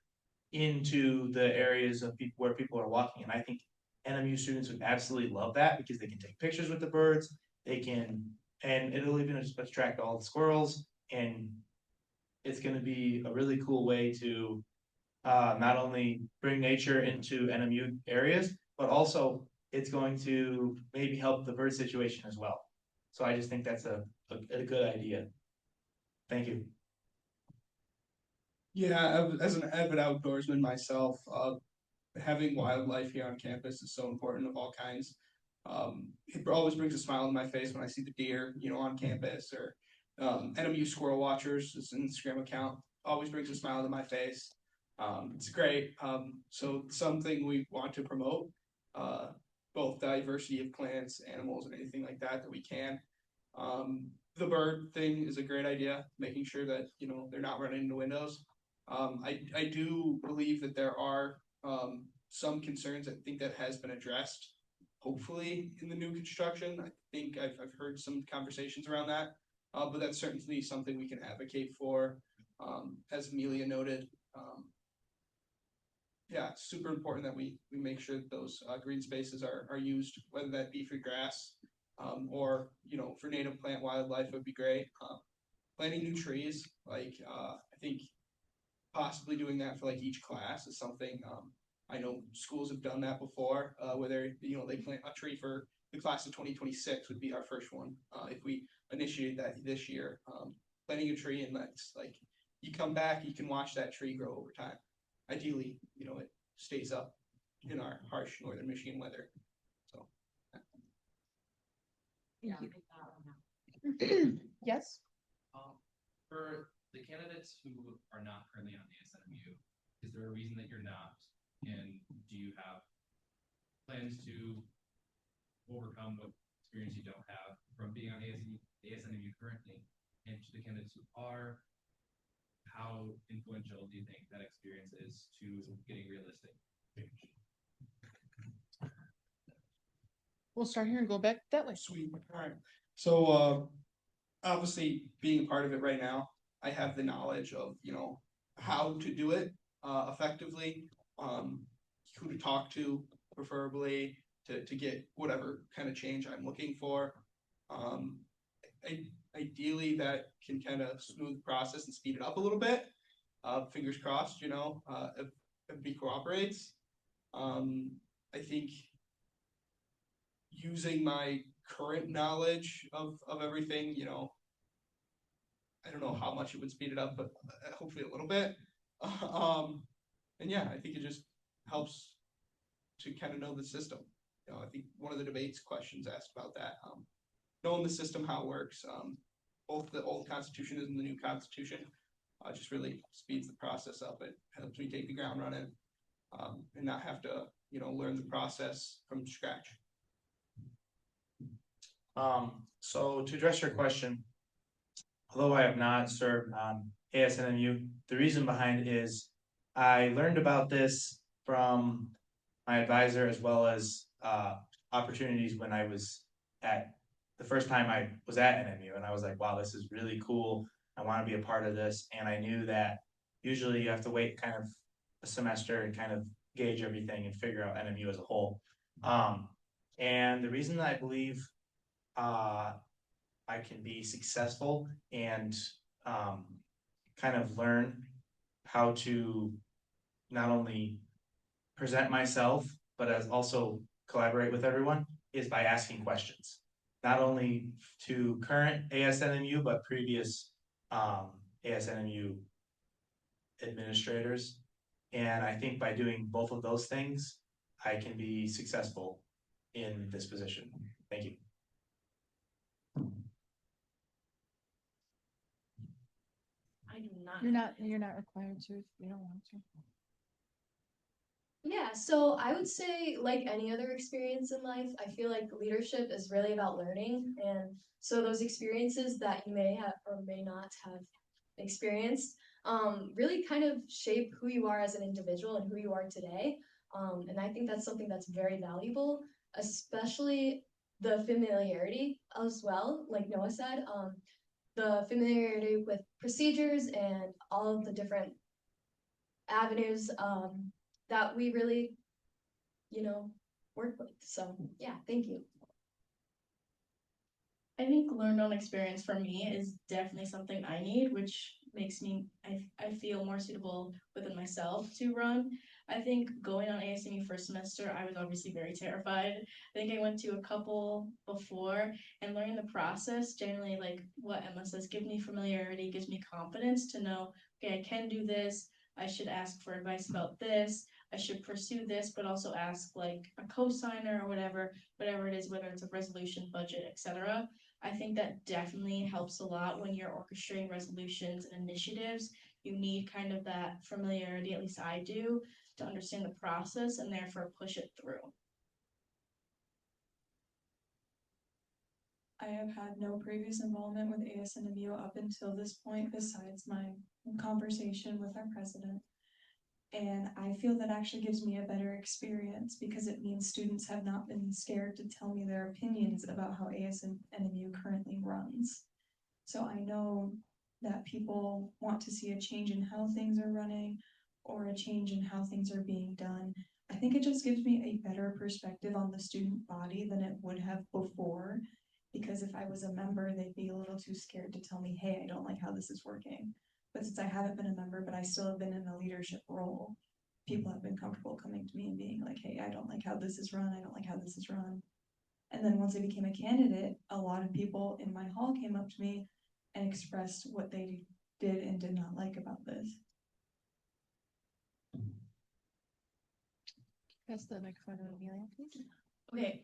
into the areas of people where people are walking. And I think NMU students would absolutely love that because they can take pictures with the birds. They can, and it'll even attract all the squirrels. and it's gonna be a really cool way to not only bring nature into NMU areas, but also it's going to maybe help the bird situation as well. So I just think that's a good idea. Thank you. Yeah, as an avid outdoorsman myself, having wildlife here on campus is so important of all kinds. It always brings a smile on my face when I see the deer, on campus, or NMU Squirrel Watchers, is an Instagram account, always brings a smile to my face. It's great. So something we want to promote, both diversity of plants, animals, and anything like that we can. The bird thing is a great idea, making sure that, they're not running into windows. I do believe that there are some concerns. I think that has been addressed, hopefully, in the new construction. I think I've heard some conversations around that, but that's certainly something we can advocate for. As Amelia noted, yeah, it's super important that we make sure that those green spaces are used, whether that be for grass or for native plant wildlife would be great. Planting new trees, I think possibly doing that for each class is something I know schools have done that before, where they plant a tree for the class of 2026 would be our first one. If we initiate that this year, planting a tree, and that's you come back, you can watch that tree grow over time. Ideally, it stays up in our harsh northern Michigan weather. So Yes. For the candidates who are not currently on the ASNMU, is there a reason that you're not? And do you have plans to overcome what experience you don't have from being on ASNMU currently? And to the candidates who are, how influential do you think that experience is to getting realistic change? We'll start here and go back that way. sweet. All right. So obviously, being a part of it right now, I have the knowledge of how to do it effectively, who to talk to, preferably to get whatever kind of change I'm looking for. Ideally, that can kind of smooth the process and speed it up a little bit. Fingers crossed, if everybody cooperates. I think using my current knowledge of everything, I don't know how much it would speed it up, but hopefully a little bit. And yeah, I think it just helps to kind of know the system. I think one of the debates questions asked about that. Knowing the system, how it works, both the old constitution and the new constitution, just really speeds the process up. It helps me take the ground running, and not have to, learn the process from scratch. So to address your question, although I have not served on ASNMU, the reason behind it is I learned about this from my advisor as well as opportunities when I was at the first time I was at NMU, and I was like, wow, this is really cool. I want to be a part of this. And I knew that usually you have to wait kind of a semester and kind of gauge everything and figure out NMU as a whole. And the reason that I believe I can be successful and kind of learn how to not only present myself, but as also collaborate with everyone is by asking questions, not only to current ASNMU, but previous ASNMU administrators. And I think by doing both of those things, I can be successful in this position. Thank you. I do not. You're not required to if you don't want to. Yeah, so I would say, like any other experience in life, I feel like leadership is really about learning. And so those experiences that you may have or may not have experienced really kind of shape who you are as an individual and who you are today. And I think that's something that's very valuable, especially the familiarity as well, like Noah said, the familiarity with procedures and all of the different avenues that we really, work with. So yeah, thank you. I think learned on experience for me is definitely something I need, which makes me I feel more suitable within myself to run. I think going on ASMU first semester, I was obviously very terrified. I think I went to a couple before, and learning the process generally, like what Emma says, give me familiarity, gives me confidence to know, okay, I can do this. I should ask for advice about this. I should pursue this, but also ask like a cosigner or whatever it is, whether it's a resolution, budget, etc. I think that definitely helps a lot when you're orchestrating resolutions and initiatives. You need kind of that familiarity, at least I do, to understand the process and therefore push it through. I have had no previous involvement with ASNMU up until this point, besides my conversation with our president. And I feel that actually gives me a better experience because it means students have not been scared to tell me their opinions about how ASNMU currently runs. So I know that people want to see a change in how things are running or a change in how things are being done. I think it just gives me a better perspective on the student body than it would have before. Because if I was a member, they'd be a little too scared to tell me, hey, I don't like how this is working. But since I haven't been a member, but I still have been in a leadership role, people have been comfortable coming to me and being like, hey, I don't like how this is run. I don't like how this is run. And then once I became a candidate, a lot of people in my hall came up to me and expressed what they did and did not like about this. Pass the microphone to Amelia, please. Okay,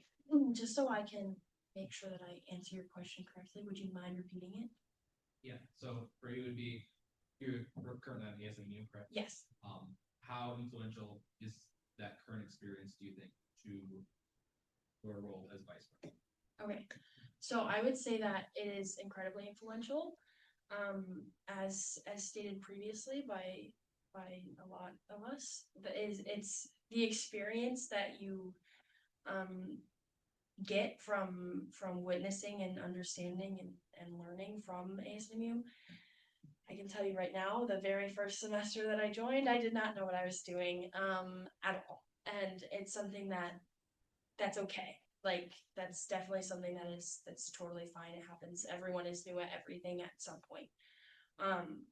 just so I can make sure that I answer your question correctly, would you mind repeating it? Yeah, so for you would be, you're currently on the ASNMU, correct? Yes. How influential is that current experience, do you think, to your role as vice president? Okay, so I would say that it is incredibly influential. As stated previously by a lot of us, it's the experience that you get from witnessing and understanding and learning from ASNMU. I can tell you right now, the very first semester that I joined, I did not know what I was doing at all, and it's something that's okay. Like that's definitely something that's totally fine. It happens. Everyone is new at everything at some point.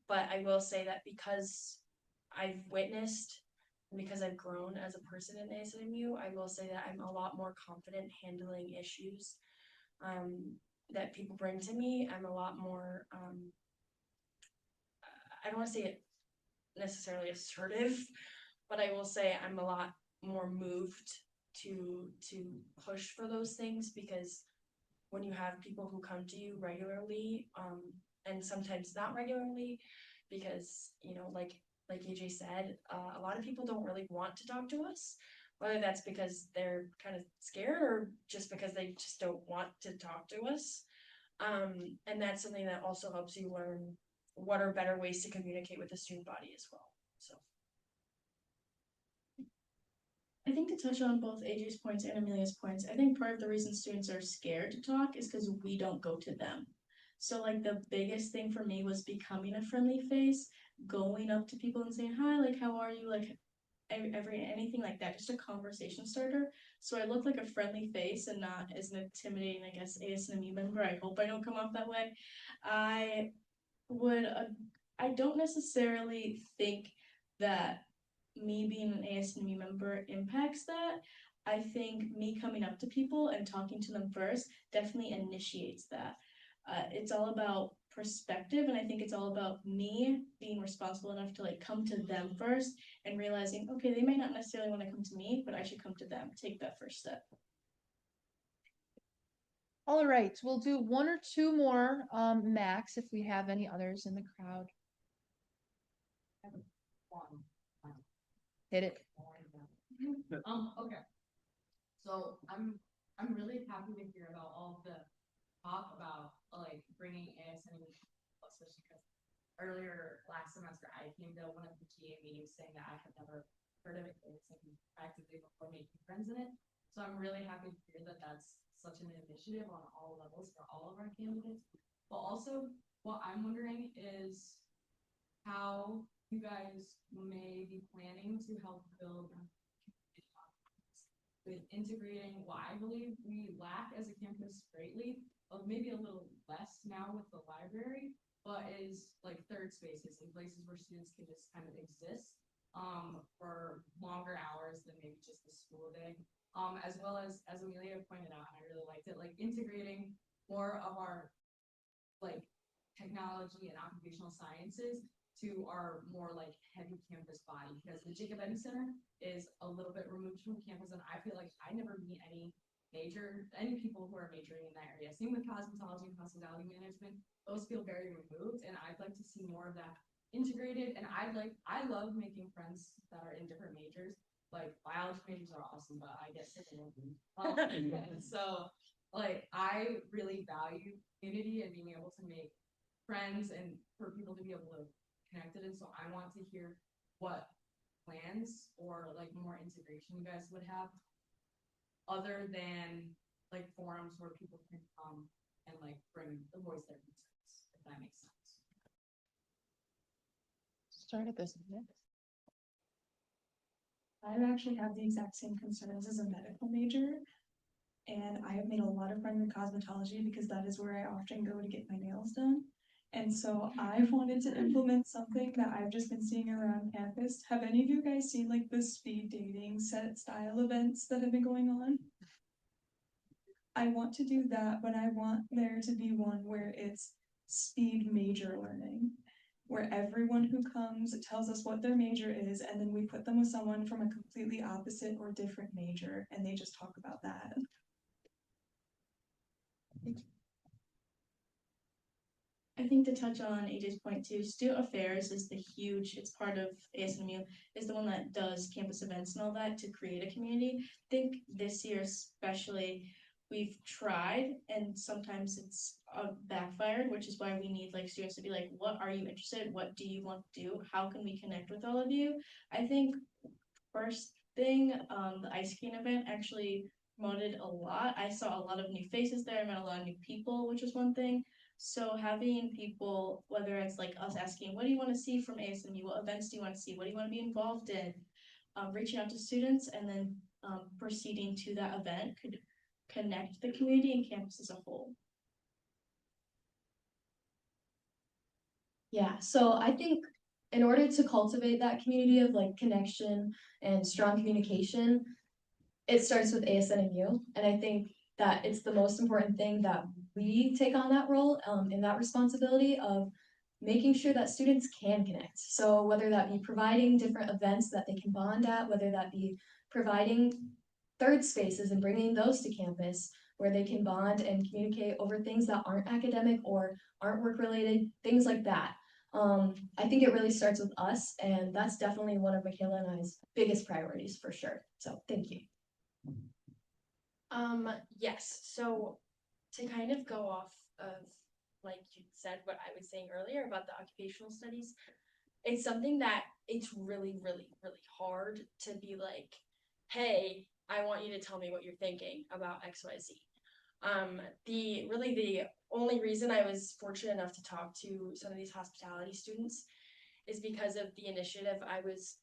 But I will say that because I've witnessed and because I've grown as a person in ASNMU, I will say that I'm a lot more confident handling issues that people bring to me. I'm a lot more I don't want to say it necessarily assertive, but I will say I'm a lot more moved to push for those things, because when you have people who come to you regularly, and sometimes not regularly, because like AJ said, a lot of people don't really want to talk to us, whether that's because they're kind of scared or just because they just don't want to talk to us. And that's something that also helps you learn what are better ways to communicate with the student body as well. So I think to touch on both AJ's points and Amelia's points, I think part of the reason students are scared to talk is because we don't go to them. So like the biggest thing for me was becoming a friendly face, going up to people and saying, hi, like, how are you? Like anything like that, just a conversation starter. So I look like a friendly face and not as an intimidating, I guess, ASNMU member. I hope I don't come off that way. I don't necessarily think that me being an ASNMU member impacts that. I think me coming up to people and talking to them first definitely initiates that. It's all about perspective, and I think it's all about me being responsible enough to like come to them first and realizing, okay, they may not necessarily want to come to me, but I should come to them. Take that first step. All right, we'll do one or two more, max, if we have any others in the crowd. Hit it. Okay. So I'm really happy to hear about all of the talk about like bringing ASNMU, especially because earlier last semester I came to one of the TA meetings saying that I had never heard of it actively before making friends in it. So I'm really happy to hear that that's such an initiative on all levels for all of our candidates. But also, what I'm wondering is how you guys may be planning to help build with integrating what I believe we lack as a campus greatly, maybe a little less now with the library, but is like third spaces and places where students can just kind of exist for longer hours than maybe just the school day. As well as Amelia pointed out, and I really liked it, like integrating more of our like technology and occupational sciences to our more like heavy campus body, because the Jacob Eddy Center is a little bit removed from campus, and I feel like I never meet any people who are majoring in that area. Same with cosmetology and hospitality management; those feel very removed, and I'd like to see more of that integrated. And I love making friends that are in different majors. Like biology majors are awesome, but I get sick of them. So like I really value community and being able to make friends and for people to be able to connect it. And so I want to hear what plans or like more integration you guys would have other than like forums where people can come and like bring the voice their concerns, if that makes sense. Start at this next. I actually have the exact same concerns as a medical major. And I have made a lot of friends in cosmetology because that is where I often go to get my nails done. And so I wanted to implement something that I've just been seeing around campus. Have any of you guys seen like the speed dating set style events that have been going on? I want to do that, but I want there to be one where it's speed major learning, where everyone who comes tells us what their major is, and then we put them with someone from a completely opposite or different major, and they just talk about that. I think to touch on AJ's point too, student affairs is it's part of ASNMU, is the one that does campus events and all that to create a community. I think this year especially, we've tried and sometimes it's backfired, which is why we need like students to be like, what are you interested in? What do you want to do? How can we connect with all of you? I think first thing, the ice skating event actually promoted a lot. I saw a lot of new faces there. I met a lot of new people, which was one thing. So having people, whether it's like us asking, what do you want to see from ASNMU? What events do you want to see? What do you want to be involved in? Reaching out to students and then proceeding to that event could connect the community and campus as a whole. Yeah, so I think in order to cultivate that community of like connection and strong communication, it starts with ASNMU. And I think that it's the most important thing that we take on that role in that responsibility of making sure that students can connect. So whether that be providing different events that they can bond at, whether that be providing third spaces and bringing those to campus where they can bond and communicate over things that aren't academic or aren't work related, things like that. I think it really starts with us, and that's definitely one of Michaela and I's biggest priorities for sure. So thank you. Yes, so to kind of go off of like you said what I was saying earlier about the occupational studies, it's something that it's really hard to be like, hey, I want you to tell me what you're thinking about XYZ. The only reason I was fortunate enough to talk to some of these hospitality students is because of the initiative I was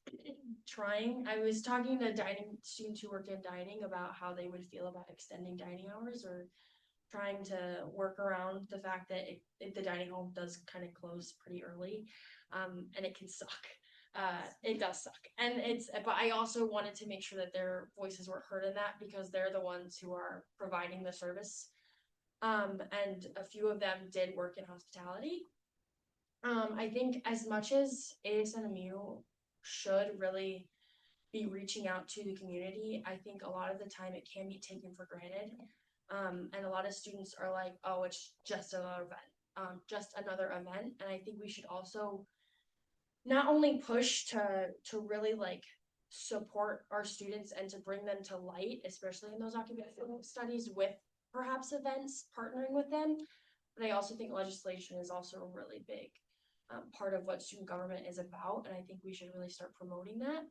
trying. I was talking to dining students who work in dining about how they would feel about extending dining hours or trying to work around the fact that the dining hall does kind of close pretty early, and it can suck. It does suck, and but I also wanted to make sure that their voices were heard in that because they're the ones who are providing the service, and a few of them did work in hospitality. I think as much as ASNMU should really be reaching out to the community, I think a lot of the time it can be taken for granted. And a lot of students are like, oh, it's just another event. And I think we should also not only push to really like support our students and to bring them to light, especially in those occupational studies with perhaps events, partnering with them. But I also think legislation is also a really big part of what student government is about. And I think we should really start promoting that.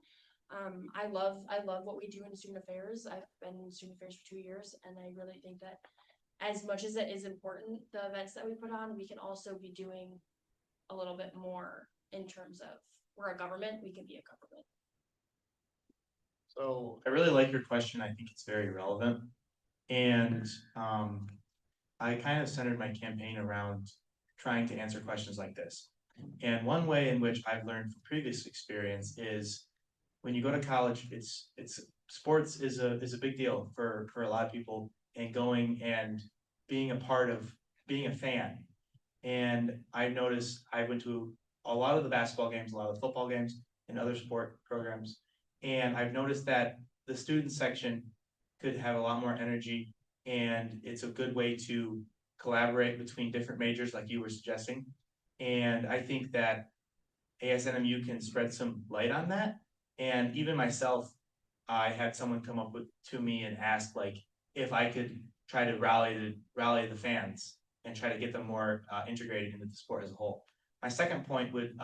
I love what we do in student affairs. I've been in student affairs for 2 years, and I really think that as much as it is important, the events that we put on, we can also be doing a little bit more in terms of we're a government, we can be a government. So I really like your question. I think it's very relevant. And I kind of centered my campaign around trying to answer questions like this. And one way in which I've learned from previous experience is when you go to college, it's sports is a big deal for a lot of people, and going and being a part of being a fan. And I've noticed I went to a lot of the basketball games, a lot of the football games, and other sport programs. And I've noticed that the student section could have a lot more energy, and it's a good way to collaborate between different majors, like you were suggesting. And I think that ASNMU can spread some light on that. And even myself, I had someone come up with to me and ask like if I could try to rally the fans and try to get them more integrated into the sport as a whole. My second point would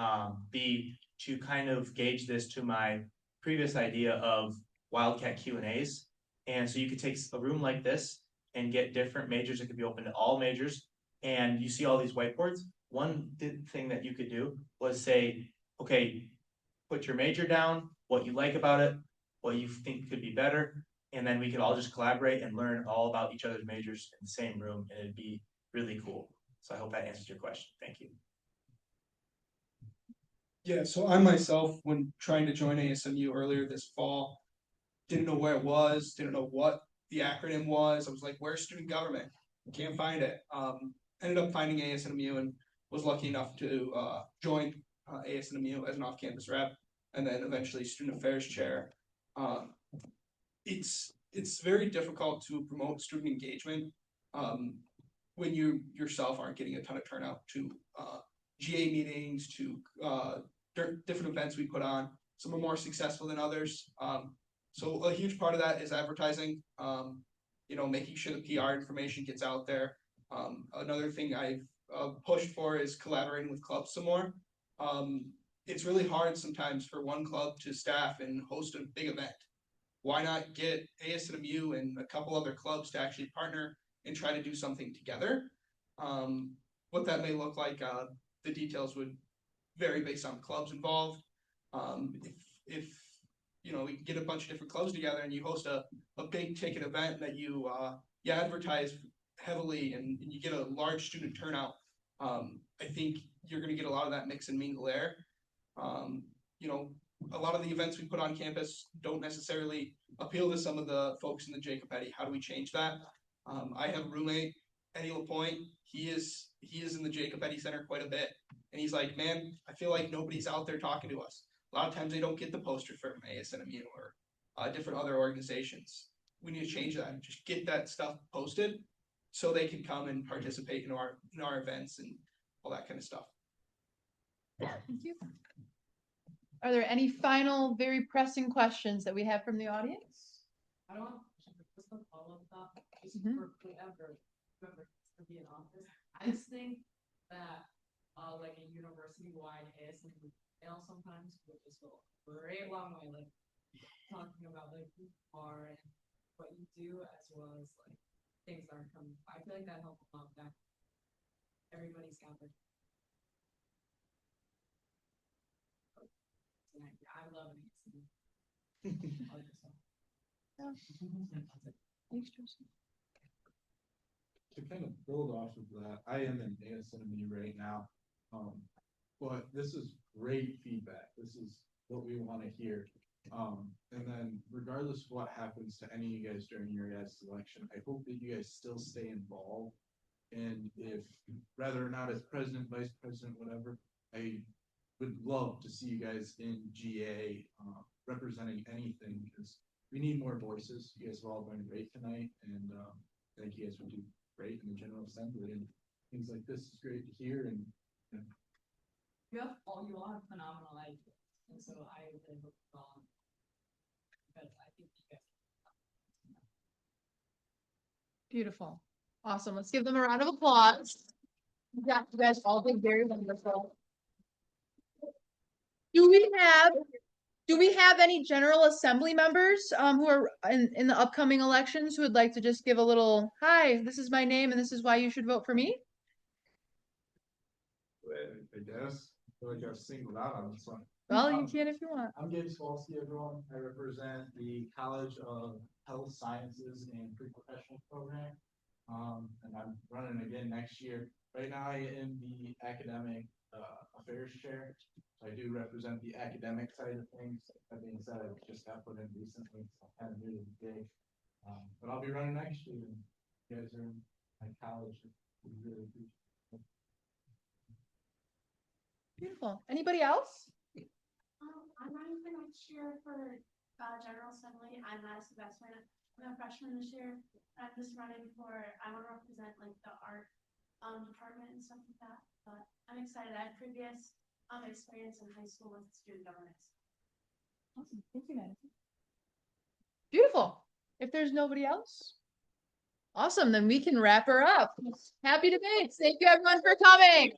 be to kind of gauge this to my previous idea of Wildcat Q&As. And so you could take a room like this and get different majors. It could be open to all majors. And you see all these whiteboards. One thing that you could do was say, okay, put your major down, what you like about it, what you think could be better, and then we could all just collaborate and learn all about each other's majors in the same room, and it'd be really cool. So I hope that answers your question. Thank you. Yeah, so I myself, when trying to join ASMU earlier this fall, didn't know where it was, didn't know what the acronym was. I was like, where's student government? Can't find it. Ended up finding ASNMU and was lucky enough to join ASNMU as an off-campus rep, and then eventually student affairs chair. It's very difficult to promote student engagement when you yourself aren't getting a ton of turnout to GA meetings, to different events we put on. Some are more successful than others. So a huge part of that is advertising, making sure the PR information gets out there. Another thing I've pushed for is collaborating with clubs some more. It's really hard sometimes for one club to staff and host a big event. Why not get ASNMU and a couple other clubs to actually partner and try to do something together? What that may look like, the details would vary based on clubs involved. If we can get a bunch of different clubs together and you host a big ticket event that you advertise heavily and you get a large student turnout, I think you're going to get a lot of that mix and mingle there. A lot of the events we put on campus don't necessarily appeal to some of the folks in the Jacobetti. How do we change that? I have a roommate, Eddie LaPointe. He is in the Jacobetti Center quite a bit, and he's like, man, I feel like nobody's out there talking to us. A lot of times they don't get the poster from ASNMU or different other organizations. We need to change that. Just get that stuff posted so they can come and participate in our events and all that kind of stuff. Thank you. Are there any final, very pressing questions that we have from the audience? I don't just a follow-up thought, just for whoever to be in office. I just think that like a university-wide ASNMU fail sometimes would just go a great long way, like talking about like who you are and what you do as well as like things that are coming. I feel like that helps a lot that everybody's gathered. I love it. Thanks, Joseph. To kind of build off of that, I am in ASNMU right now, but this is great feedback. This is what we want to hear. And then regardless of what happens to any of you guys during your guys' selection, I hope that you guys still stay involved. And if rather or not as president, vice president, whatever, I would love to see you guys in GA representing anything, because we need more voices. You guys have all done great tonight, and I think you guys would do great in the General Assembly, and things like this is great to hear. And you all have phenomenal ideas, and so I really hope because I think you guys. Beautiful. Awesome. Let's give them a round of applause. Yeah, you guys all did very wonderful. Do we have any General Assembly members who are in the upcoming elections who would like to just give a little, hi, this is my name and this is why you should vote for me? I guess I feel like I've singled out on this one. Well, you can if you want. I'm Gabe Spolsky, everyone. I represent the College of Health Sciences and Pre-Professional Program. And I'm running again next year. Right now, I am the academic affairs chair. So I do represent the academic side of things. That being said, I just got put in recently, so I'm kind of new to the gig. But I'll be running next year. And you guys are in my college. We really appreciate it. Beautiful. Anybody else? I'm running for next year for General Assembly. I'm Madison Bestman. I'm a freshman this year. I'm just running for, I want to represent like the art department and stuff like that. But I'm excited. I have previous experience in high school with student governance. Awesome. Thank you, Madison. Beautiful. If there's nobody else. Awesome. Then we can wrap her up. Happy debates. Thank you everyone for coming.